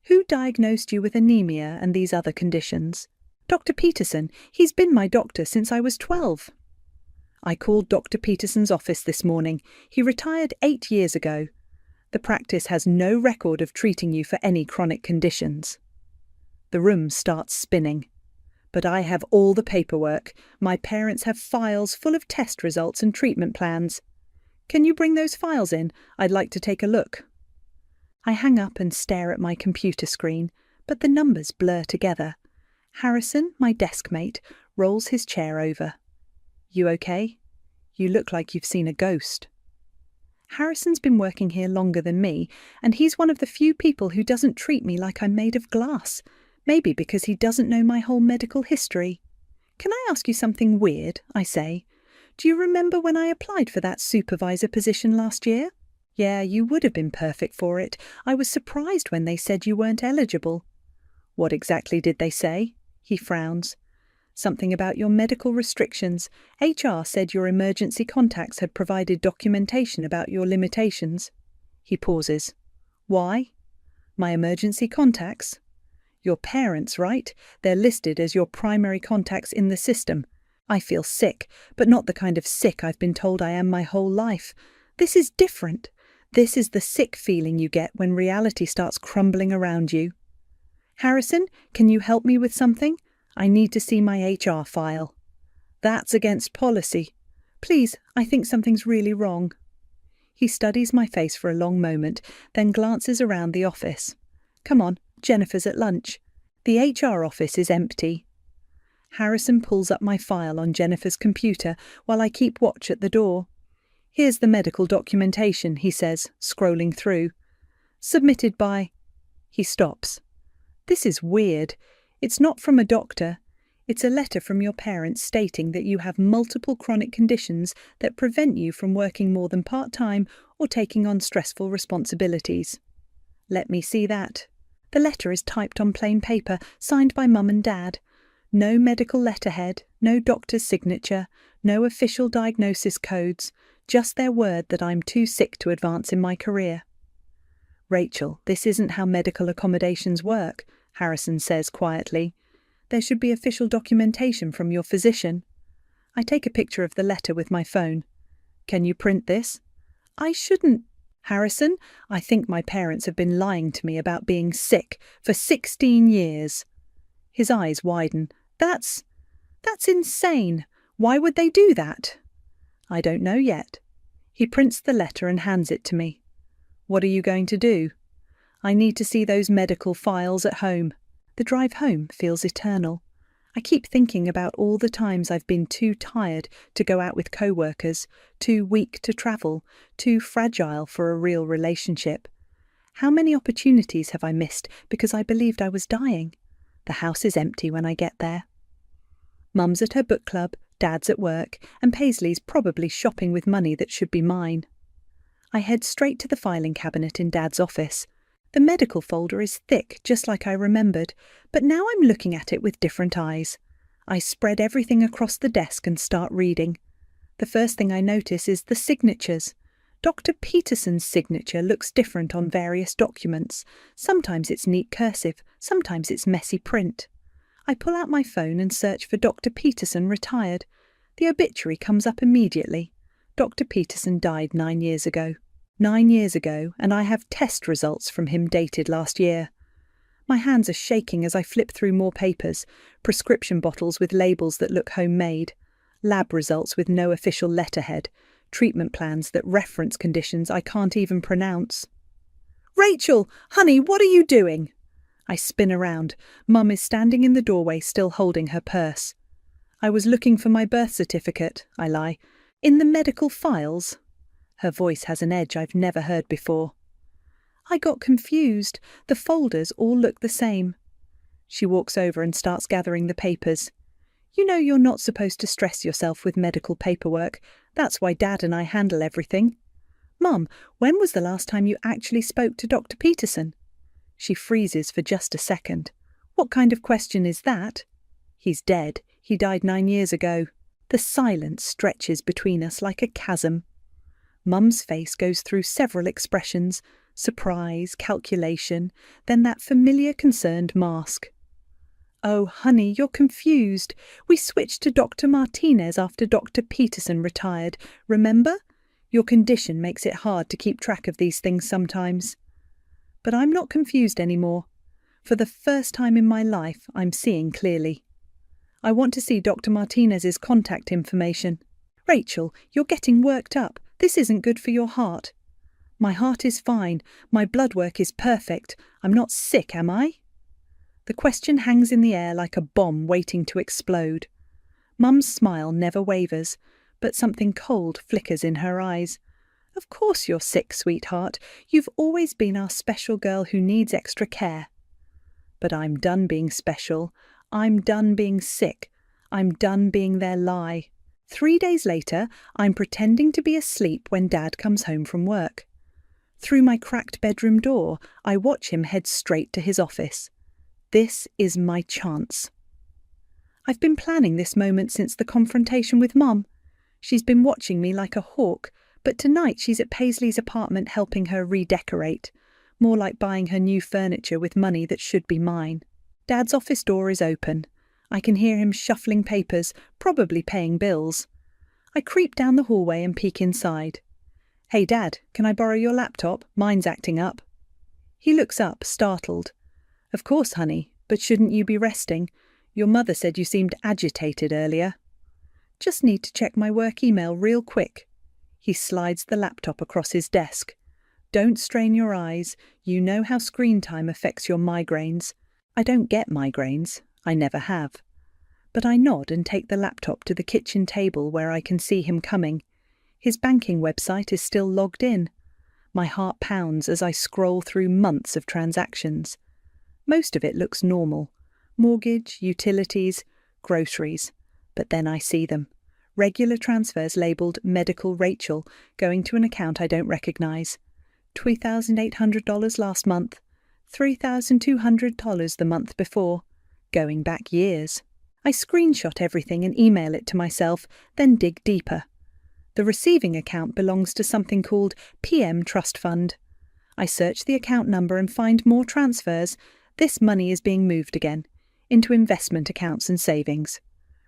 Who diagnosed you with anemia and these other conditions? Dr. Peterson. He's been my doctor since I was 12. I called Dr. Peterson's office this morning. He retired 8 years ago. The practice has no record of treating you for any chronic conditions. The room starts spinning. But I have all the paperwork. My parents have files full of test results and treatment plans. Can you bring those files in? I'd like to take a look. I hang up and stare at my computer screen, but the numbers blur together. Harrison, my desk mate, rolls his chair over. You okay? You look like you've seen a ghost. Harrison's been working here longer than me, and he's one of the few people who doesn't treat me like I'm made of glass. Maybe because he doesn't know my whole medical history. Can I ask you something weird? I say. Do you remember when I applied for that supervisor position last year? Yeah, you would have been perfect for it. I was surprised when they said you weren't eligible. What exactly did they say? He frowns. Something about your medical restrictions. HR said your emergency contacts had provided documentation about your limitations. He pauses. Why? My emergency contacts? Your parents, right? They're listed as your primary contacts in the system. I feel sick, but not the kind of sick I've been told I am my whole life. This is different. This is the sick feeling you get when reality starts crumbling around you. Harrison, can you help me with something? I need to see my HR file. That's against policy. Please, I think something's really wrong. He studies my face for a long moment, then glances around the office. Come on, Jennifer's at lunch. The HR office is empty. Harrison pulls up my file on Jennifer's computer while I keep watch at the door. Here's the medical documentation, he says, scrolling through. Submitted by... He stops. This is weird. It's not from a doctor. It's a letter from your parents stating that you have multiple chronic conditions that prevent you from working more than part-time or taking on stressful responsibilities. Let me see that. The letter is typed on plain paper, signed by Mum and Dad. No medical letterhead, no doctor's signature, no official diagnosis codes, just their word that I'm too sick to advance in my career. Rachel, this isn't how medical accommodations work, Harrison says quietly. There should be official documentation from your physician. I take a picture of the letter with my phone. Can you print this? I shouldn't. Harrison, I think my parents have been lying to me about being sick for 16 years. His eyes widen. That's insane. Why would they do that? I don't know yet. He prints the letter and hands it to me. What are you going to do? I need to see those medical files at home. The drive home feels eternal. I keep thinking about all the times I've been too tired to go out with co-workers, too weak to travel, too fragile for a real relationship. How many opportunities have I missed because I believed I was dying? The house is empty when I get there. Mum's at her book club, Dad's at work, and Paisley's probably shopping with money that should be mine. I head straight to the filing cabinet in Dad's office. The medical folder is thick, just like I remembered, but now I'm looking at it with different eyes. I spread everything across the desk and start reading. The first thing I notice is the signatures. Dr. Peterson's signature looks different on various documents. Sometimes it's neat cursive, sometimes it's messy print. I pull out my phone and search for Dr. Peterson retired. The obituary comes up immediately. Dr. Peterson died 9 years ago. 9 years ago, and I have test results from him dated last year. My hands are shaking as I flip through more papers, prescription bottles with labels that look homemade, lab results with no official letterhead, treatment plans that reference conditions I can't even pronounce. Rachel, honey, what are you doing? I spin around. Mum is standing in the doorway, still holding her purse. I was looking for my birth certificate, I lie. In the medical files? Her voice has an edge I've never heard before. I got confused. The folders all look the same. She walks over and starts gathering the papers. You know you're not supposed to stress yourself with medical paperwork. That's why Dad and I handle everything. Mum, when was the last time you actually spoke to Dr. Peterson? She freezes for just a second. What kind of question is that? He's dead. He died 9 years ago. The silence stretches between us like a chasm. Mum's face goes through several expressions: surprise, calculation, then that familiar concerned mask. Oh, honey, you're confused. We switched to Dr. Martinez after Dr. Peterson retired. Remember? Your condition makes it hard to keep track of these things sometimes. But I'm not confused anymore. For the first time in my life, I'm seeing clearly. I want to see Dr. Martinez's contact information. Rachel, you're getting worked up. This isn't good for your heart. My heart is fine. My blood work is perfect. I'm not sick, am I? The question hangs in the air like a bomb waiting to explode. Mum's smile never wavers, but something cold flickers in her eyes. Of course you're sick, sweetheart. You've always been our special girl who needs extra care. But I'm done being special. I'm done being sick. I'm done being their lie. 3 days later, I'm pretending to be asleep when Dad comes home from work. Through my cracked bedroom door, I watch him head straight to his office. This is my chance. I've been planning this moment since the confrontation with Mum. She's been watching me like a hawk, but tonight she's at Paisley's apartment helping her redecorate. More like buying her new furniture with money that should be mine. Dad's office door is open. I can hear him shuffling papers, probably paying bills. I creep down the hallway and peek inside. Hey, Dad, can I borrow your laptop? Mine's acting up. He looks up, startled. Of course, honey, but shouldn't you be resting? Your mother said you seemed agitated earlier. Just need to check my work email real quick. He slides the laptop across his desk. Don't strain your eyes. You know how screen time affects your migraines. I don't get migraines. I never have. But I nod and take the laptop to the kitchen table where I can see him coming. His banking website is still logged in. My heart pounds as I scroll through months of transactions. Most of it looks normal. Mortgage, utilities, groceries. But then I see them. Regular transfers labelled Medical Rachel going to an account I don't recognise. $2,800 last month. $3,200 the month before. Going back years. I screenshot everything and email it to myself, then dig deeper. The receiving account belongs to something called PM Trust Fund. I search the account number and find more transfers. This money is being moved again, into investment accounts and savings.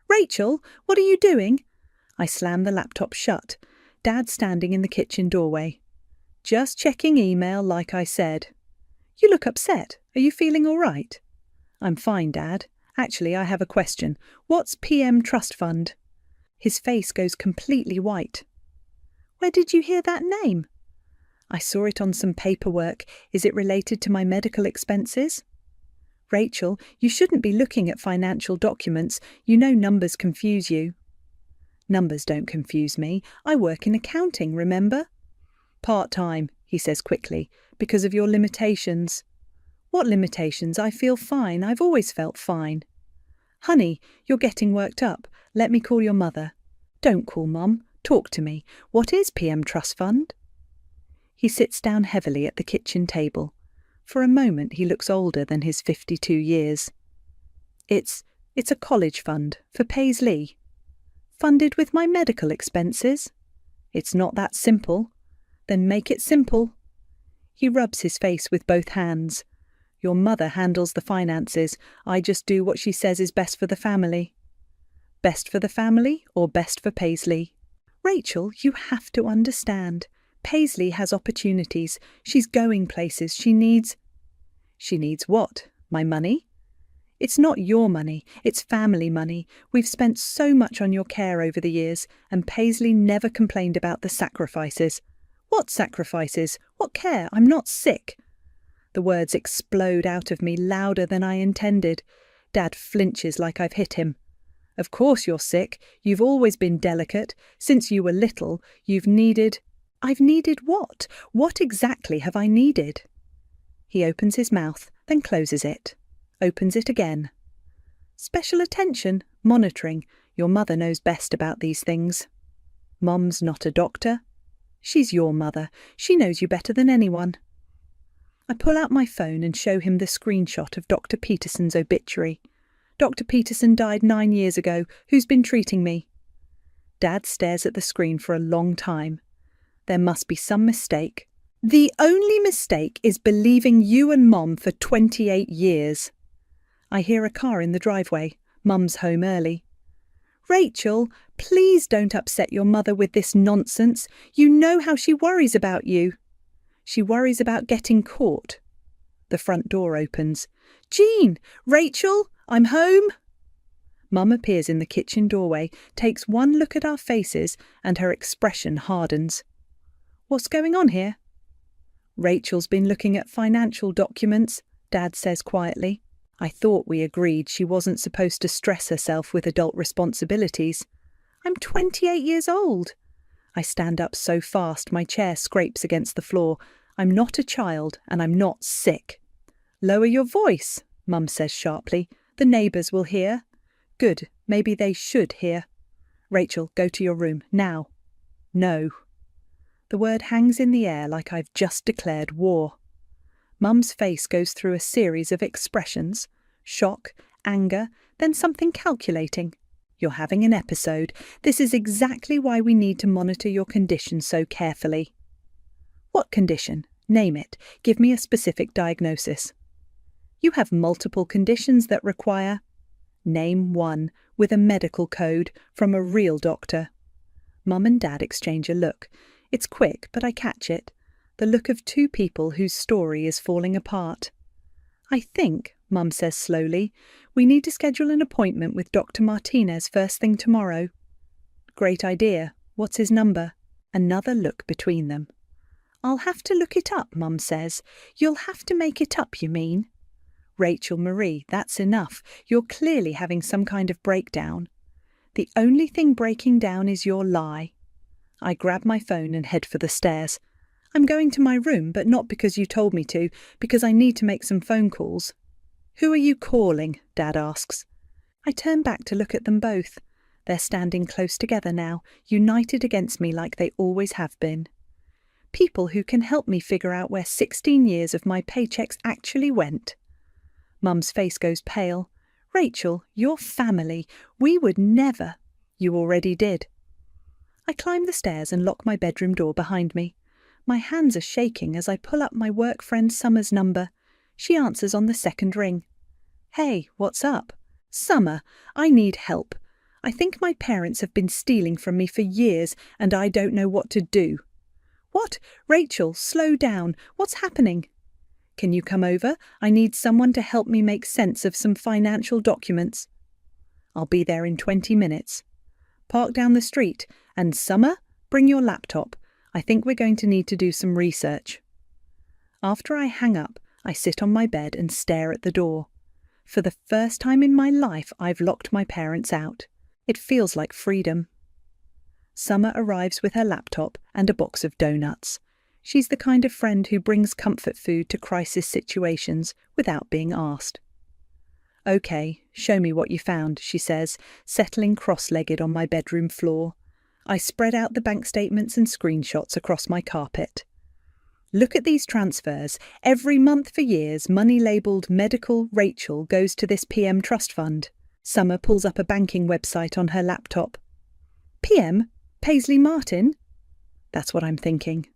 Rachel, what are you doing? I slam the laptop shut, Dad standing in the kitchen doorway. Just checking email like I said. You look upset. Are you feeling all right? I'm fine, Dad. Actually, I have a question. What's PM Trust Fund? His face goes completely white. Where did you hear that name? I saw it on some paperwork. Is it related to my medical expenses? Rachel, you shouldn't be looking at financial documents. You know numbers confuse you. Numbers don't confuse me. I work in accounting, remember? Part-time, he says quickly, because of your limitations. What limitations? I feel fine. I've always felt fine. Honey, you're getting worked up. Let me call your mother. Don't call Mum. Talk to me. What is PM Trust Fund? He sits down heavily at the kitchen table. For a moment he looks older than his 52 years. It's a college fund for Paisley. Funded with my medical expenses? It's not that simple. Then make it simple. He rubs his face with both hands. Your mother handles the finances. I just do what she says is best for the family. Best for the family or best for Paisley? Rachel, you have to understand. Paisley has opportunities. She's going places. She needs what? My money? It's not your money. It's family money. We've spent so much on your care over the years, and Paisley never complained about the sacrifices. What sacrifices? What care? I'm not sick. The words explode out of me louder than I intended. Dad flinches like I've hit him. Of course you're sick. You've always been delicate. Since you were little, you've needed... I've needed what? What exactly have I needed? He opens his mouth, then closes it. Opens it again. Special attention, monitoring. Your mother knows best about these things. Mom's not a doctor. She's your mother. She knows you better than anyone. I pull out my phone and show him the screenshot of Dr. Peterson's obituary. Dr. Peterson died 9 years ago. Who's been treating me? Dad stares at the screen for a long time. There must be some mistake. The only mistake is believing you and Mom for 28 years. I hear a car in the driveway. Mum's home early. Rachel, please don't upset your mother with this nonsense. You know how she worries about you. She worries about getting caught. The front door opens. Jean! Rachel! I'm home! Mum appears in the kitchen doorway, takes one look at our faces, and her expression hardens. What's going on here? Rachel's been looking at financial documents, Dad says quietly. I thought we agreed she wasn't supposed to stress herself with adult responsibilities. I'm 28 years old. I stand up so fast my chair scrapes against the floor. I'm not a child and I'm not sick. Lower your voice, Mum says sharply. The neighbours will hear. Good, maybe they should hear. Rachel, go to your room, now. No. The word hangs in the air like I've just declared war. Mum's face goes through a series of expressions. Shock, anger, then something calculating. You're having an episode. This is exactly why we need to monitor your condition so carefully. What condition? Name it. Give me a specific diagnosis. You have multiple conditions that require... Name one, with a medical code, from a real doctor. Mum and Dad exchange a look. It's quick, but I catch it. The look of two people whose story is falling apart. I think, Mum says slowly, we need to schedule an appointment with Dr. Martinez first thing tomorrow. Great idea. What's his number? Another look between them. I'll have to look it up, Mum says. You'll have to make it up, you mean? Rachel Marie, that's enough. You're clearly having some kind of breakdown. The only thing breaking down is your lie. I grab my phone and head for the stairs. I'm going to my room, but not because you told me to, because I need to make some phone calls. Who are you calling? Dad asks. I turn back to look at them both. They're standing close together now, united against me like they always have been. People who can help me figure out where 16 years of my paychecks actually went. Mum's face goes pale. Rachel, you're family. We would never. You already did. I climb the stairs and lock my bedroom door behind me. My hands are shaking as I pull up my work friend Summer's number. She answers on the second ring. Hey, what's up? Summer, I need help. I think my parents have been stealing from me for years and I don't know what to do. What? Rachel, slow down. What's happening? Can you come over? I need someone to help me make sense of some financial documents. I'll be there in 20 minutes. Park down the street. And Summer, bring your laptop. I think we're going to need to do some research. After I hang up, I sit on my bed and stare at the door. For the first time in my life, I've locked my parents out. It feels like freedom. Summer arrives with her laptop and a box of donuts. She's the kind of friend who brings comfort food to crisis situations without being asked. Okay, show me what you found, she says, settling cross-legged on my bedroom floor. I spread out the bank statements and screenshots across my carpet. Look at these transfers. Every month for years, money labelled Medical Rachel goes to this PM Trust Fund. Summer pulls up a banking website on her laptop. PM? Paisley Martin? That's what I'm thinking.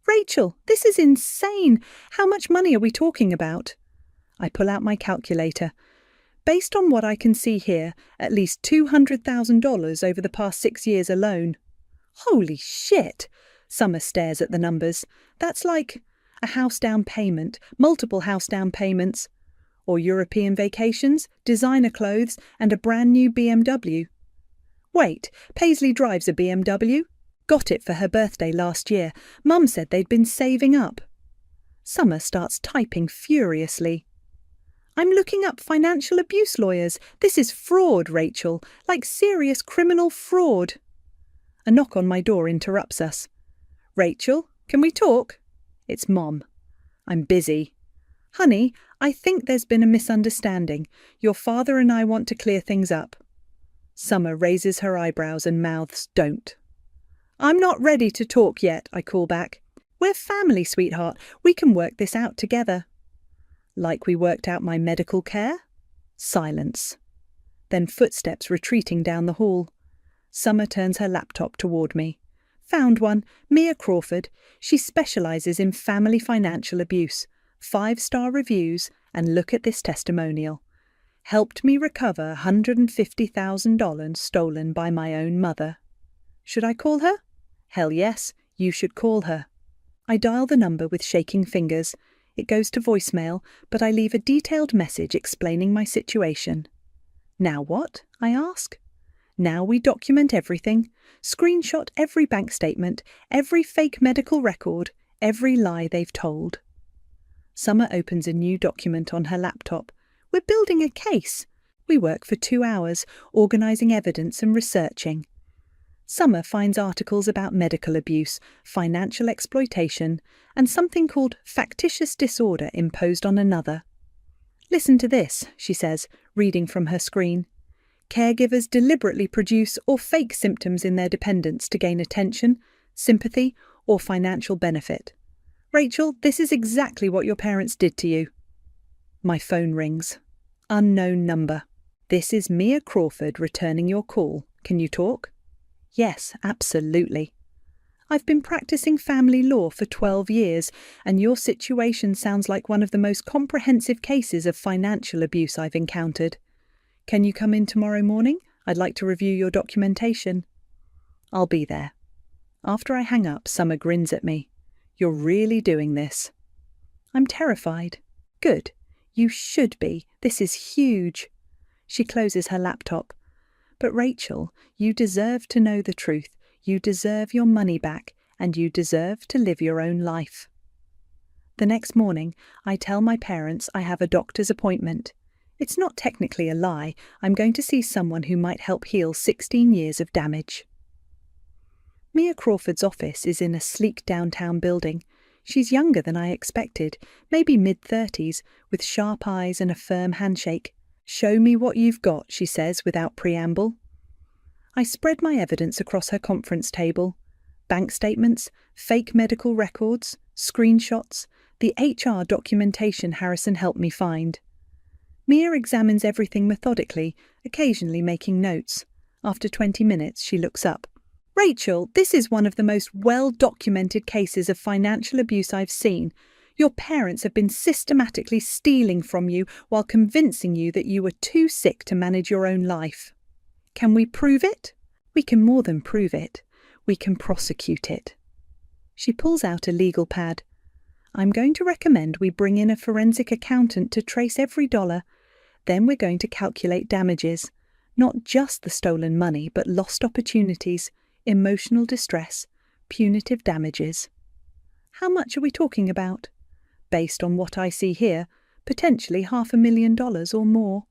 Rachel, this is insane. How much money are we talking about? I pull out my calculator. Based on what I can see here, at least $200,000 over the past 6 years alone. Holy shit! Summer stares at the numbers. That's like a house down payment, multiple house down payments, or European vacations, designer clothes, and a brand new BMW. Wait, Paisley drives a BMW? Got it for her birthday last year. Mum said they'd been saving up. Summer starts typing furiously. I'm looking up financial abuse lawyers. This is fraud, Rachel, like serious criminal fraud. A knock on my door interrupts us. Rachel, can we talk? It's Mom. I'm busy. Honey, I think there's been a misunderstanding. Your father and I want to clear things up. Summer raises her eyebrows and mouths don't. I'm not ready to talk yet, I call back. We're family, sweetheart. We can work this out together. Like we worked out my medical care? Silence. Then footsteps retreating down the hall. Summer turns her laptop toward me. Found one, Mia Crawford. She specialises in family financial abuse. 5-star reviews, and look at this testimonial. Helped me recover $150,000 stolen by my own mother. Should I call her? Hell yes, you should call her. I dial the number with shaking fingers. It goes to voicemail, but I leave a detailed message explaining my situation. Now what? I ask. Now we document everything, screenshot every bank statement, every fake medical record, every lie they've told. Summer opens a new document on her laptop. We're building a case. We work for 2 hours, organising evidence and researching. Summer finds articles about medical abuse, financial exploitation, and something called factitious disorder imposed on another. Listen to this, she says, reading from her screen. Caregivers deliberately produce or fake symptoms in their dependents to gain attention, sympathy, or financial benefit. Rachel, this is exactly what your parents did to you. My phone rings. Unknown number. This is Mia Crawford returning your call. Can you talk? Yes, absolutely. I've been practicing family law for 12 years, and your situation sounds like one of the most comprehensive cases of financial abuse I've encountered. Can you come in tomorrow morning? I'd like to review your documentation. I'll be there. After I hang up, Summer grins at me. You're really doing this. I'm terrified. Good. You should be. This is huge. She closes her laptop. But Rachel, you deserve to know the truth. You deserve your money back, and you deserve to live your own life. The next morning, I tell my parents I have a doctor's appointment. It's not technically a lie. I'm going to see someone who might help heal 16 years of damage. Mia Crawford's office is in a sleek downtown building. She's younger than I expected, maybe mid-30s, with sharp eyes and a firm handshake. Show me what you've got, she says without preamble. I spread my evidence across her conference table. Bank statements, fake medical records, screenshots, the HR documentation Harrison helped me find. Mia examines everything methodically, occasionally making notes. After 20 minutes, she looks up. Rachel, this is one of the most well-documented cases of financial abuse I've seen. Your parents have been systematically stealing from you while convincing you that you were too sick to manage your own life. Can we prove it? We can more than prove it. We can prosecute it. She pulls out a legal pad. I'm going to recommend we bring in a forensic accountant to trace every dollar. Then we're going to calculate damages. Not just the stolen money, but lost opportunities, emotional distress, punitive damages. How much are we talking about? Based on what I see here, potentially $500,000 or more.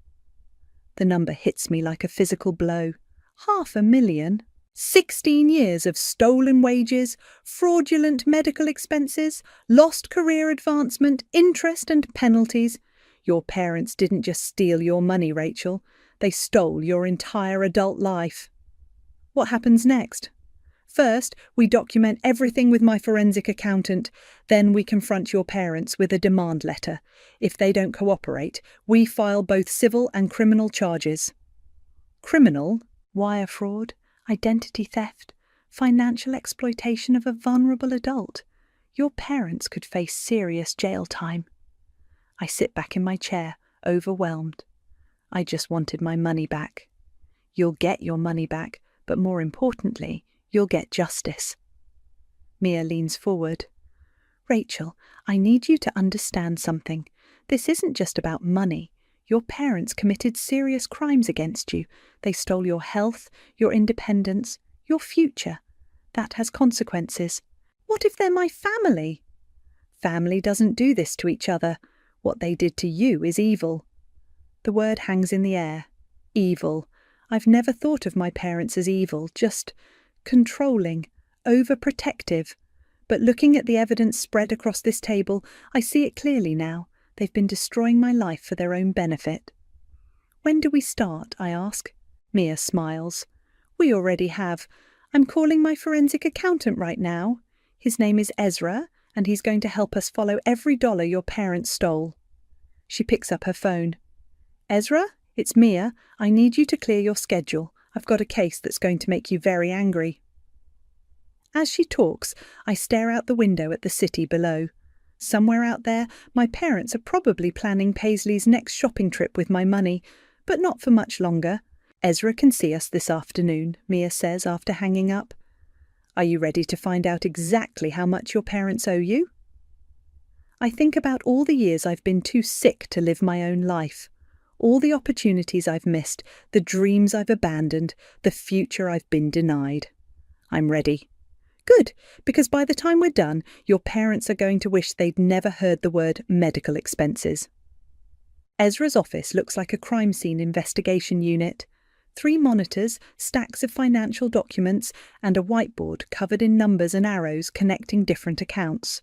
The number hits me like a physical blow. $500,000? 16 years of stolen wages, fraudulent medical expenses, lost career advancement, interest and penalties. Your parents didn't just steal your money, Rachel. They stole your entire adult life. What happens next? First, we document everything with my forensic accountant. Then we confront your parents with a demand letter. If they don't cooperate, we file both civil and criminal charges. Criminal, wire fraud, identity theft, financial exploitation of a vulnerable adult. Your parents could face serious jail time. I sit back in my chair, overwhelmed. I just wanted my money back. You'll get your money back, but more importantly, you'll get justice. Mia leans forward. Rachel, I need you to understand something. This isn't just about money. Your parents committed serious crimes against you. They stole your health, your independence, your future. That has consequences. What if they're my family? Family doesn't do this to each other. What they did to you is evil. The word hangs in the air. Evil. I've never thought of my parents as evil, just controlling, overprotective. But looking at the evidence spread across this table, I see it clearly now. They've been destroying my life for their own benefit. When do we start? I ask. Mia smiles. We already have. I'm calling my forensic accountant right now. His name is Ezra, and he's going to help us follow every dollar your parents stole. She picks up her phone. Ezra, it's Mia. I need you to clear your schedule. I've got a case that's going to make you very angry. As she talks, I stare out the window at the city below. Somewhere out there, my parents are probably planning Paisley's next shopping trip with my money, but not for much longer. Ezra can see us this afternoon, Mia says after hanging up. Are you ready to find out exactly how much your parents owe you? I think about all the years I've been too sick to live my own life. All the opportunities I've missed, the dreams I've abandoned, the future I've been denied. I'm ready. Good, because by the time we're done, your parents are going to wish they'd never heard the word medical expenses. Ezra's office looks like a crime scene investigation unit. 3 monitors, stacks of financial documents, and a whiteboard covered in numbers and arrows connecting different accounts.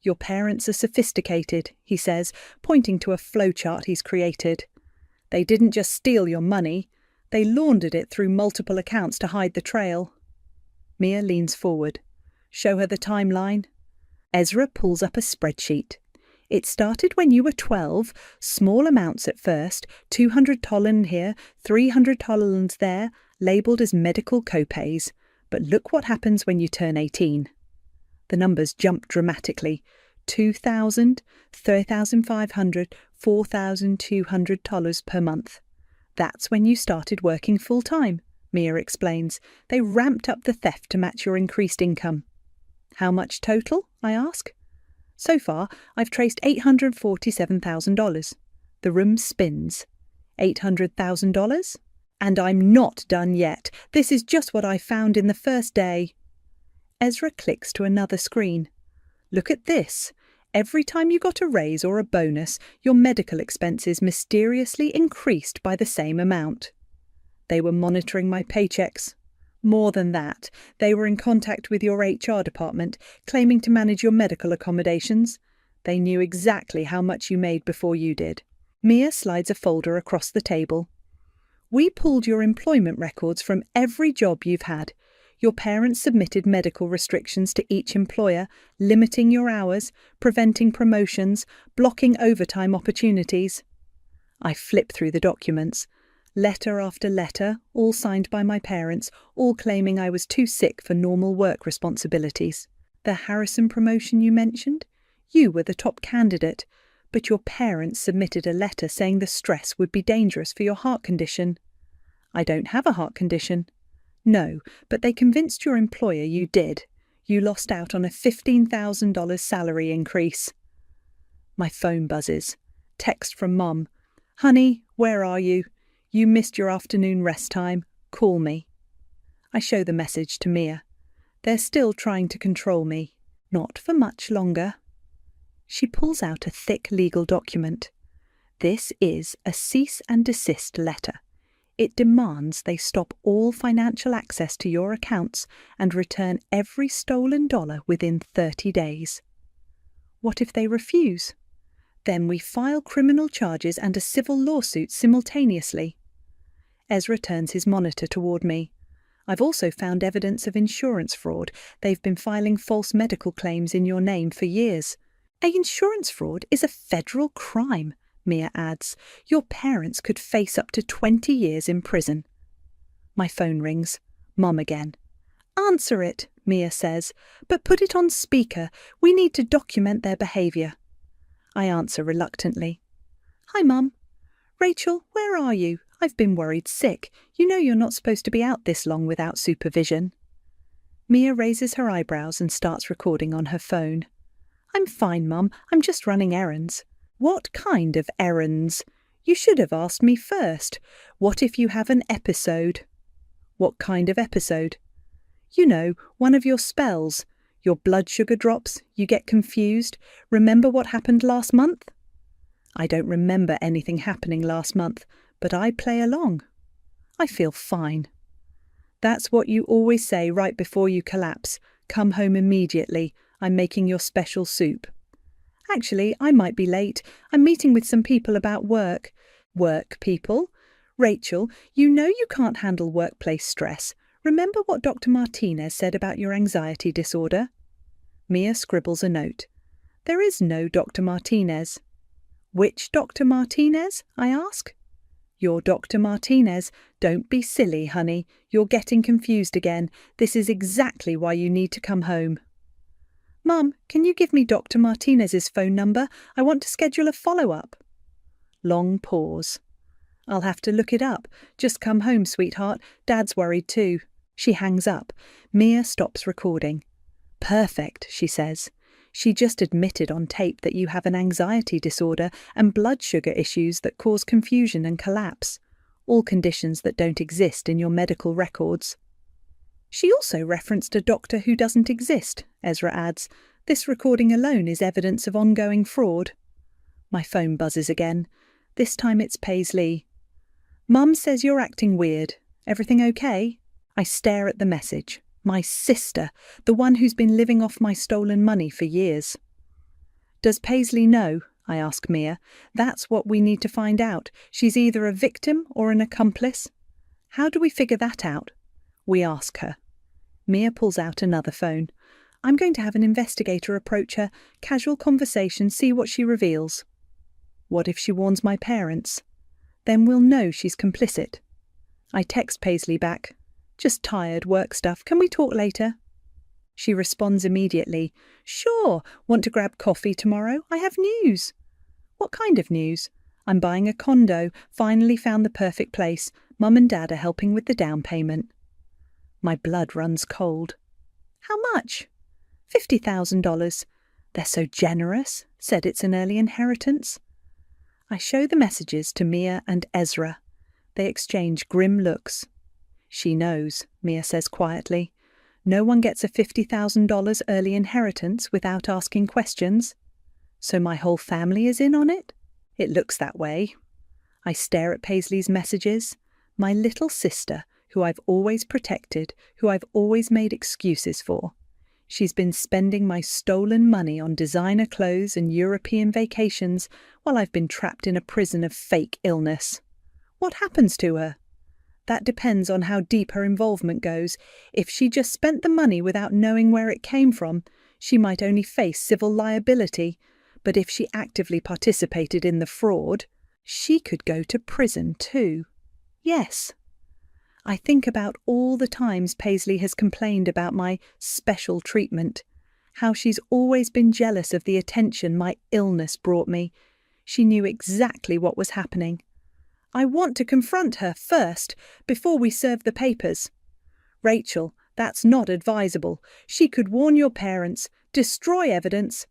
Your parents are sophisticated, he says, pointing to a flowchart he's created. They didn't just steal your money, they laundered it through multiple accounts to hide the trail. Mia leans forward. Show her the timeline. Ezra pulls up a spreadsheet. It started when you were 12, small amounts at first, $200 here, $300 there, labelled as medical copays. But look what happens when you turn 18. The numbers jump dramatically. $2,000, $3,500, $4,200 per month. That's when you started working full-time, Mia explains. They ramped up the theft to match your increased income. How much total? I ask. So far, I've traced $847,000. The room spins. $800,000? And I'm not done yet. This is just what I found in the first day. Ezra clicks to another screen. Look at this. Every time you got a raise or a bonus, your medical expenses mysteriously increased by the same amount. They were monitoring my paychecks. More than that, they were in contact with your HR department, claiming to manage your medical accommodations. They knew exactly how much you made before you did. Mia slides a folder across the table. We pulled your employment records from every job you've had. Your parents submitted medical restrictions to each employer, limiting your hours, preventing promotions, blocking overtime opportunities. I flip through the documents. Letter after letter, all signed by my parents, all claiming I was too sick for normal work responsibilities. The Harrison promotion you mentioned? You were the top candidate, but your parents submitted a letter saying the stress would be dangerous for your heart condition. I don't have a heart condition. No, but they convinced your employer you did. You lost out on a $15,000 salary increase. My phone buzzes. Text from Mum. Honey, where are you? You missed your afternoon rest time. Call me. I show the message to Mia. They're still trying to control me. Not for much longer. She pulls out a thick legal document. This is a cease and desist letter. It demands they stop all financial access to your accounts and return every stolen dollar within 30 days. What if they refuse? Then we file criminal charges and a civil lawsuit simultaneously. Ezra turns his monitor toward me. I've also found evidence of insurance fraud. They've been filing false medical claims in your name for years. Insurance fraud is a federal crime, Mia adds. Your parents could face up to 20 years in prison. My phone rings. Mum again. Answer it, Mia says, but put it on speaker. We need to document their behaviour. I answer reluctantly. Hi, Mum. Rachel, where are you? I've been worried sick. You know you're not supposed to be out this long without supervision. Mia raises her eyebrows and starts recording on her phone. I'm fine, Mum. I'm just running errands. What kind of errands? You should have asked me first. What if you have an episode? What kind of episode? You know, one of your spells. Your blood sugar drops, you get confused. Remember what happened last month? I don't remember anything happening last month, but I play along. I feel fine. That's what you always say right before you collapse. Come home immediately. I'm making your special soup. Actually, I might be late. I'm meeting with some people about work. Work people? Rachel, you know you can't handle workplace stress. Remember what Dr. Martinez said about your anxiety disorder? Mia scribbles a note. There is no Dr. Martinez. Which Dr. Martinez? I ask. Your Dr. Martinez. Don't be silly, honey. You're getting confused again. This is exactly why you need to come home. Mum, can you give me Dr. Martinez's phone number? I want to schedule a follow-up. Long pause. I'll have to look it up. Just come home, sweetheart. Dad's worried too. She hangs up. Mia stops recording. Perfect, she says. She just admitted on tape that you have an anxiety disorder and blood sugar issues that cause confusion and collapse, all conditions that don't exist in your medical records. She also referenced a doctor who doesn't exist, Ezra adds. This recording alone is evidence of ongoing fraud. My phone buzzes again. This time it's Paisley. Mum says you're acting weird. Everything okay? I stare at the message. My sister, the one who's been living off my stolen money for years. Does Paisley know? I ask Mia. That's what we need to find out. She's either a victim or an accomplice. How do we figure that out? We ask her. Mia pulls out another phone. I'm going to have an investigator approach her. Casual conversation, see what she reveals. What if she warns my parents? Then we'll know she's complicit. I text Paisley back. Just tired, work stuff. Can we talk later? She responds immediately. Sure. Want to grab coffee tomorrow? I have news. What kind of news? I'm buying a condo. Finally found the perfect place. Mum and Dad are helping with the down payment. My blood runs cold. How much? $50,000. They're so generous. Said it's an early inheritance. I show the messages to Mia and Ezra. They exchange grim looks. She knows, Mia says quietly. No one gets a $50,000 early inheritance without asking questions. So my whole family is in on it? It looks that way. I stare at Paisley's messages. My little sister, who I've always protected, who I've always made excuses for. She's been spending my stolen money on designer clothes and European vacations while I've been trapped in a prison of fake illness. What happens to her? That depends on how deep her involvement goes. If she just spent the money without knowing where it came from, she might only face civil liability. But if she actively participated in the fraud, she could go to prison too. Yes. I think about all the times Paisley has complained about my special treatment, how she's always been jealous of the attention my illness brought me. She knew exactly what was happening. I want to confront her first, before we serve the papers. Rachel, that's not advisable. She could warn your parents, destroy evidence.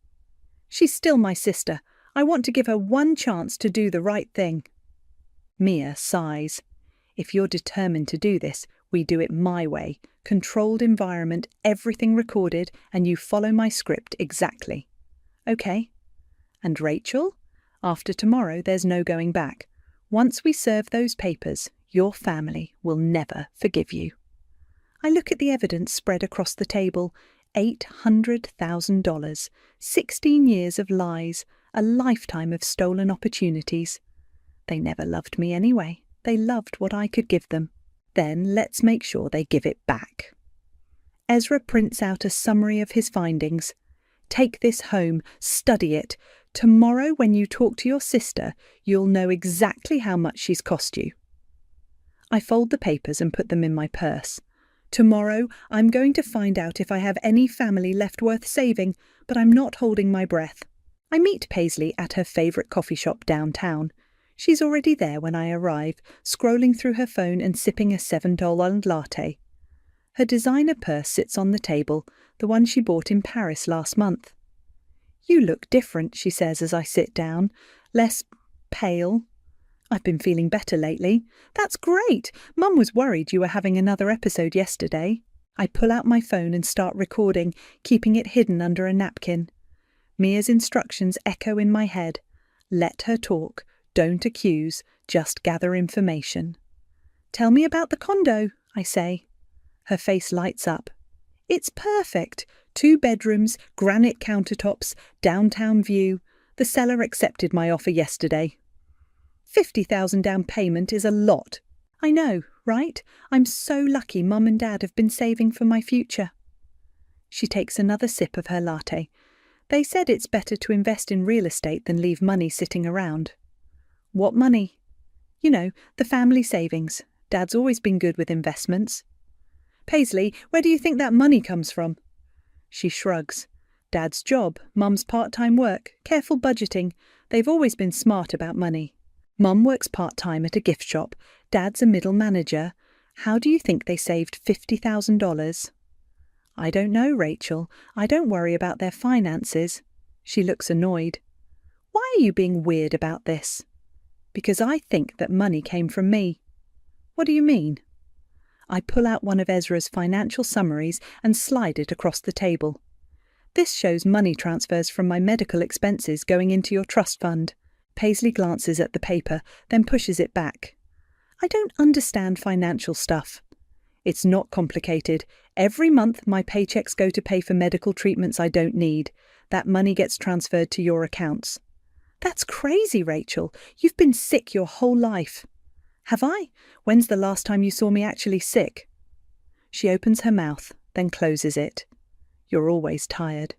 She's still my sister. I want to give her one chance to do the right thing. Mia sighs. If you're determined to do this, we do it my way. Controlled environment, everything recorded, and you follow my script exactly. Okay. And Rachel? After tomorrow, there's no going back. Once we serve those papers, your family will never forgive you. I look at the evidence spread across the table. $800,000, 16 years of lies, a lifetime of stolen opportunities. They never loved me anyway. They loved what I could give them. Then let's make sure they give it back. Ezra prints out a summary of his findings. Take this home, study it. Tomorrow when you talk to your sister, you'll know exactly how much she's cost you. I fold the papers and put them in my purse. Tomorrow I'm going to find out if I have any family left worth saving, but I'm not holding my breath. I meet Paisley at her favourite coffee shop downtown. She's already there when I arrive, scrolling through her phone and sipping a $7 latte. Her designer purse sits on the table, the one she bought in Paris last month. You look different, she says as I sit down. Less pale. I've been feeling better lately. That's great. Mum was worried you were having another episode yesterday. I pull out my phone and start recording, keeping it hidden under a napkin. Mia's instructions echo in my head. Let her talk, don't accuse, just gather information. Tell me about the condo, I say. Her face lights up. It's perfect. 2 bedrooms, granite countertops, downtown view. The seller accepted my offer yesterday. $50,000 down payment is a lot. I know, right? I'm so lucky Mum and Dad have been saving for my future. She takes another sip of her latte. They said it's better to invest in real estate than leave money sitting around. What money? You know, the family savings. Dad's always been good with investments. Paisley, where do you think that money comes from? She shrugs. Dad's job, Mum's part-time work, careful budgeting. They've always been smart about money. Mum works part-time at a gift shop. Dad's a middle manager. How do you think they saved $50,000? I don't know, Rachel. I don't worry about their finances. She looks annoyed. Why are you being weird about this? Because I think that money came from me. What do you mean? I pull out one of Ezra's financial summaries and slide it across the table. This shows money transfers from my medical expenses going into your trust fund. Paisley glances at the paper, then pushes it back. I don't understand financial stuff. It's not complicated. Every month my paychecks go to pay for medical treatments I don't need. That money gets transferred to your accounts. That's crazy, Rachel. You've been sick your whole life. Have I? When's the last time you saw me actually sick? She opens her mouth, then closes it. You're always tired.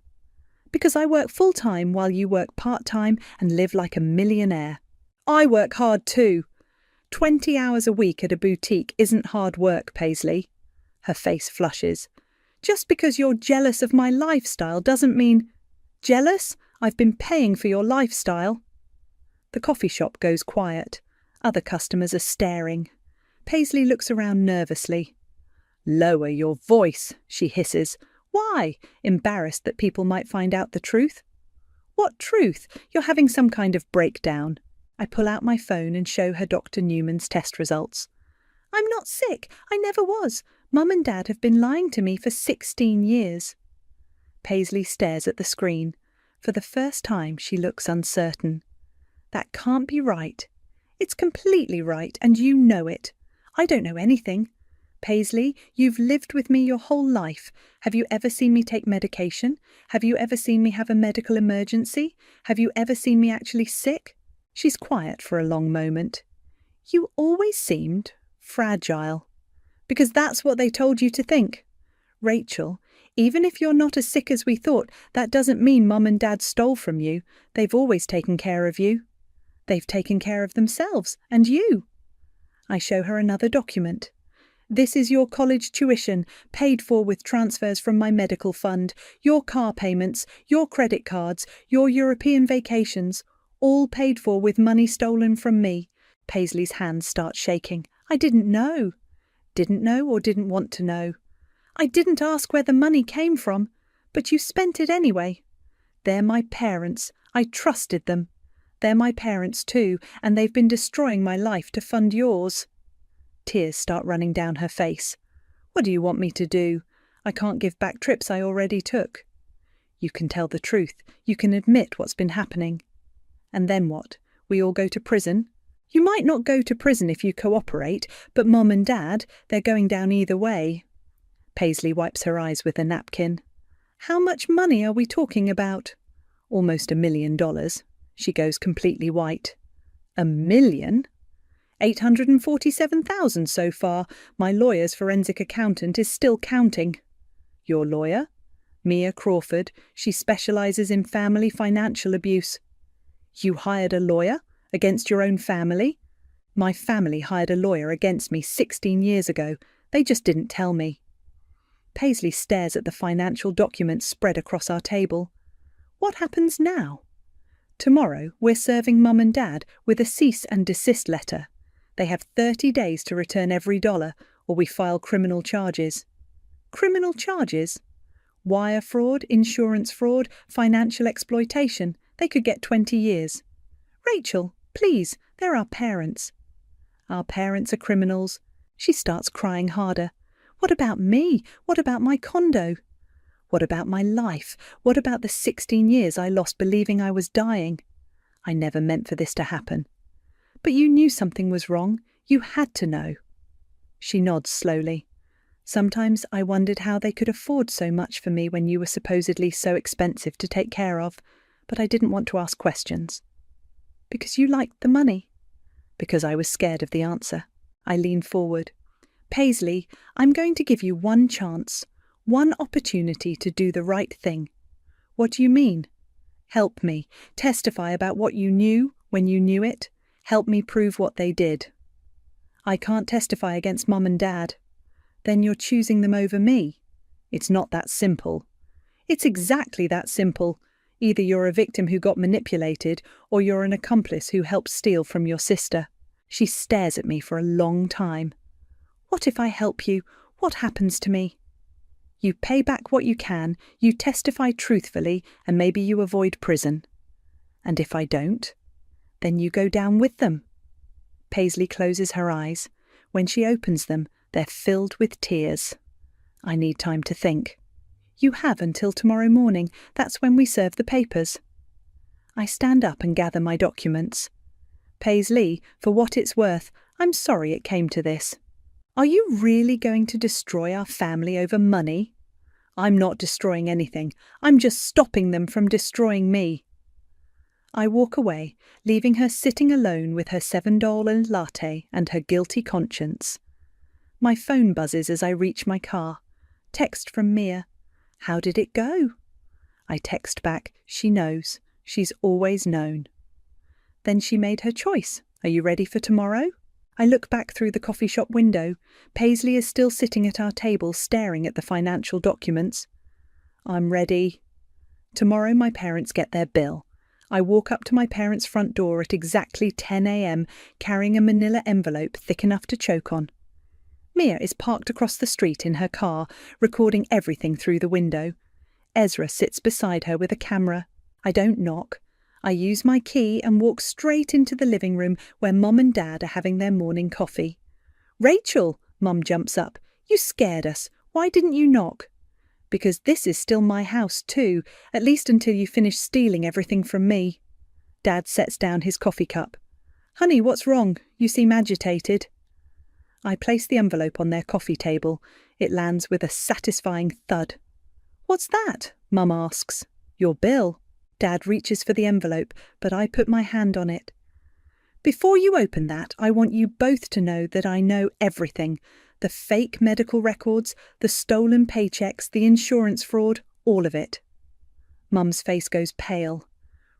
Because I work full-time while you work part-time and live like a millionaire. I work hard too. 20 hours a week at a boutique isn't hard work, Paisley. Her face flushes. Just because you're jealous of my lifestyle doesn't mean... Jealous? I've been paying for your lifestyle. The coffee shop goes quiet. Other customers are staring. Paisley looks around nervously. Lower your voice, she hisses. Why? Embarrassed that people might find out the truth? What truth? You're having some kind of breakdown. I pull out my phone and show her Dr. Newman's test results. I'm not sick. I never was. Mum and Dad have been lying to me for 16 years. Paisley stares at the screen. For the first time, she looks uncertain. That can't be right. It's completely right, and you know it. I don't know anything. Paisley, you've lived with me your whole life. Have you ever seen me take medication? Have you ever seen me have a medical emergency? Have you ever seen me actually sick? She's quiet for a long moment. You always seemed fragile. Because that's what they told you to think. Rachel, even if you're not as sick as we thought, that doesn't mean Mum and Dad stole from you. They've always taken care of you. They've taken care of themselves, and you. I show her another document. This is your college tuition, paid for with transfers from my medical fund, your car payments, your credit cards, your European vacations, all paid for with money stolen from me. Paisley's hands start shaking. I didn't know. Didn't know or didn't want to know. I didn't ask where the money came from, but you spent it anyway. They're my parents. I trusted them. They're my parents too, and they've been destroying my life to fund yours. Tears start running down her face. What do you want me to do? I can't give back trips I already took. You can tell the truth. You can admit what's been happening. And then what? We all go to prison? You might not go to prison if you cooperate, but Mum and Dad, they're going down either way. Paisley wipes her eyes with a napkin. How much money are we talking about? Almost $1 million. She goes completely white. $1 million? 847,000 so far. My lawyer's forensic accountant is still counting. Your lawyer? Mia Crawford. She specialises in family financial abuse. You hired a lawyer? Against your own family? My family hired a lawyer against me 16 years ago. They just didn't tell me. Paisley stares at the financial documents spread across our table. What happens now? Tomorrow we're serving Mum and Dad with a cease and desist letter. They have 30 days to return every dollar, or we file criminal charges. Criminal charges? Wire fraud, insurance fraud, financial exploitation. They could get 20 years. Rachel, please, they're our parents. Our parents are criminals. She starts crying harder. What about me? What about my condo? What about my life? What about the 16 years I lost believing I was dying? I never meant for this to happen. But you knew something was wrong. You had to know. She nods slowly. Sometimes I wondered how they could afford so much for me when you were supposedly so expensive to take care of, but I didn't want to ask questions. Because you liked the money. Because I was scared of the answer. I leaned forward. Paisley, I'm going to give you one chance, one opportunity to do the right thing. What do you mean? Help me. Testify about what you knew when you knew it. Help me prove what they did. I can't testify against Mum and Dad. Then you're choosing them over me. It's not that simple. It's exactly that simple. Either you're a victim who got manipulated, or you're an accomplice who helped steal from your sister. She stares at me for a long time. What if I help you? What happens to me? You pay back what you can, you testify truthfully, and maybe you avoid prison. And if I don't, then you go down with them. Paisley closes her eyes. When she opens them, they're filled with tears. I need time to think. You have until tomorrow morning. That's when we serve the papers. I stand up and gather my documents. Paisley, for what it's worth, I'm sorry it came to this. Are you really going to destroy our family over money? I'm not destroying anything. I'm just stopping them from destroying me. I walk away, leaving her sitting alone with her $7 latte and her guilty conscience. My phone buzzes as I reach my car. Text from Mia. How did it go? I text back. She knows. She's always known. Then she made her choice. Are you ready for tomorrow? I look back through the coffee shop window. Paisley is still sitting at our table staring at the financial documents. I'm ready. Tomorrow my parents get their bill. I walk up to my parents' front door at exactly 10 a.m. carrying a manila envelope thick enough to choke on. Mia is parked across the street in her car, recording everything through the window. Ezra sits beside her with a camera. I don't knock. I use my key and walk straight into the living room where Mum and Dad are having their morning coffee. Rachel, Mum jumps up. You scared us. Why didn't you knock? Because this is still my house too, at least until you finish stealing everything from me. Dad sets down his coffee cup. Honey, what's wrong? You seem agitated. I place the envelope on their coffee table. It lands with a satisfying thud. What's that? Mum asks. Your bill. Dad reaches for the envelope, but I put my hand on it. Before you open that, I want you both to know that I know everything. The fake medical records, the stolen paychecks, the insurance fraud, all of it. Mum's face goes pale.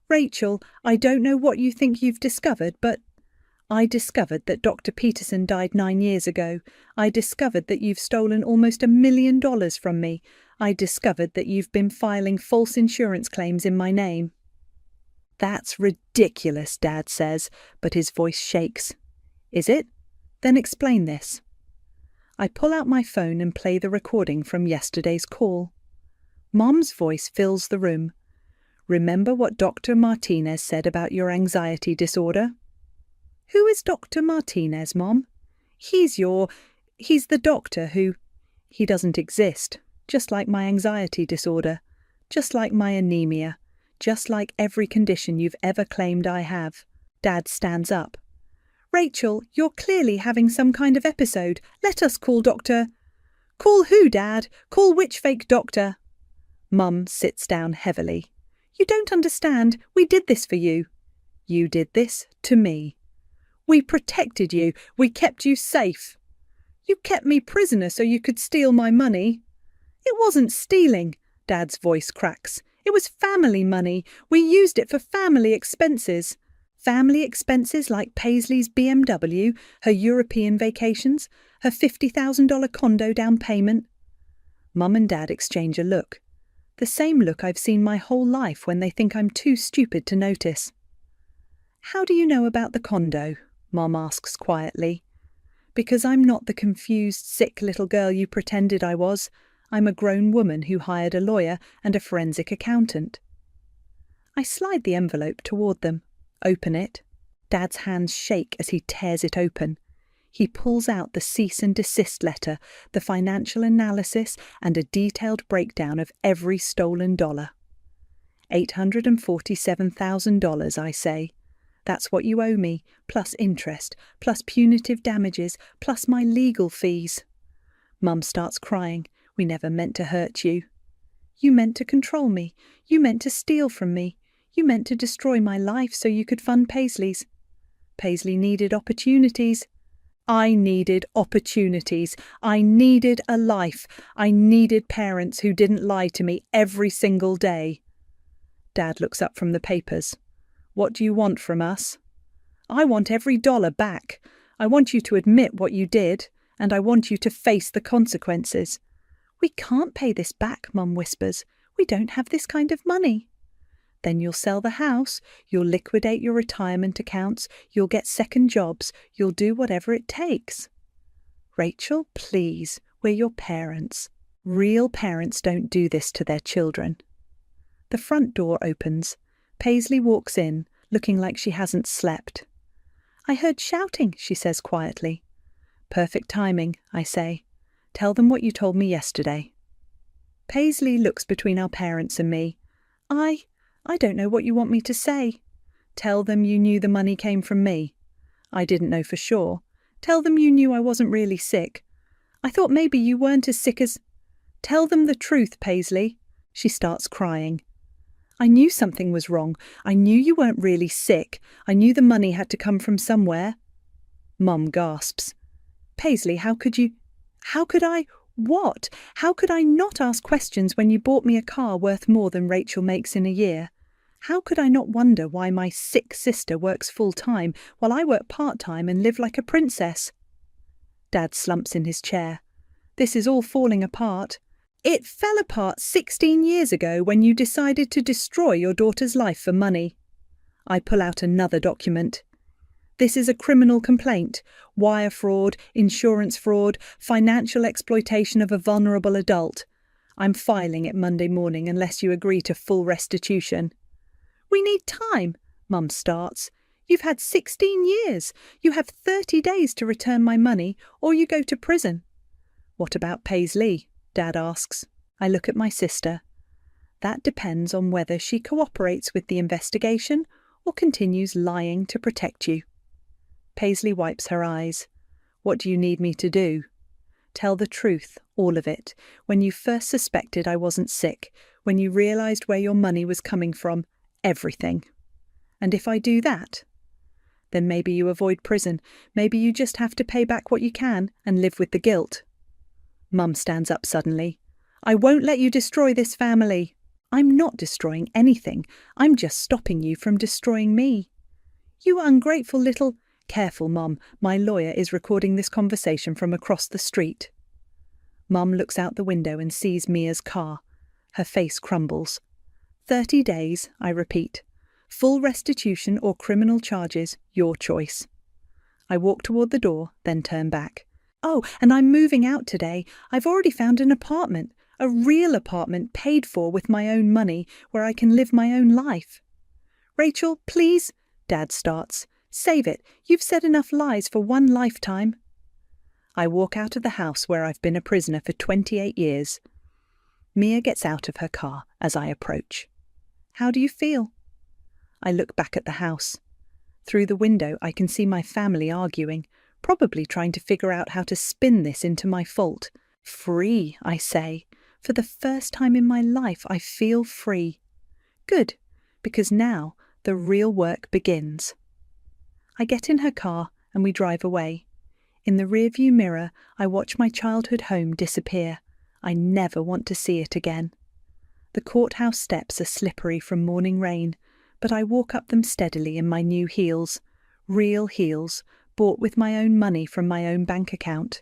Rachel, I don't know what you think you've discovered, but I discovered that Dr. Peterson died 9 years ago. I discovered that you've stolen almost $1 million from me. I discovered that you've been filing false insurance claims in my name. That's ridiculous, Dad says, but his voice shakes. Is it? Then explain this. I pull out my phone and play the recording from yesterday's call. Mom's voice fills the room. Remember what Dr. Martinez said about your anxiety disorder? Who is Dr. Martinez, Mom? He's the doctor who... He doesn't exist, just like my anxiety disorder, just like my anemia, just like every condition you've ever claimed I have. Dad stands up. Rachel, you're clearly having some kind of episode. Let us call Dr. Call who, Dad? Call which fake doctor? Mum sits down heavily. You don't understand. We did this for you. You did this to me. We protected you. We kept you safe. You kept me prisoner so you could steal my money. It wasn't stealing, Dad's voice cracks. It was family money. We used it for family expenses. Family expenses like Paisley's BMW, her European vacations, her $50,000 condo down payment. Mum and Dad exchange a look. The same look I've seen my whole life when they think I'm too stupid to notice. How do you know about the condo? Mum asks quietly. Because I'm not the confused, sick little girl you pretended I was. I'm a grown woman who hired a lawyer and a forensic accountant. I slide the envelope toward them. Open it. Dad's hands shake as he tears it open. He pulls out the cease and desist letter, the financial analysis, and a detailed breakdown of every stolen dollar. $847,000, I say. That's what you owe me, plus interest, plus punitive damages, plus my legal fees. Mum starts crying. We never meant to hurt you. You meant to control me. You meant to steal from me. You meant to destroy my life so you could fund Paisley's. Paisley needed opportunities. I needed opportunities. I needed a life. I needed parents who didn't lie to me every single day. Dad looks up from the papers. What do you want from us? I want every dollar back. I want you to admit what you did, and I want you to face the consequences. We can't pay this back, Mum whispers. We don't have this kind of money. Then you'll sell the house, you'll liquidate your retirement accounts, you'll get second jobs, you'll do whatever it takes. Rachel, please, we're your parents. Real parents don't do this to their children. The front door opens. Paisley walks in, looking like she hasn't slept. I heard shouting, she says quietly. Perfect timing, I say. Tell them what you told me yesterday. Paisley looks between our parents and me. I don't know what you want me to say. Tell them you knew the money came from me. I didn't know for sure. Tell them you knew I wasn't really sick. I thought maybe you weren't as sick as... Tell them the truth, Paisley. She starts crying. I knew something was wrong. I knew you weren't really sick. I knew the money had to come from somewhere. Mum gasps. Paisley, how could I... What? How could I not ask questions when you bought me a car worth more than Rachel makes in a year? How could I not wonder why my sick sister works full-time while I work part-time and live like a princess? Dad slumps in his chair. This is all falling apart. It fell apart 16 years ago when you decided to destroy your daughter's life for money. I pull out another document. This is a criminal complaint. Wire fraud, insurance fraud, financial exploitation of a vulnerable adult. I'm filing it Monday morning unless you agree to full restitution. We need time, Mum starts. You've had 16 years. You have 30 days to return my money or you go to prison. What about Paisley? Dad asks. I look at my sister. That depends on whether she cooperates with the investigation or continues lying to protect you. Paisley wipes her eyes. What do you need me to do? Tell the truth, all of it. When you first suspected I wasn't sick, when you realised where your money was coming from, everything. And if I do that, then maybe you avoid prison. Maybe you just have to pay back what you can and live with the guilt. Mum stands up suddenly. I won't let you destroy this family. I'm not destroying anything. I'm just stopping you from destroying me. You ungrateful little... Careful, Mum. My lawyer is recording this conversation from across the street. Mum looks out the window and sees Mia's car. Her face crumbles. 30 days, I repeat. Full restitution or criminal charges, your choice. I walk toward the door, then turn back. Oh, and I'm moving out today. I've already found an apartment, a real apartment paid for with my own money, where I can live my own life. Rachel, please, Dad starts. Save it. You've said enough lies for one lifetime. I walk out of the house where I've been a prisoner for 28 years. Mia gets out of her car as I approach. How do you feel? I look back at the house. Through the window I can see my family arguing, probably trying to figure out how to spin this into my fault. Free, I say. For the first time in my life I feel free. Good, because now the real work begins. I get in her car and we drive away. In the rearview mirror, I watch my childhood home disappear. I never want to see it again. The courthouse steps are slippery from morning rain, but I walk up them steadily in my new heels. Real heels, bought with my own money from my own bank account.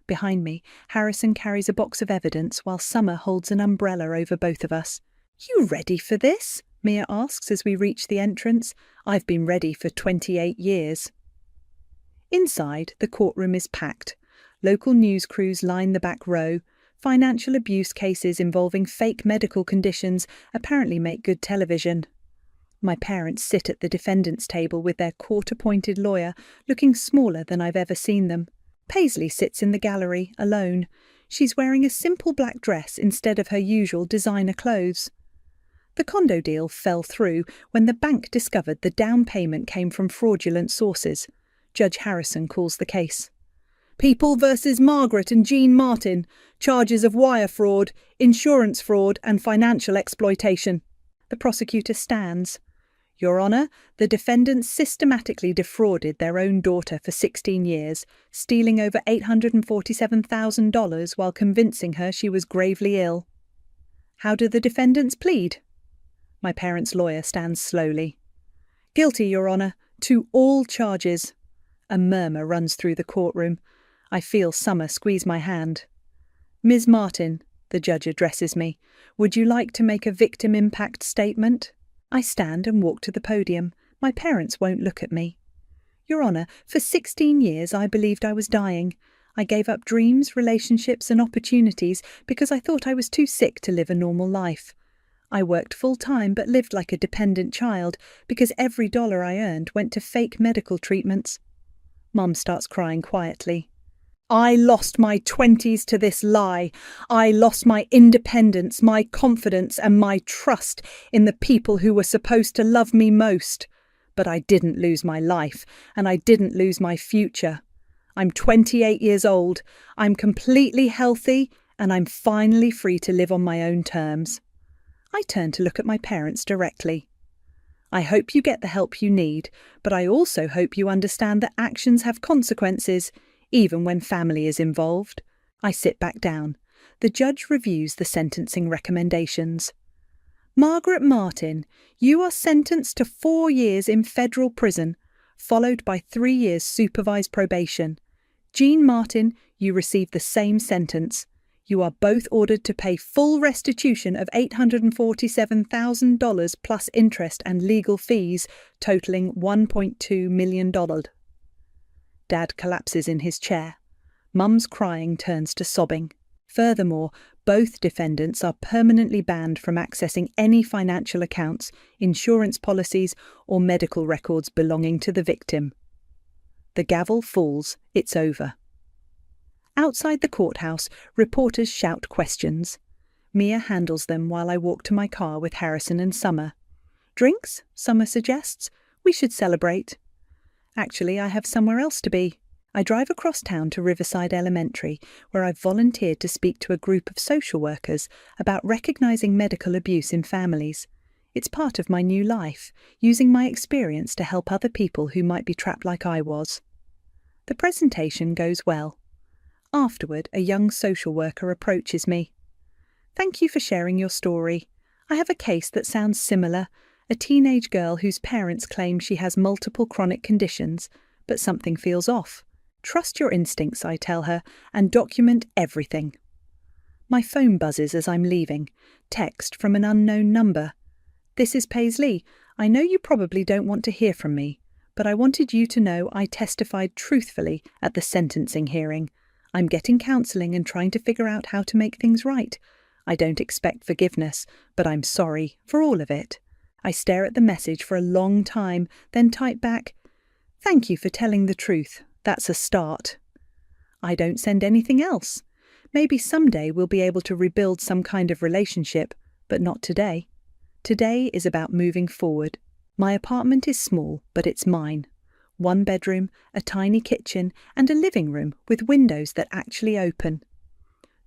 Behind me, Harrison carries a box of evidence while Summer holds an umbrella over both of us. You ready for this? Mia asks as we reach the entrance. I've been ready for 28 years. Inside, the courtroom is packed. Local news crews line the back row. Financial abuse cases involving fake medical conditions apparently make good television. My parents sit at the defendant's table with their court-appointed lawyer, looking smaller than I've ever seen them. Paisley sits in the gallery, alone. She's wearing a simple black dress instead of her usual designer clothes. The condo deal fell through when the bank discovered the down payment came from fraudulent sources. Judge Harrison calls the case. People versus Margaret and Jean Martin. Charges of wire fraud, insurance fraud and financial exploitation. The prosecutor stands. Your Honour, the defendants systematically defrauded their own daughter for 16 years, stealing over $847,000 while convincing her she was gravely ill. How do the defendants plead? My parents' lawyer stands slowly. Guilty, Your Honour, to all charges. A murmur runs through the courtroom. I feel Summer squeeze my hand. Ms. Martin, the judge addresses me, would you like to make a victim impact statement? I stand and walk to the podium. My parents won't look at me. Your Honour, for 16 years I believed I was dying. I gave up dreams, relationships and opportunities because I thought I was too sick to live a normal life. I worked full-time but lived like a dependent child because every dollar I earned went to fake medical treatments. Mum starts crying quietly. I lost my 20s to this lie. I lost my independence, my confidence and my trust in the people who were supposed to love me most. But I didn't lose my life, and I didn't lose my future. I'm 28 years old. I'm completely healthy, and I'm finally free to live on my own terms. I turn to look at my parents directly. I hope you get the help you need, but I also hope you understand that actions have consequences, even when family is involved. I sit back down. The judge reviews the sentencing recommendations. Margaret Martin, you are sentenced to 4 years in federal prison, followed by 3 years supervised probation. Jean Martin, you receive the same sentence. You are both ordered to pay full restitution of $847,000 plus interest and legal fees, totaling $1.2 million. Dad collapses in his chair. Mum's crying turns to sobbing. Furthermore, both defendants are permanently banned from accessing any financial accounts, insurance policies, or medical records belonging to the victim. The gavel falls. It's over. Outside the courthouse, reporters shout questions. Mia handles them while I walk to my car with Harrison and Summer. Drinks? Summer suggests. We should celebrate. Actually, I have somewhere else to be. I drive across town to Riverside Elementary, where I've volunteered to speak to a group of social workers about recognising medical abuse in families. It's part of my new life, using my experience to help other people who might be trapped like I was. The presentation goes well. Afterward, a young social worker approaches me. Thank you for sharing your story. I have a case that sounds similar. A teenage girl whose parents claim she has multiple chronic conditions, but something feels off. Trust your instincts, I tell her, and document everything. My phone buzzes as I'm leaving. Text from an unknown number. This is Paisley. I know you probably don't want to hear from me, but I wanted you to know I testified truthfully at the sentencing hearing. I'm getting counselling and trying to figure out how to make things right. I don't expect forgiveness, but I'm sorry for all of it. I stare at the message for a long time, then type back, "Thank you for telling the truth. That's a start." I don't send anything else. Maybe someday we'll be able to rebuild some kind of relationship, but not today. Today is about moving forward. My apartment is small, but it's mine. 1 bedroom, a tiny kitchen, and a living room with windows that actually open.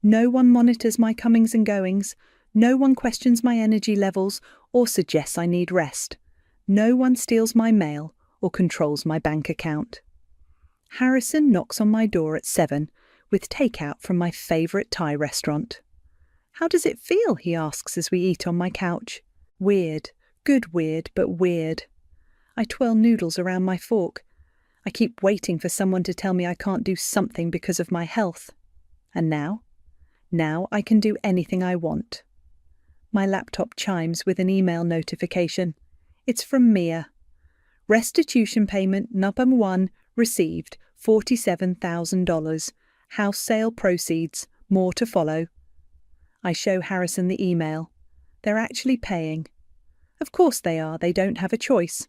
No one monitors my comings and goings. No one questions my energy levels or suggests I need rest. No one steals my mail or controls my bank account. Harrison knocks on my door at 7 with takeout from my favourite Thai restaurant. How does it feel? He asks as we eat on my couch. Weird. Good weird, but weird. I twirl noodles around my fork. I keep waiting for someone to tell me I can't do something because of my health. And now? Now I can do anything I want. My laptop chimes with an email notification. It's from Mia. Restitution payment number 1 received, $47,000. House sale proceeds, more to follow. I show Harrison the email. They're actually paying. Of course they are, they don't have a choice.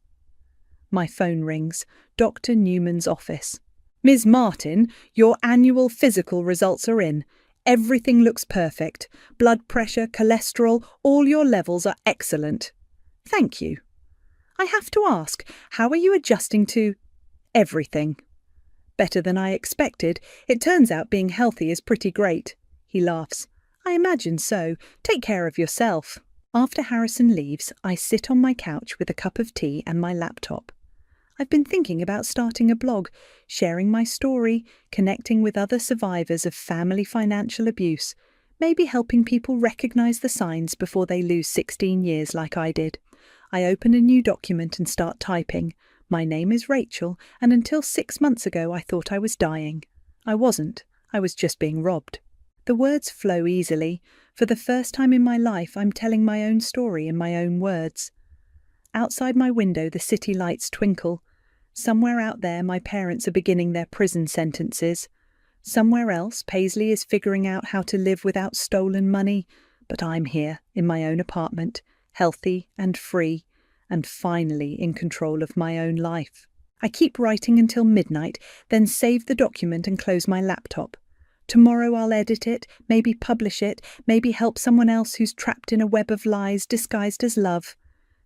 My phone rings. Dr. Newman's office. Ms. Martin, your annual physical results are in. Everything looks perfect. Blood pressure, cholesterol, all your levels are excellent. Thank you. I have to ask, how are you adjusting to everything? Better than I expected. It turns out being healthy is pretty great. He laughs. I imagine so. Take care of yourself. After Harrison leaves, I sit on my couch with a cup of tea and my laptop. I've been thinking about starting a blog, sharing my story, connecting with other survivors of family financial abuse, maybe helping people recognise the signs before they lose 16 years like I did. I open a new document and start typing. My name is Rachel, and until 6 months ago I thought I was dying. I wasn't. I was just being robbed. The words flow easily. For the first time in my life, I'm telling my own story in my own words. Outside my window, the city lights twinkle. Somewhere out there, my parents are beginning their prison sentences. Somewhere else, Paisley is figuring out how to live without stolen money. But I'm here, in my own apartment, healthy and free, and finally in control of my own life. I keep writing until midnight, then save the document and close my laptop. Tomorrow I'll edit it, maybe publish it, maybe help someone else who's trapped in a web of lies disguised as love.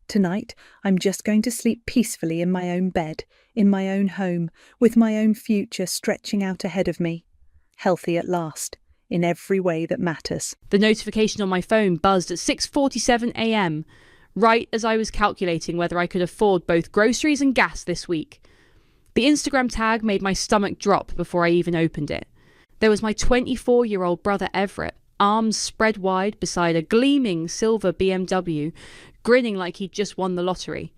Tonight, I'm just going to sleep peacefully in my own bed, in my own home, with my own future stretching out ahead of me. Healthy at last, in every way that matters. The notification on my phone buzzed at 6:47 a.m, right as I was calculating whether I could afford both groceries and gas this week. The Instagram tag made my stomach drop before I even opened it. There was my 24-year-old brother Everett, arms spread wide beside a gleaming silver BMW, grinning like he'd just won the lottery.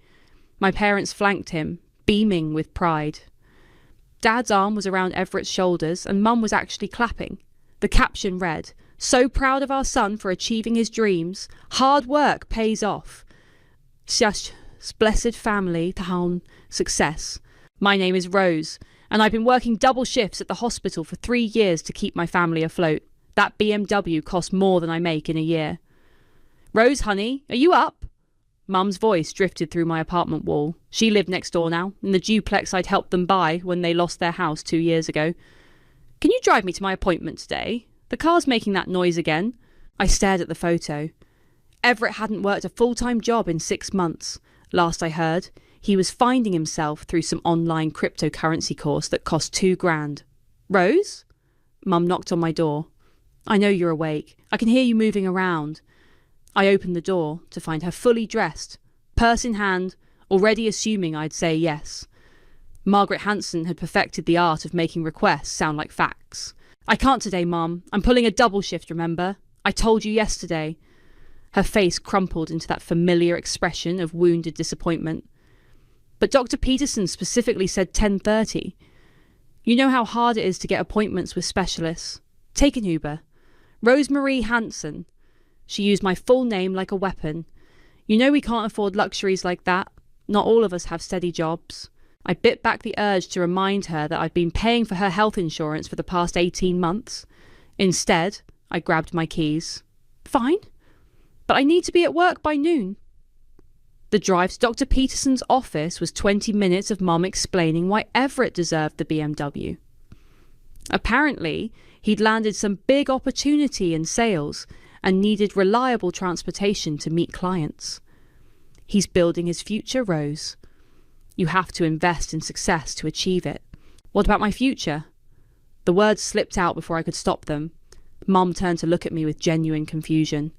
My parents flanked him, beaming with pride. Dad's arm was around Everett's shoulders and Mum was actually clapping. The caption read, "So proud of our son for achieving his dreams. Hard work pays off. Such blessed family, Tham, success. My name is Rose, and I've been working double shifts at the hospital for 3 years to keep my family afloat. That BMW cost more than I make in a year." "Rose, honey, are you up?" Mum's voice drifted through my apartment wall. She lived next door now, in the duplex I'd helped them buy when they lost their house 2 years ago. "Can you drive me to my appointment today? The car's making that noise again." I stared at the photo. Everett hadn't worked a full-time job in 6 months. Last I heard, he was finding himself through some online cryptocurrency course that cost $2,000. "Rose?" Mum knocked on my door. "I know you're awake. I can hear you moving around." I opened the door to find her fully dressed, purse in hand, already assuming I'd say yes. Margaret Hanson had perfected the art of making requests sound like facts. "I can't today, Mum. I'm pulling a double shift, remember? I told you yesterday." Her face crumpled into that familiar expression of wounded disappointment. "But Dr. Peterson specifically said 10:30. You know how hard it is to get appointments with specialists. Take an Uber. Rosemarie Hanson." She used my full name like a weapon. "You know we can't afford luxuries like that. Not all of us have steady jobs." I bit back the urge to remind her that I'd been paying for her health insurance for the past 18 months. Instead, I grabbed my keys. "Fine, but I need to be at work by noon." The drive to Dr. Peterson's office was 20 minutes of Mum explaining why Everett deserved the BMW. Apparently, he'd landed some big opportunity in sales and needed reliable transportation to meet clients. "He's building his future, Rose. You have to invest in success to achieve it." "What about my future?" The words slipped out before I could stop them. Mum turned to look at me with genuine confusion.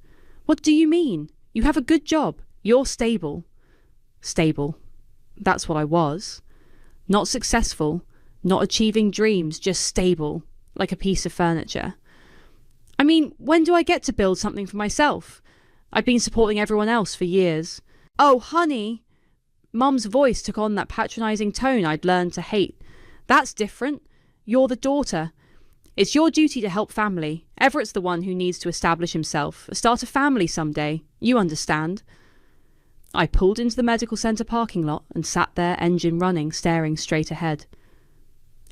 "What do you mean? You have a good job. You're stable." Stable. That's what I was. Not successful, not achieving dreams, just stable, like a piece of furniture. "I mean, when do I get to build something for myself? I've been supporting everyone else for years." "Oh, honey!" Mum's voice took on that patronising tone I'd learned to hate. "That's different. You're the daughter. It's your duty to help family. Everett's the one who needs to establish himself, start a family someday. You understand." I pulled into the medical centre parking lot and sat there, engine running, staring straight ahead.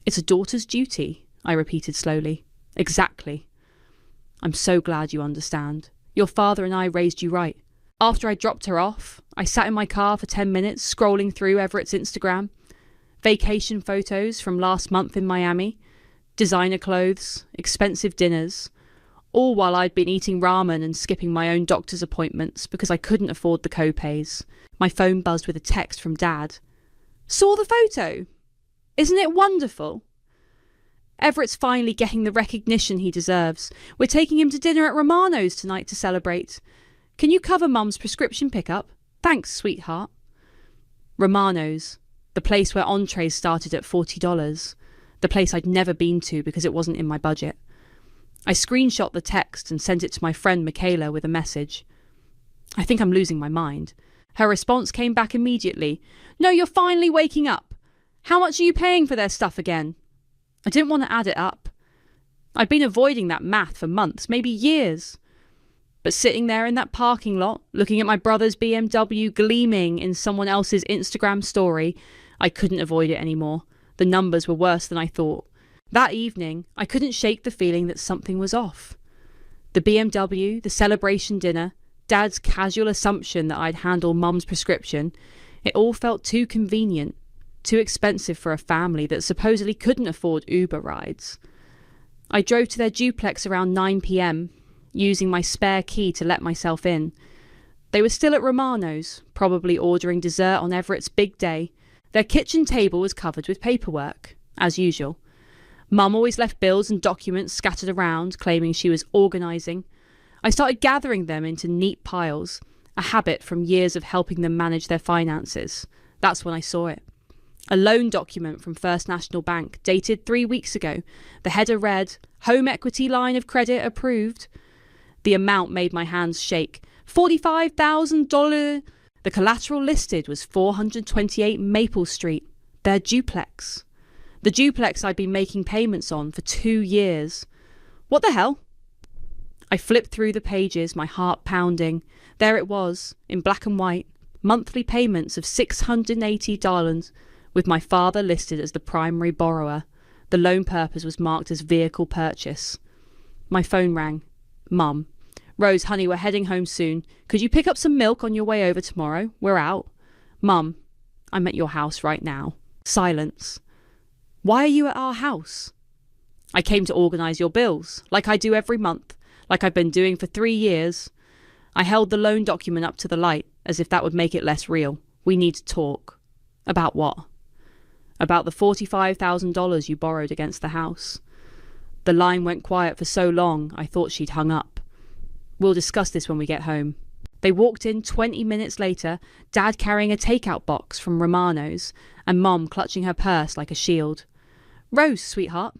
"It's a daughter's duty," I repeated slowly. "Exactly. I'm so glad you understand. Your father and I raised you right. After I dropped her off, I sat in my car for 10 minutes, scrolling through Everett's Instagram. Vacation photos from last month in Miami, designer clothes, expensive dinners, all while I'd been eating ramen and skipping my own doctor's appointments because I couldn't afford the co-pays. My phone buzzed with a text from Dad. "Saw the photo? Isn't it wonderful?" Everett's finally getting the recognition he deserves. We're taking him to dinner at Romano's tonight to celebrate. Can you cover Mum's prescription pickup? Thanks, sweetheart. Romano's, the place where entrees started at $40, the place I'd never been to because it wasn't in my budget. I screenshot the text and sent it to my friend Michaela with a message. I think I'm losing my mind. Her response came back immediately. "No, you're finally waking up. How much are you paying for their stuff again?" I didn't want to add it up. I'd been avoiding that math for months, maybe years. But sitting there in that parking lot, looking at my brother's BMW gleaming in someone else's Instagram story, I couldn't avoid it anymore. The numbers were worse than I thought. That evening, I couldn't shake the feeling that something was off. The BMW, the celebration dinner, Dad's casual assumption that I'd handle Mum's prescription, it all felt too convenient, too expensive for a family that supposedly couldn't afford Uber rides. I drove to their duplex around 9 p.m, using my spare key to let myself in. They were still at Romano's, probably ordering dessert on Everett's big day. Their kitchen table was covered with paperwork, as usual. Mum always left bills and documents scattered around, claiming she was organising. I started gathering them into neat piles, a habit from years of helping them manage their finances. That's when I saw it. A loan document from First National Bank, dated 3 weeks ago. The header read, "Home equity line of credit approved." The amount made my hands shake. $45,000. The collateral listed was 428 Maple Street, their duplex. The duplex I'd been making payments on for 2 years. What the hell? I flipped through the pages, my heart pounding. There it was, in black and white, monthly payments of $680, with my father listed as the primary borrower. The loan purpose was marked as vehicle purchase. My phone rang. Mum. "Rose, honey, we're heading home soon. Could you pick up some milk on your way over tomorrow? We're out." "Mum, I'm at your house right now." Silence. "Why are you at our house?" "I came to organise your bills, like I do every month, like I've been doing for 3 years. I held the loan document up to the light, as if that would make it less real. "We need to talk." "About what?" "About the $45,000 you borrowed against the house." The line went quiet for so long, I thought she'd hung up. "We'll discuss this when we get home." They walked in 20 minutes later, Dad carrying a takeout box from Romano's, and Mum clutching her purse like a shield. "Rose, sweetheart,"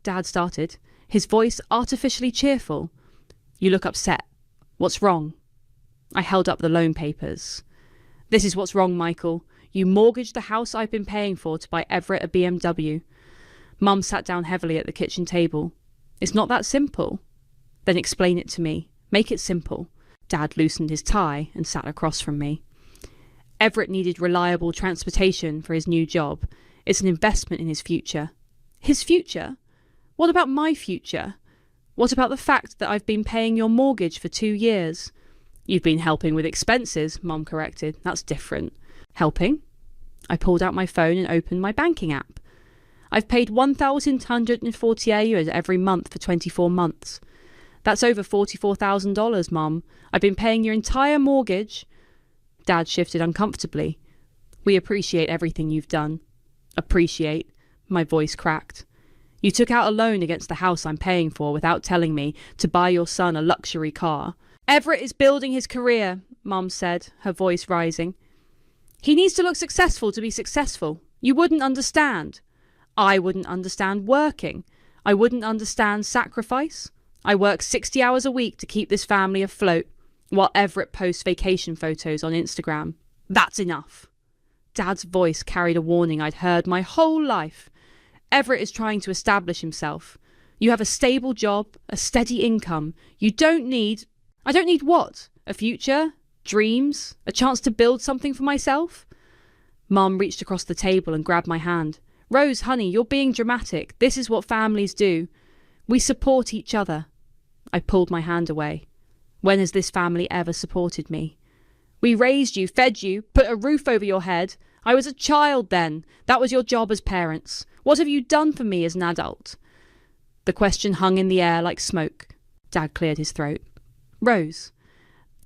Dad started, his voice artificially cheerful. "You look upset. What's wrong?" I held up the loan papers. "This is what's wrong, Michael. You mortgaged the house I've been paying for to buy Everett a BMW." Mum sat down heavily at the kitchen table. "It's not that simple." "Then explain it to me. Make it simple." Dad loosened his tie and sat across from me. "Everett needed reliable transportation for his new job. It's an investment in his future." "His future? What about my future? What about the fact that I've been paying your mortgage for 2 years? "You've been helping with expenses," Mum corrected. "That's different." "Helping?" I pulled out my phone and opened my banking app. "I've paid $1,148 every month for 24 months. That's over $44,000, Mum. I've been paying your entire mortgage." Dad shifted uncomfortably. "We appreciate everything you've done." "Appreciate?" My voice cracked. "You took out a loan against the house I'm paying for without telling me, to buy your son a luxury car." "Everett is building his career," Mum said, her voice rising. "He needs to look successful to be successful. You wouldn't understand. I wouldn't understand working. I wouldn't understand sacrifice. I work 60 hours a week to keep this family afloat, while Everett posts vacation photos on Instagram. That's enough." Dad's voice carried a warning I'd heard my whole life. "Everett is trying to establish himself. You have a stable job, a steady income. You don't need..." "I don't need what? A future? Dreams? A chance to build something for myself?" Mum reached across the table and grabbed my hand. "Rose, honey, you're being dramatic. This is what families do. We support each other." I pulled my hand away. When has this family ever supported me? We raised you, fed you, put a roof over your head. I was a child then. That was your job as parents. What have you done for me as an adult? The question hung in the air like smoke. Dad cleared his throat. Rose,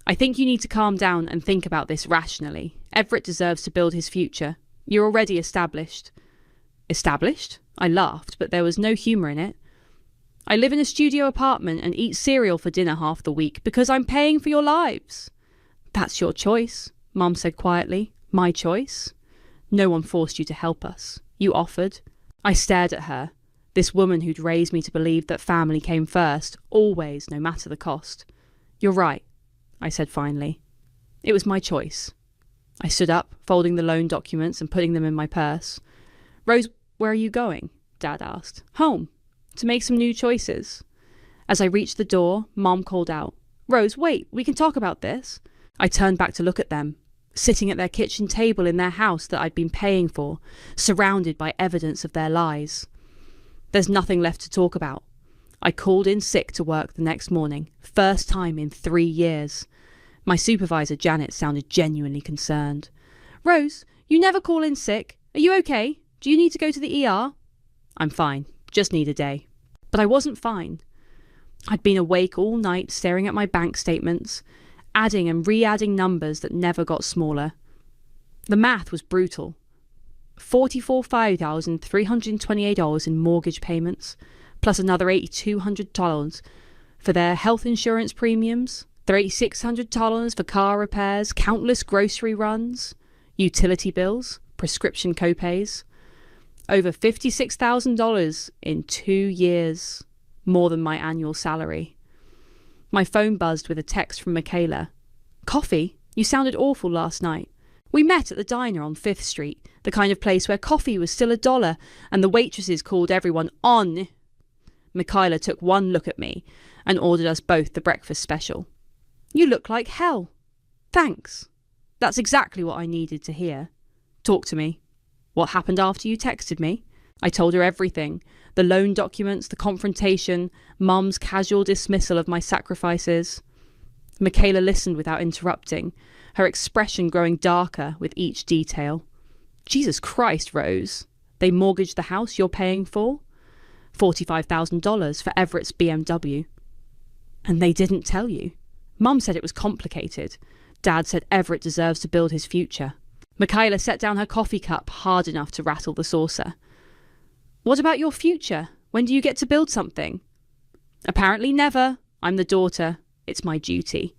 I think you need to calm down and think about this rationally. Everett deserves to build his future. You're already established. Established? I laughed, but there was no humour in it. I live in a studio apartment and eat cereal for dinner half the week because I'm paying for your lives. That's your choice, Mum said quietly. My choice? No one forced you to help us. You offered. I stared at her, this woman who'd raised me to believe that family came first, always, no matter the cost. You're right, I said finally. It was my choice. I stood up, folding the loan documents and putting them in my purse. Rose, where are you going? Dad asked. Home, to make some new choices. As I reached the door, Mom called out, Rose, wait, we can talk about this. I turned back to look at them, sitting at their kitchen table in their house that I'd been paying for, surrounded by evidence of their lies. There's nothing left to talk about. I called in sick to work the next morning, first time in 3 years. My supervisor, Janet, sounded genuinely concerned. Rose, you never call in sick. Are you okay? Do you need to go to the ER? I'm fine. Just need a day. But I wasn't fine. I'd been awake all night staring at my bank statements, adding and re-adding numbers that never got smaller. The math was brutal. $44,328 in mortgage payments, plus another $8,200 for their health insurance premiums, $3,600 for car repairs, countless grocery runs, utility bills, prescription copays. Over $56,000 in 2 years, more than my annual salary. My phone buzzed with a text from Michaela. Coffee? You sounded awful last night. We met at the diner on 5th Street, the kind of place where coffee was still $1 and the waitresses called everyone on. Michaela took one look at me and ordered us both the breakfast special. You look like hell. Thanks. That's exactly what I needed to hear. Talk to me. What happened after you texted me? I told her everything. The loan documents, the confrontation, Mum's casual dismissal of my sacrifices. Michaela listened without interrupting, her expression growing darker with each detail. Jesus Christ, Rose. They mortgaged the house you're paying for? $45,000 for Everett's BMW. And they didn't tell you. Mum said it was complicated. Dad said Everett deserves to build his future. Michaela set down her coffee cup hard enough to rattle the saucer. What about your future? When do you get to build something? Apparently never. I'm the daughter. It's my duty.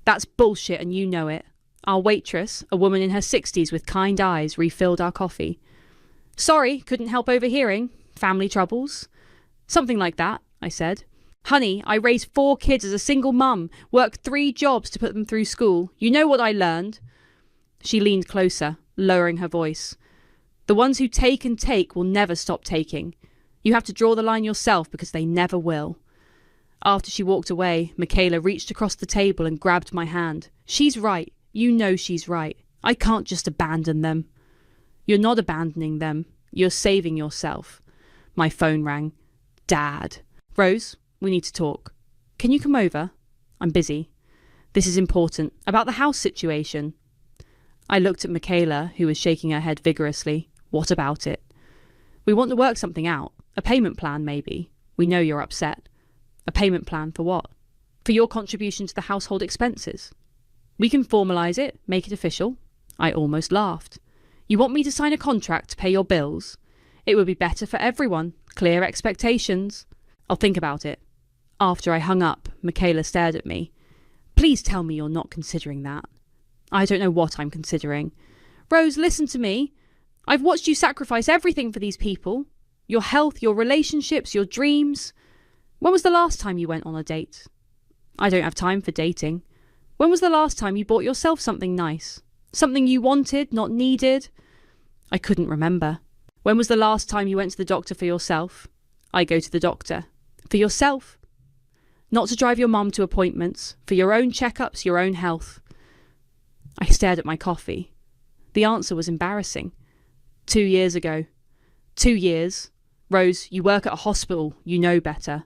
That's bullshit and you know it. Our waitress, a woman in her 60s with kind eyes, refilled our coffee. Sorry, couldn't help overhearing. Family troubles? Something like that, I said. Honey, I raised 4 kids as a single mum, worked 3 jobs to put them through school. You know what I learned. She leaned closer, lowering her voice. The ones who take and take will never stop taking. You have to draw the line yourself because they never will. After she walked away, Michaela reached across the table and grabbed my hand. She's right. You know she's right. I can't just abandon them. You're not abandoning them. You're saving yourself. My phone rang. Dad. Rose, we need to talk. Can you come over? I'm busy. This is important. About the house situation. I looked at Michaela, who was shaking her head vigorously. What about it? We want to work something out. A payment plan, maybe. We know you're upset. A payment plan for what? For your contribution to the household expenses. We can formalise it, make it official. I almost laughed. You want me to sign a contract to pay your bills? It would be better for everyone. Clear expectations. I'll think about it. After I hung up, Michaela stared at me. Please tell me you're not considering that. I don't know what I'm considering. Rose, listen to me. I've watched you sacrifice everything for these people. Your health, your relationships, your dreams. When was the last time you went on a date? I don't have time for dating. When was the last time you bought yourself something nice? Something you wanted, not needed? I couldn't remember. When was the last time you went to the doctor for yourself? I go to the doctor. For yourself. Not to drive your mum to appointments. For your own checkups, your own health. I stared at my coffee. The answer was embarrassing. 2 years ago. 2 years. Rose, you work at a hospital. You know better.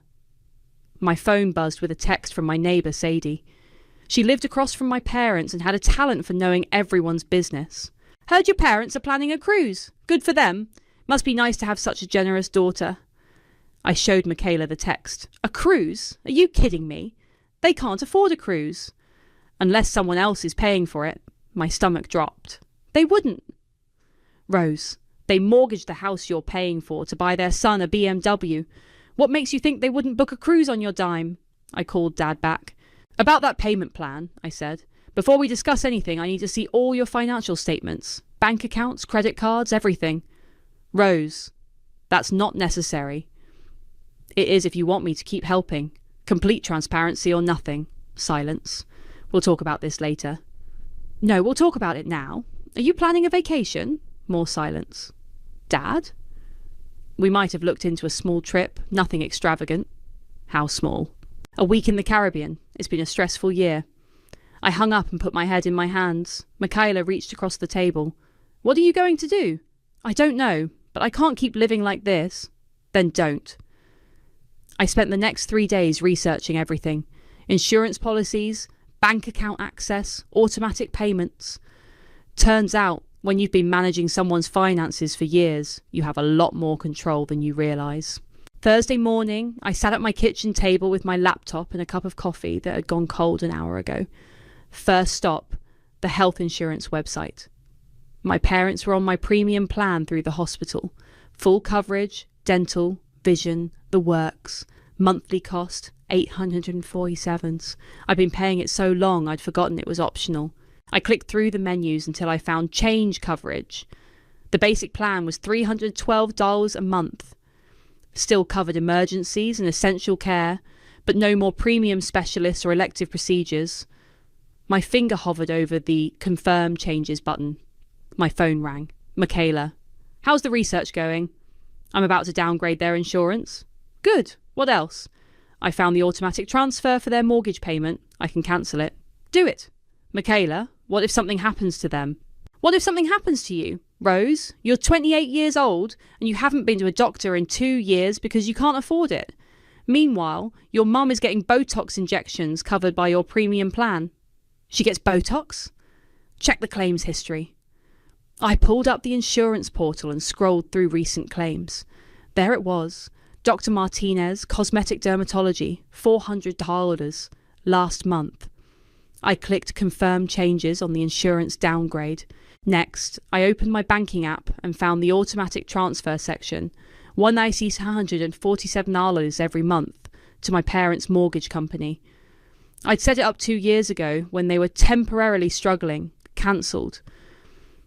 My phone buzzed with a text from my neighbour, Sadie. She lived across from my parents and had a talent for knowing everyone's business. Heard your parents are planning a cruise. Good for them. Must be nice to have such a generous daughter. I showed Michaela the text. A cruise? Are you kidding me? They can't afford a cruise. Unless someone else is paying for it. My stomach dropped. They wouldn't. Rose, they mortgaged the house you're paying for to buy their son a BMW. What makes you think they wouldn't book a cruise on your dime? I called Dad back. About that payment plan, I said. Before we discuss anything, I need to see all your financial statements. Bank accounts, credit cards, everything. Rose, that's not necessary. It is if you want me to keep helping. Complete transparency or nothing. Silence. We'll talk about this later. No, we'll talk about it now. Are you planning a vacation? More silence. Dad? We might have looked into a small trip, nothing extravagant. How small? A week in the Caribbean. It's been a stressful year. I hung up and put my head in my hands. Michaela reached across the table. What are you going to do? I don't know, but I can't keep living like this. Then don't. I spent the next 3 days researching everything. Insurance policies, bank account access, automatic payments. Turns out, when you've been managing someone's finances for years, you have a lot more control than you realise. Thursday morning, I sat at my kitchen table with my laptop and a cup of coffee that had gone cold an hour ago. First stop, the health insurance website. My parents were on my premium plan through the hospital. Full coverage, dental, vision, the works. Monthly cost, $847. I'd been paying it so long I'd forgotten it was optional. I clicked through the menus until I found change coverage. The basic plan was $312 a month. Still covered emergencies and essential care, but no more premium specialists or elective procedures. My finger hovered over the confirm changes button. My phone rang. Michaela. How's the research going? I'm about to downgrade their insurance. Good. What else? I found the automatic transfer for their mortgage payment. I can cancel it. Do it. Michaela, what if something happens to them? What if something happens to you? Rose, you're 28 years old and you haven't been to a doctor in 2 years because you can't afford it. Meanwhile, your mum is getting Botox injections covered by your premium plan. She gets Botox? Check the claims history. I pulled up the insurance portal and scrolled through recent claims. There it was. Dr. Martinez, cosmetic dermatology, $400 last month. I clicked confirm changes on the insurance downgrade. Next, I opened my banking app and found the automatic transfer section. $1,947 every month to my parents' mortgage company. I'd set it up 2 years ago when they were temporarily struggling, cancelled.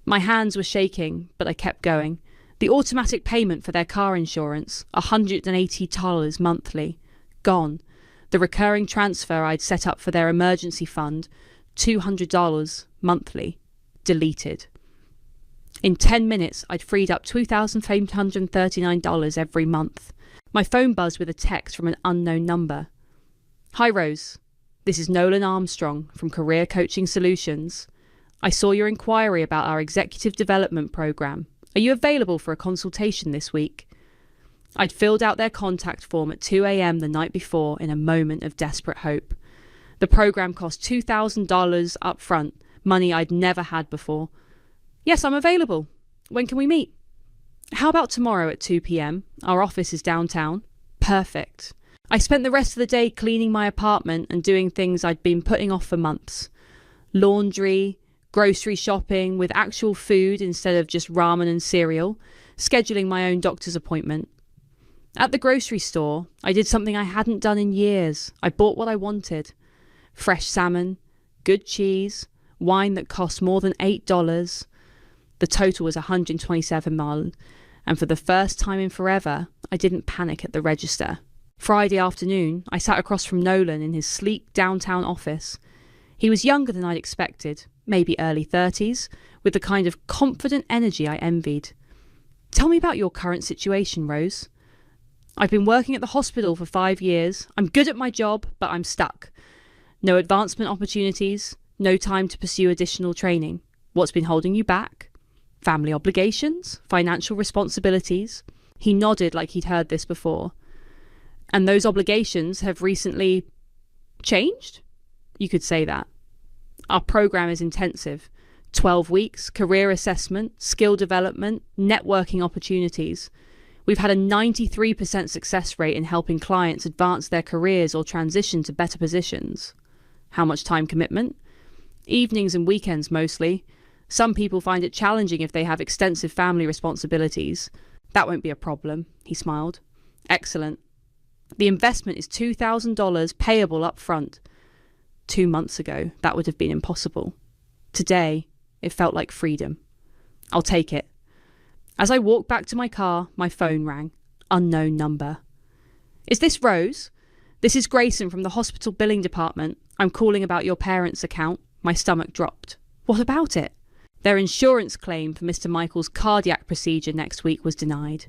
My hands were shaking, but I kept going. The automatic payment for their car insurance, $180 monthly, gone. The recurring transfer I'd set up for their emergency fund, $200 monthly, deleted. In 10 minutes, I'd freed up $2,539 every month. My phone buzzed with a text from an unknown number. Hi, Rose. This is Nolan Armstrong from Career Coaching Solutions. I saw your inquiry about our executive development program. Are you available for a consultation this week? I'd filled out their contact form at 2 a.m. the night before in a moment of desperate hope. The program cost $2,000 up front, money I'd never had before. Yes, I'm available. When can we meet? How about tomorrow at 2 p.m? Our office is downtown. Perfect. I spent the rest of the day cleaning my apartment and doing things I'd been putting off for months. Laundry, grocery shopping with actual food instead of just ramen and cereal, scheduling my own doctor's appointment. At the grocery store, I did something I hadn't done in years. I bought what I wanted. Fresh salmon, good cheese, wine that cost more than $8. The total was $127, and for the first time in forever, I didn't panic at the register. Friday afternoon, I sat across from Nolan in his sleek downtown office. He was younger than I'd expected, maybe early 30s, with the kind of confident energy I envied. Tell me about your current situation, Rose. I've been working at the hospital for 5 years. I'm good at my job, but I'm stuck. No advancement opportunities, no time to pursue additional training. What's been holding you back? Family obligations? Financial responsibilities? He nodded like he'd heard this before. And those obligations have recently changed? You could say that. Our program is intensive. 12 weeks, career assessment, skill development, networking opportunities. We've had a 93% success rate in helping clients advance their careers or transition to better positions. How much time commitment? Evenings and weekends mostly. Some people find it challenging if they have extensive family responsibilities. That won't be a problem, he smiled. Excellent. The investment is $2,000 payable up front. 2 months ago, that would have been impossible. Today, it felt like freedom. I'll take it. As I walked back to my car, my phone rang. Unknown number. Is this Rose? This is Grayson from the hospital billing department. I'm calling about your parents' account. My stomach dropped. What about it? Their insurance claim for Mr. Michael's cardiac procedure next week was denied.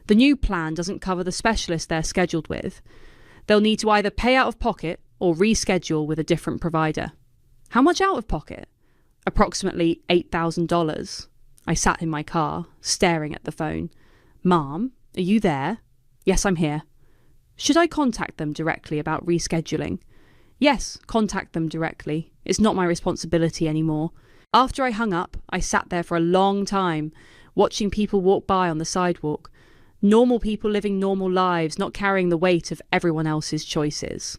The new plan doesn't cover the specialist they're scheduled with. They'll need to either pay out of pocket or reschedule with a different provider. How much out of pocket? Approximately $8,000. I sat in my car, staring at the phone. Mom, are you there? Yes, I'm here. Should I contact them directly about rescheduling? Yes, contact them directly. It's not my responsibility anymore. After I hung up, I sat there for a long time, watching people walk by on the sidewalk. Normal people living normal lives, not carrying the weight of everyone else's choices.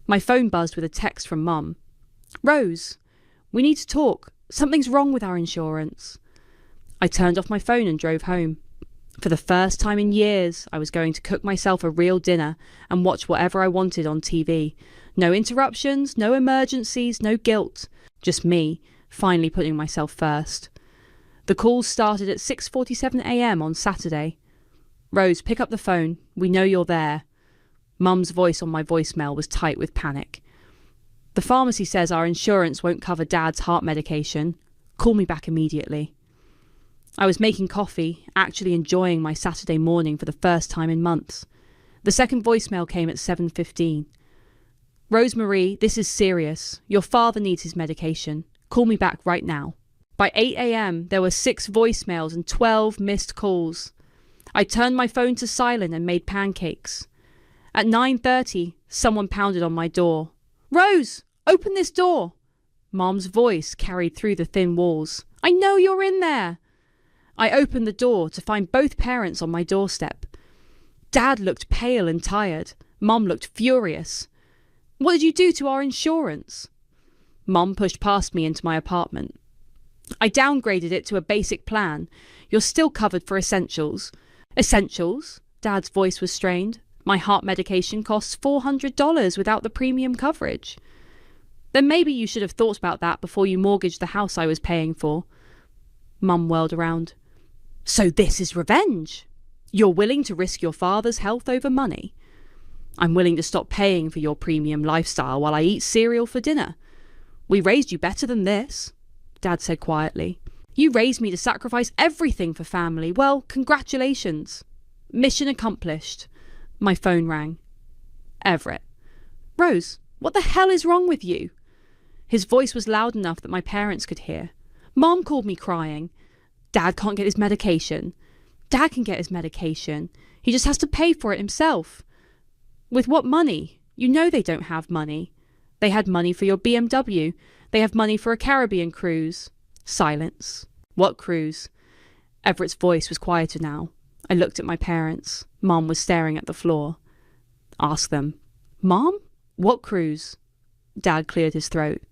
My phone buzzed with a text from Mum. Rose, we need to talk. Something's wrong with our insurance. I turned off my phone and drove home. For the first time in years, I was going to cook myself a real dinner and watch whatever I wanted on TV. No interruptions, no emergencies, no guilt. Just me, finally putting myself first. The calls started at 6:47 a.m. on Saturday. Rose, pick up the phone. We know you're there. Mum's voice on my voicemail was tight with panic. The pharmacy says our insurance won't cover Dad's heart medication. Call me back immediately. I was making coffee, actually enjoying my Saturday morning for the first time in months. The second voicemail came at 7:15. Rosemarie, this is serious. Your father needs his medication. Call me back right now. By 8 a.m, there were 6 voicemails and 12 missed calls. I turned my phone to silent and made pancakes. At 9:30, someone pounded on my door. Rose, open this door. Mom's voice carried through the thin walls. I know you're in there. I opened the door to find both parents on my doorstep. Dad looked pale and tired. Mom looked furious. What did you do to our insurance? Mom pushed past me into my apartment. I downgraded it to a basic plan. You're still covered for essentials. Essentials? Dad's voice was strained. My heart medication costs $400 without the premium coverage. Then maybe you should have thought about that before you mortgaged the house I was paying for. Mum whirled around. So this is revenge? You're willing to risk your father's health over money? I'm willing to stop paying for your premium lifestyle while I eat cereal for dinner. We raised you better than this, Dad said quietly. You raised me to sacrifice everything for family. Well, congratulations. Mission accomplished. My phone rang. Everett. Rose, what the hell is wrong with you? His voice was loud enough that my parents could hear. Mom called me crying. Dad can't get his medication. Dad can get his medication. He just has to pay for it himself. With what money? You know they don't have money. They had money for your BMW. They have money for a Caribbean cruise. Silence. What cruise? Everett's voice was quieter now. I looked at my parents. Mom was staring at the floor. Ask them. Mom? What cruise? Dad cleared his throat.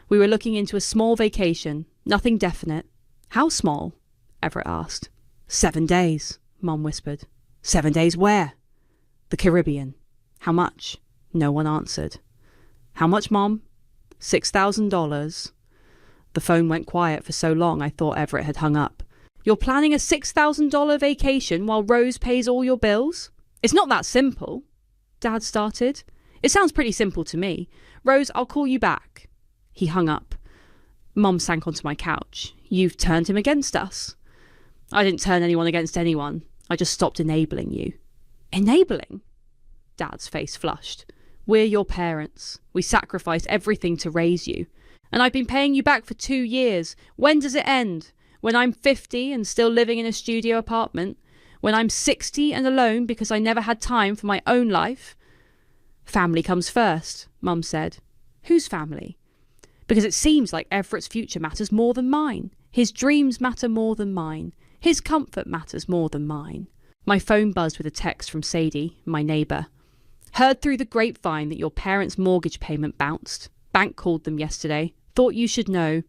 We were looking into a small vacation. Nothing definite. How small? Everett asked. 7 days, Mom whispered. 7 days where? The Caribbean. How much? No one answered. How much, Mom? $6,000. The phone went quiet for so long I thought Everett had hung up. You're planning a $6,000 vacation while Rose pays all your bills? It's not that simple, Dad started. It sounds pretty simple to me. Rose, I'll call you back. He hung up. Mom sank onto my couch. You've turned him against us. I didn't turn anyone against anyone. I just stopped enabling you. Enabling? Dad's face flushed. We're your parents. We sacrificed everything to raise you. And I've been paying you back for 2 years. When does it end? When I'm 50 and still living in a studio apartment? When I'm 60 and alone because I never had time for my own life? Family comes first, Mum said. Whose family? Because it seems like Everett's future matters more than mine. His dreams matter more than mine. His comfort matters more than mine. My phone buzzed with a text from Sadie, my neighbour. Heard through the grapevine that your parents' mortgage payment bounced. Bank called them yesterday. Thought you should know.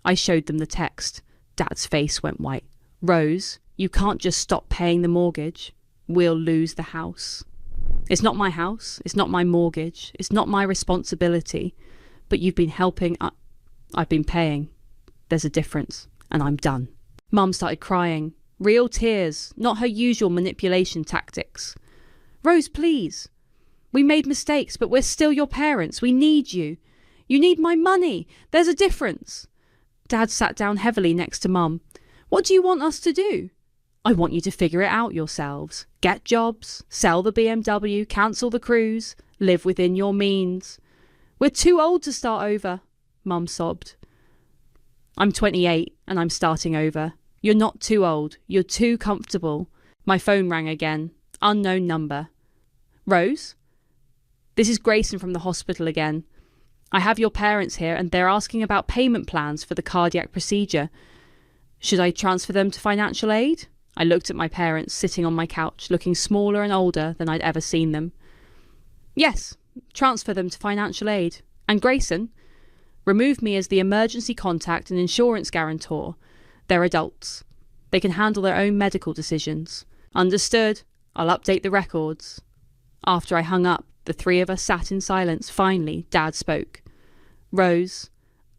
I showed them the text. Dad's face went white. Rose, you can't just stop paying the mortgage. We'll lose the house. It's not my house. It's not my mortgage. It's not my responsibility. But you've been helping. I've been paying. There's a difference. And I'm done. Mum started crying. Real tears, not her usual manipulation tactics. Rose, please. We made mistakes, but we're still your parents. We need you. You need my money. There's a difference. Dad sat down heavily next to Mum. What do you want us to do? I want you to figure it out yourselves. Get jobs, sell the BMW, cancel the cruise, live within your means. We're too old to start over, Mum sobbed. I'm 28 and I'm starting over. You're not too old. You're too comfortable. My phone rang again. Unknown number. Rose? This is Grayson from the hospital again. I have your parents here and they're asking about payment plans for the cardiac procedure. Should I transfer them to financial aid? I looked at my parents sitting on my couch, looking smaller and older than I'd ever seen them. Yes, transfer them to financial aid. And Grayson? Remove me as the emergency contact and insurance guarantor. They're adults. They can handle their own medical decisions. Understood. I'll update the records. After I hung up, the three of us sat in silence. Finally, Dad spoke. Rose,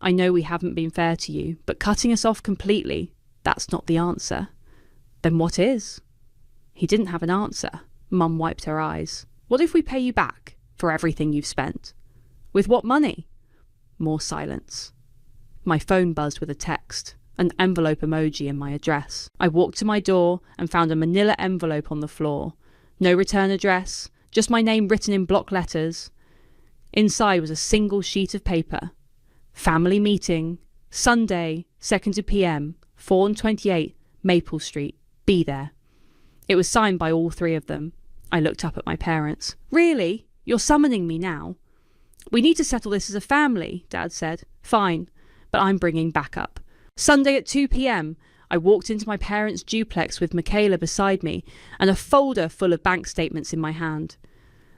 I know we haven't been fair to you, but cutting us off completely, that's not the answer. Then what is? He didn't have an answer. Mum wiped her eyes. What if we pay you back for everything you've spent? With what money? More silence. My phone buzzed with a text, an envelope emoji and my address. I walked to my door and found a manila envelope on the floor. No return address, just my name written in block letters. Inside was a single sheet of paper. Family meeting, Sunday, 2nd p.m, 4 and 28, Maple Street. Be there. It was signed by all three of them. I looked up at my parents. Really? You're summoning me now? We need to settle this as a family, Dad said. Fine, but I'm bringing backup. Sunday at 2 p.m, I walked into my parents' duplex with Michaela beside me and a folder full of bank statements in my hand.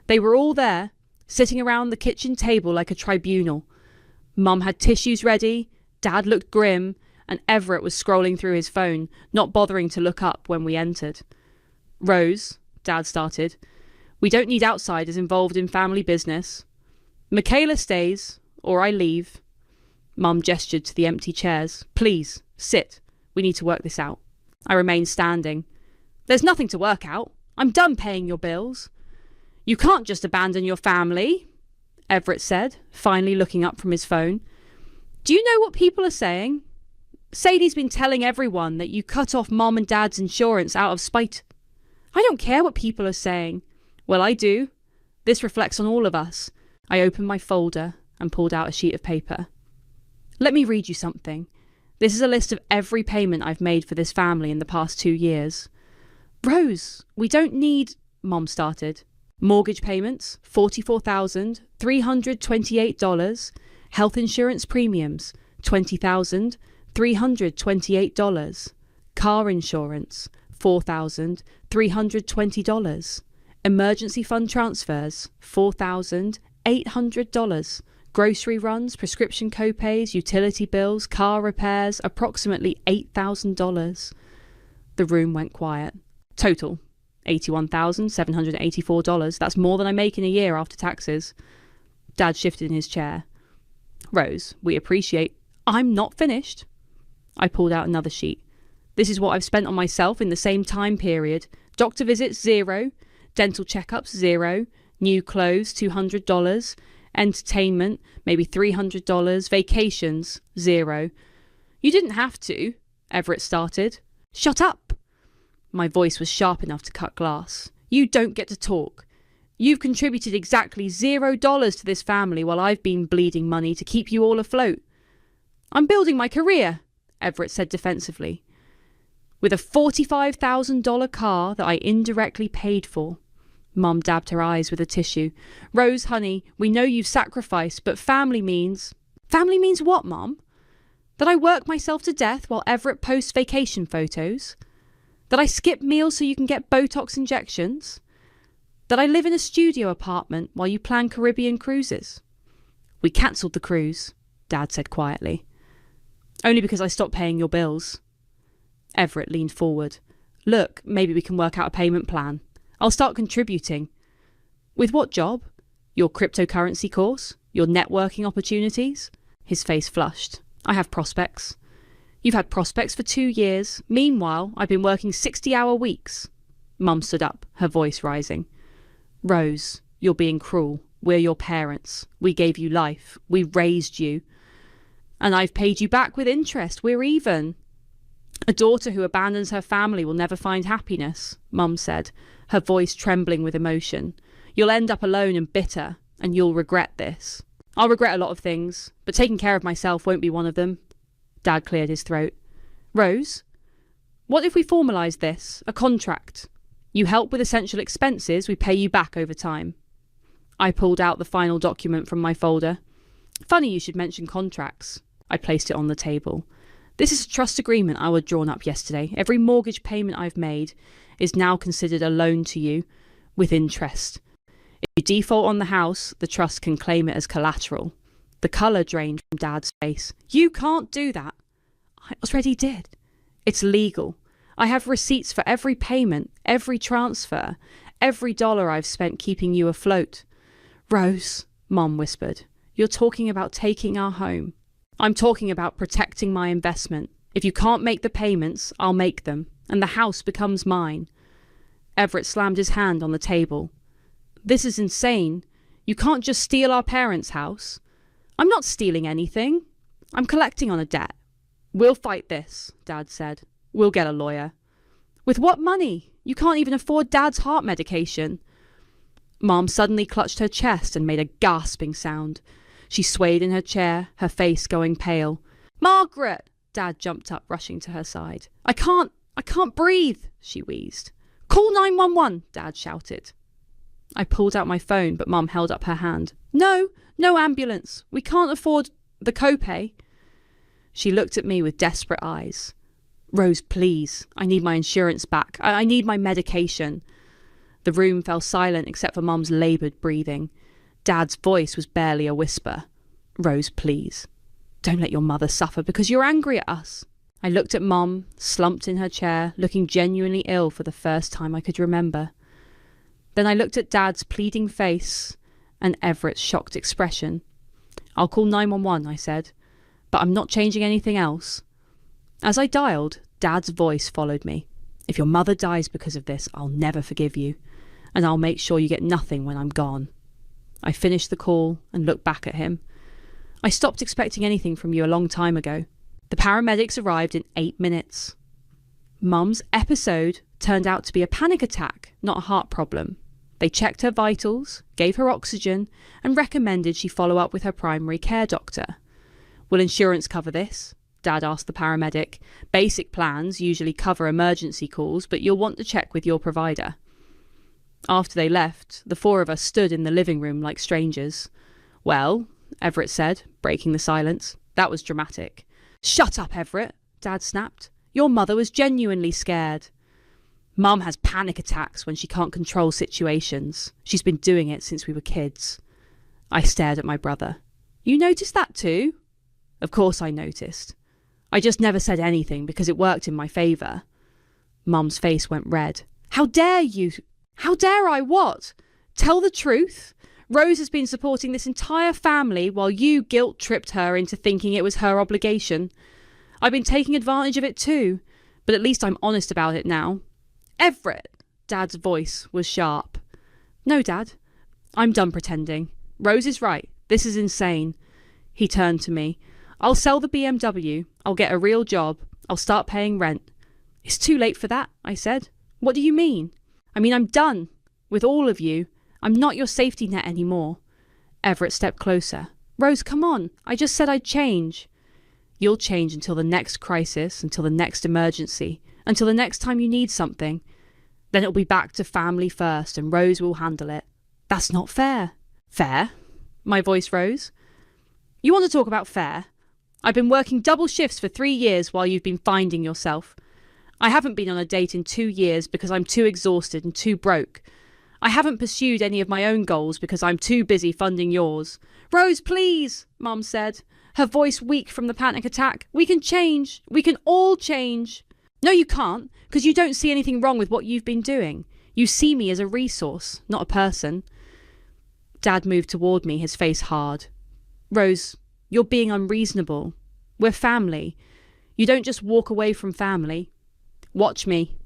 They were all there, sitting around the kitchen table like a tribunal. Mum had tissues ready, Dad looked grim, and Everett was scrolling through his phone, not bothering to look up when we entered. Rose, Dad started, we don't need outsiders involved in family business. Michaela stays, or I leave. Mum gestured to the empty chairs. Please, sit. We need to work this out. I remained standing. There's nothing to work out. I'm done paying your bills. You can't just abandon your family, Everett said, finally looking up from his phone. Do you know what people are saying? Sadie's been telling everyone that you cut off Mom and Dad's insurance out of spite. I don't care what people are saying. Well, I do. This reflects on all of us. I opened my folder and pulled out a sheet of paper. Let me read you something. This is a list of every payment I've made for this family in the past 2 years. Rose, we don't need... Mom started. Mortgage payments, $44,328. Health insurance premiums, $20,328. Car insurance, $4,320. Emergency fund transfers, $4,800. Grocery runs, prescription copays, utility bills, car repairs, approximately $8,000. The room went quiet. Total, $81,784. That's more than I make in a year after taxes. Dad shifted in his chair. Rose, we appreciate... I'm not finished. I pulled out another sheet. This is what I've spent on myself in the same time period. Doctor visits, 0. Dental checkups, 0. New clothes, $200. Entertainment, maybe $300. Vacations, 0. You didn't have to, Everett started. Shut up! My voice was sharp enough to cut glass. You don't get to talk. You've contributed exactly $0 to this family while I've been bleeding money to keep you all afloat. I'm building my career, Everett said defensively. With a $45,000 car that I indirectly paid for. Mum dabbed her eyes with a tissue. Rose, honey, we know you've sacrificed, but family means... Family means what, Mom? That I work myself to death while Everett posts vacation photos? That I skip meals so you can get Botox injections? That I live in a studio apartment while you plan Caribbean cruises? We cancelled the cruise, Dad said quietly. Only because I stopped paying your bills. Everett leaned forward. Look, maybe we can work out a payment plan. I'll start contributing. With what job? Your cryptocurrency course? Your networking opportunities? His face flushed. I have prospects. You've had prospects for 2 years. Meanwhile, I've been working 60-hour weeks. Mum stood up, her voice rising. Rose, you're being cruel. We're your parents. We gave you life. We raised you. And I've paid you back with interest. We're even. A daughter who abandons her family will never find happiness, Mum said, her voice trembling with emotion. You'll end up alone and bitter, and you'll regret this. I'll regret a lot of things, but taking care of myself won't be one of them. Dad cleared his throat. Rose, what if we formalise this, a contract? You help with essential expenses, we pay you back over time. I pulled out the final document from my folder. Funny you should mention contracts. I placed it on the table. This is a trust agreement I had drawn up yesterday. Every mortgage payment I've made is now considered a loan to you, with interest. If you default on the house, the trust can claim it as collateral. The colour drained from Dad's face. You can't do that. I already did. It's legal. I have receipts for every payment, every transfer, every dollar I've spent keeping you afloat. Rose, Mum whispered, you're talking about taking our home. I'm talking about protecting my investment. If you can't make the payments, I'll make them, and the house becomes mine. Everett slammed his hand on the table. This is insane. You can't just steal our parents' house. I'm not stealing anything. I'm collecting on a debt. We'll fight this, Dad said. We'll get a lawyer. With what money? You can't even afford Dad's heart medication. Mom suddenly clutched her chest and made a gasping sound. She swayed in her chair, her face going pale. Margaret! Dad jumped up, rushing to her side. I can't breathe, she wheezed. Call 911, Dad shouted. I pulled out my phone, but Mum held up her hand. No ambulance. We can't afford the copay. She looked at me with desperate eyes. Rose, please. I need my insurance back. I need my medication. The room fell silent except for Mum's laboured breathing. Dad's voice was barely a whisper. Rose, please. Don't let your mother suffer because you're angry at us. I looked at Mum, slumped in her chair, looking genuinely ill for the first time I could remember. Then I looked at Dad's pleading face and Everett's shocked expression. I'll call 911, I said, but I'm not changing anything else. As I dialed, Dad's voice followed me. If your mother dies because of this, I'll never forgive you, and I'll make sure you get nothing when I'm gone. I finished the call and looked back at him. I stopped expecting anything from you a long time ago. The paramedics arrived in 8 minutes. Mum's episode turned out to be a panic attack, not a heart problem. They checked her vitals, gave her oxygen, and recommended she follow up with her primary care doctor. Will insurance cover this? Dad asked the paramedic. Basic plans usually cover emergency calls, but you'll want to check with your provider. After they left, the 4 of us stood in the living room like strangers. Well, Everett said, breaking the silence. That was dramatic. Shut up, Everett, Dad snapped. Your mother was genuinely scared. Mum has panic attacks when she can't control situations. She's been doing it since we were kids. I stared at my brother. You noticed that too? Of course I noticed. I just never said anything because it worked in my favour. Mum's face went red. How dare you? How dare I what? Tell the truth? Rose has been supporting this entire family while you guilt-tripped her into thinking it was her obligation. I've been taking advantage of it too, but at least I'm honest about it now. Everett! Dad's voice was sharp. No, Dad. I'm done pretending. Rose is right. This is insane. He turned to me. I'll sell the BMW. I'll get a real job. I'll start paying rent. It's too late for that, I said. What do you mean? I mean, I'm done. With all of you. I'm not your safety net anymore. Everett stepped closer. Rose, come on. I just said I'd change. You'll change until the next crisis, until the next emergency, until the next time you need something. Then it'll be back to family first and Rose will handle it. That's not fair. Fair? My voice rose. You want to talk about fair? I've been working double shifts for 3 years while you've been finding yourself. I haven't been on a date in 2 years because I'm too exhausted and too broke. I haven't pursued any of my own goals because I'm too busy funding yours. Rose, please, Mum said, her voice weak from the panic attack. We can change. We can all change. No, you can't, because you don't see anything wrong with what you've been doing. You see me as a resource, not a person. Dad moved toward me, his face hard. Rose, you're being unreasonable. We're family. You don't just walk away from family. Watch me.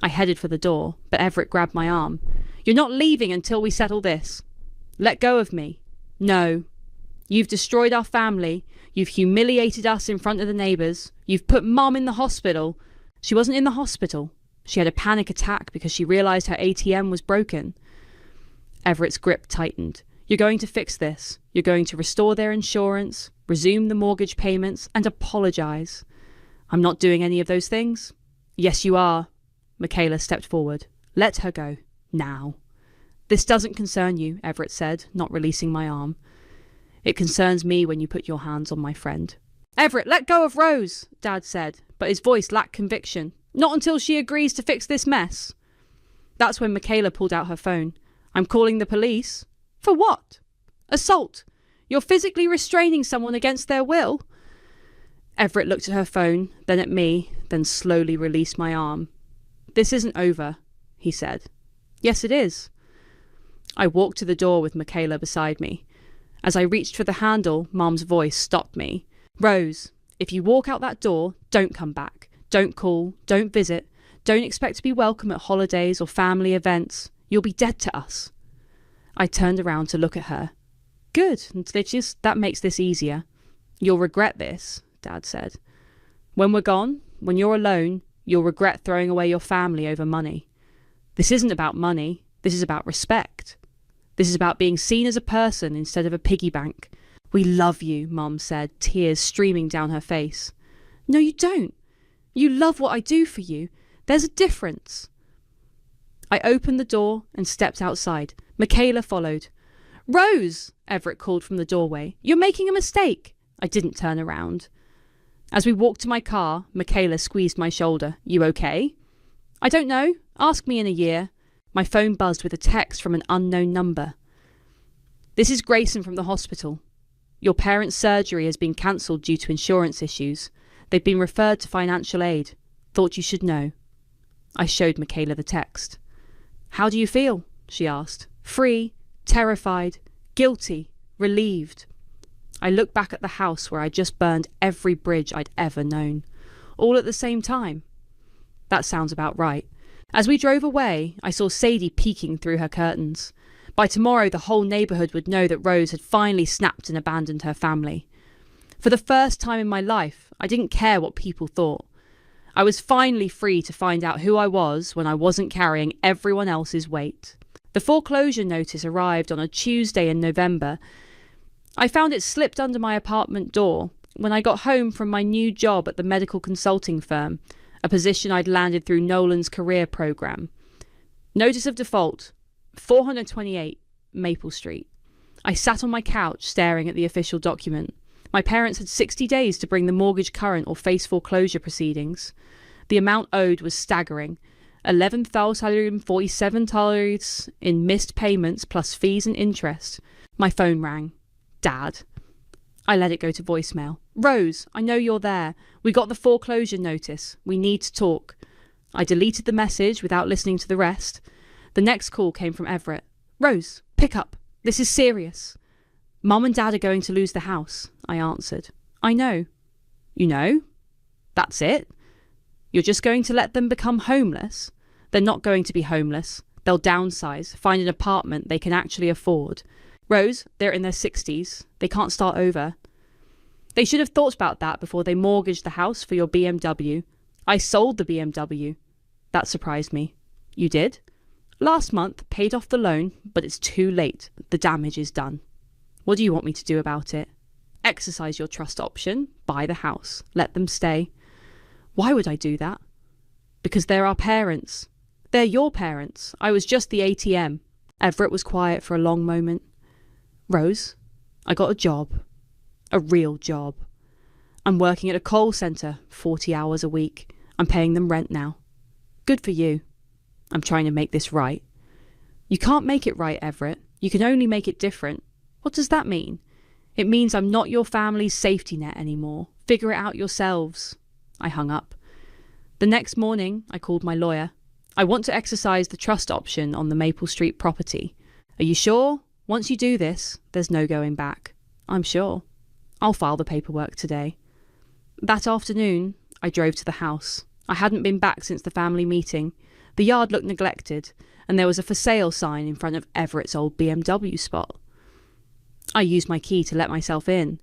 I headed for the door, but Everett grabbed my arm. You're not leaving until we settle this. Let go of me. No. You've destroyed our family. You've humiliated us in front of the neighbours. You've put Mum in the hospital. She wasn't in the hospital. She had a panic attack because she realised her ATM was broken. Everett's grip tightened. You're going to fix this. You're going to restore their insurance, resume the mortgage payments, and apologise. I'm not doing any of those things. Yes, you are. Michaela stepped forward. Let her go. Now. This doesn't concern you, Everett said, not releasing my arm. It concerns me when you put your hands on my friend. Everett, let go of Rose, Dad said, but his voice lacked conviction. Not until she agrees to fix this mess. That's when Michaela pulled out her phone. I'm calling the police. For what? Assault. You're physically restraining someone against their will. Everett looked at her phone, then at me, then slowly released my arm. This isn't over, he said. Yes, it is. I walked to the door with Michaela beside me. As I reached for the handle, Mum's voice stopped me. Rose, if you walk out that door, don't come back. Don't call, don't visit. Don't expect to be welcome at holidays or family events. You'll be dead to us. I turned around to look at her. Good, that makes this easier. You'll regret this, Dad said. When we're gone, when you're alone, you'll regret throwing away your family over money. This isn't about money. This is about respect. This is about being seen as a person instead of a piggy bank. We love you, Mum said, tears streaming down her face. No, you don't. You love what I do for you. There's a difference. I opened the door and stepped outside. Michaela followed. Rose, Everett called from the doorway. You're making a mistake. I didn't turn around. As we walked to my car, Michaela squeezed my shoulder. You okay? I don't know. Ask me in a year. My phone buzzed with a text from an unknown number. This is Grayson from the hospital. Your parents' surgery has been cancelled due to insurance issues. They've been referred to financial aid. Thought you should know. I showed Michaela the text. How do you feel? She asked. Free, terrified, guilty, relieved. I looked back at the house where I just burned every bridge I'd ever known. All at the same time. That sounds about right. As we drove away, I saw Sadie peeking through her curtains. By tomorrow, the whole neighbourhood would know that Rose had finally snapped and abandoned her family. For the first time in my life, I didn't care what people thought. I was finally free to find out who I was when I wasn't carrying everyone else's weight. The foreclosure notice arrived on a Tuesday in November. I found it slipped under my apartment door when I got home from my new job at the medical consulting firm, a position I'd landed through Nolan's career program. Notice of default, 428 Maple Street. I sat on my couch staring at the official document. My parents had 60 days to bring the mortgage current or face foreclosure proceedings. The amount owed was staggering. $11,147 in missed payments plus fees and interest. My phone rang. Dad. I let it go to voicemail. Rose, I know you're there. We got the foreclosure notice. We need to talk. I deleted the message without listening to the rest. The next call came from Everett. Rose, pick up. This is serious. Mum and Dad are going to lose the house, I answered. I know. You know? That's it? You're just going to let them become homeless? They're not going to be homeless. They'll downsize, find an apartment they can actually afford. Rose, they're in their 60s. They can't start over. They should have thought about that before they mortgaged the house for your BMW. I sold the BMW. That surprised me. You did? Last month, paid off the loan, but it's too late. The damage is done. What do you want me to do about it? Exercise your trust option. Buy the house. Let them stay. Why would I do that? Because they're our parents. They're your parents. I was just the ATM. Everett was quiet for a long moment. Rose, I got a job. A real job. I'm working at a call centre 40 hours a week. I'm paying them rent now. Good for you. I'm trying to make this right. You can't make it right, Everett. You can only make it different. What does that mean? It means I'm not your family's safety net anymore. Figure it out yourselves. I hung up. The next morning, I called my lawyer. I want to exercise the trust option on the Maple Street property. Are you sure? Once you do this, there's no going back. I'm sure. I'll file the paperwork today. That afternoon, I drove to the house. I hadn't been back since the family meeting. The yard looked neglected, and there was a for sale sign in front of Everett's old BMW spot. I used my key to let myself in.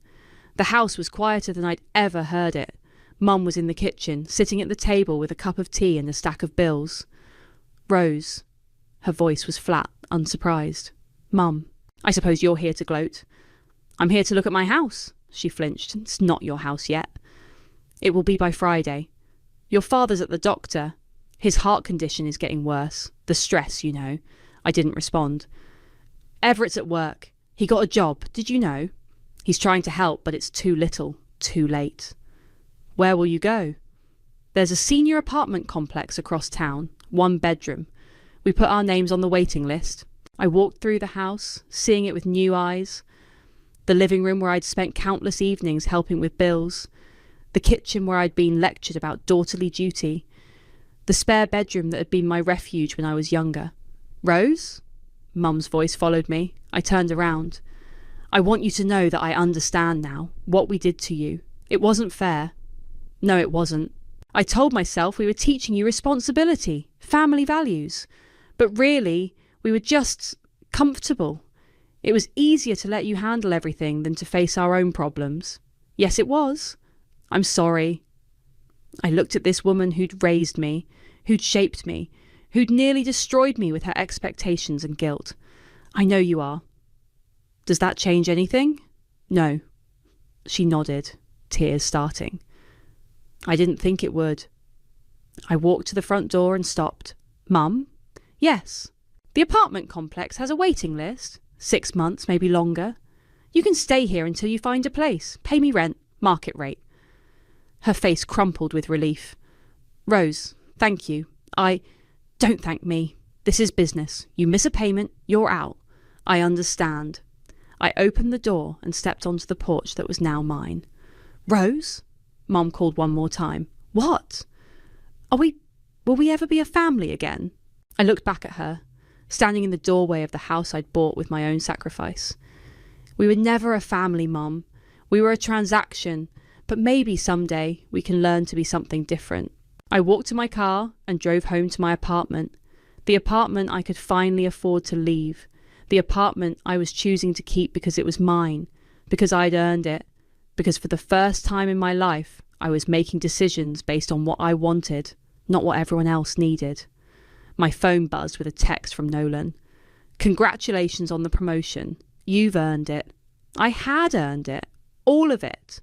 The house was quieter than I'd ever heard it. Mum was in the kitchen, sitting at the table with a cup of tea and a stack of bills. Rose. Her voice was flat, unsurprised. Mum, I suppose you're here to gloat. I'm here to look at my house, she flinched. It's not your house yet. It will be by Friday. Your father's at the doctor. His heart condition is getting worse. The stress, you know. I didn't respond. Everett's at work. He got a job, did you know? He's trying to help, but it's too little, too late. Where will you go? There's a senior apartment complex across town, 1 bedroom. We put our names on the waiting list. I walked through the house, seeing it with new eyes. The living room where I'd spent countless evenings helping with bills. The kitchen where I'd been lectured about daughterly duty. The spare bedroom that had been my refuge when I was younger. Rose? Mum's voice followed me. I turned around. I want you to know that I understand now what we did to you. It wasn't fair. No, it wasn't. I told myself we were teaching you responsibility, family values. But really, we were just comfortable. It was easier to let you handle everything than to face our own problems. Yes, it was. I'm sorry. I looked at this woman who'd raised me, who'd shaped me, who'd nearly destroyed me with her expectations and guilt. I know you are. Does that change anything? No. She nodded, tears starting. I didn't think it would. I walked to the front door and stopped. Mum? Yes. The apartment complex has a waiting list. 6 months, maybe longer. You can stay here until you find a place. Pay me rent, market rate. Her face crumpled with relief. Rose, thank you. Don't thank me. This is business. You miss a payment, you're out. I understand. I opened the door and stepped onto the porch that was now mine. Rose? Mum called one more time. What? Will we ever be a family again? I looked back at her, standing in the doorway of the house I'd bought with my own sacrifice. We were never a family, Mum. We were a transaction, but maybe someday we can learn to be something different. I walked to my car and drove home to my apartment. The apartment I could finally afford to leave. The apartment I was choosing to keep because it was mine, because I'd earned it, because for the first time in my life I was making decisions based on what I wanted, not what everyone else needed. My phone buzzed with a text from Nolan. Congratulations on the promotion. You've earned it. I had earned it. All of it.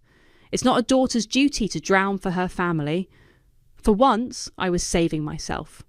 It's not a daughter's duty to drown for her family. For once, I was saving myself.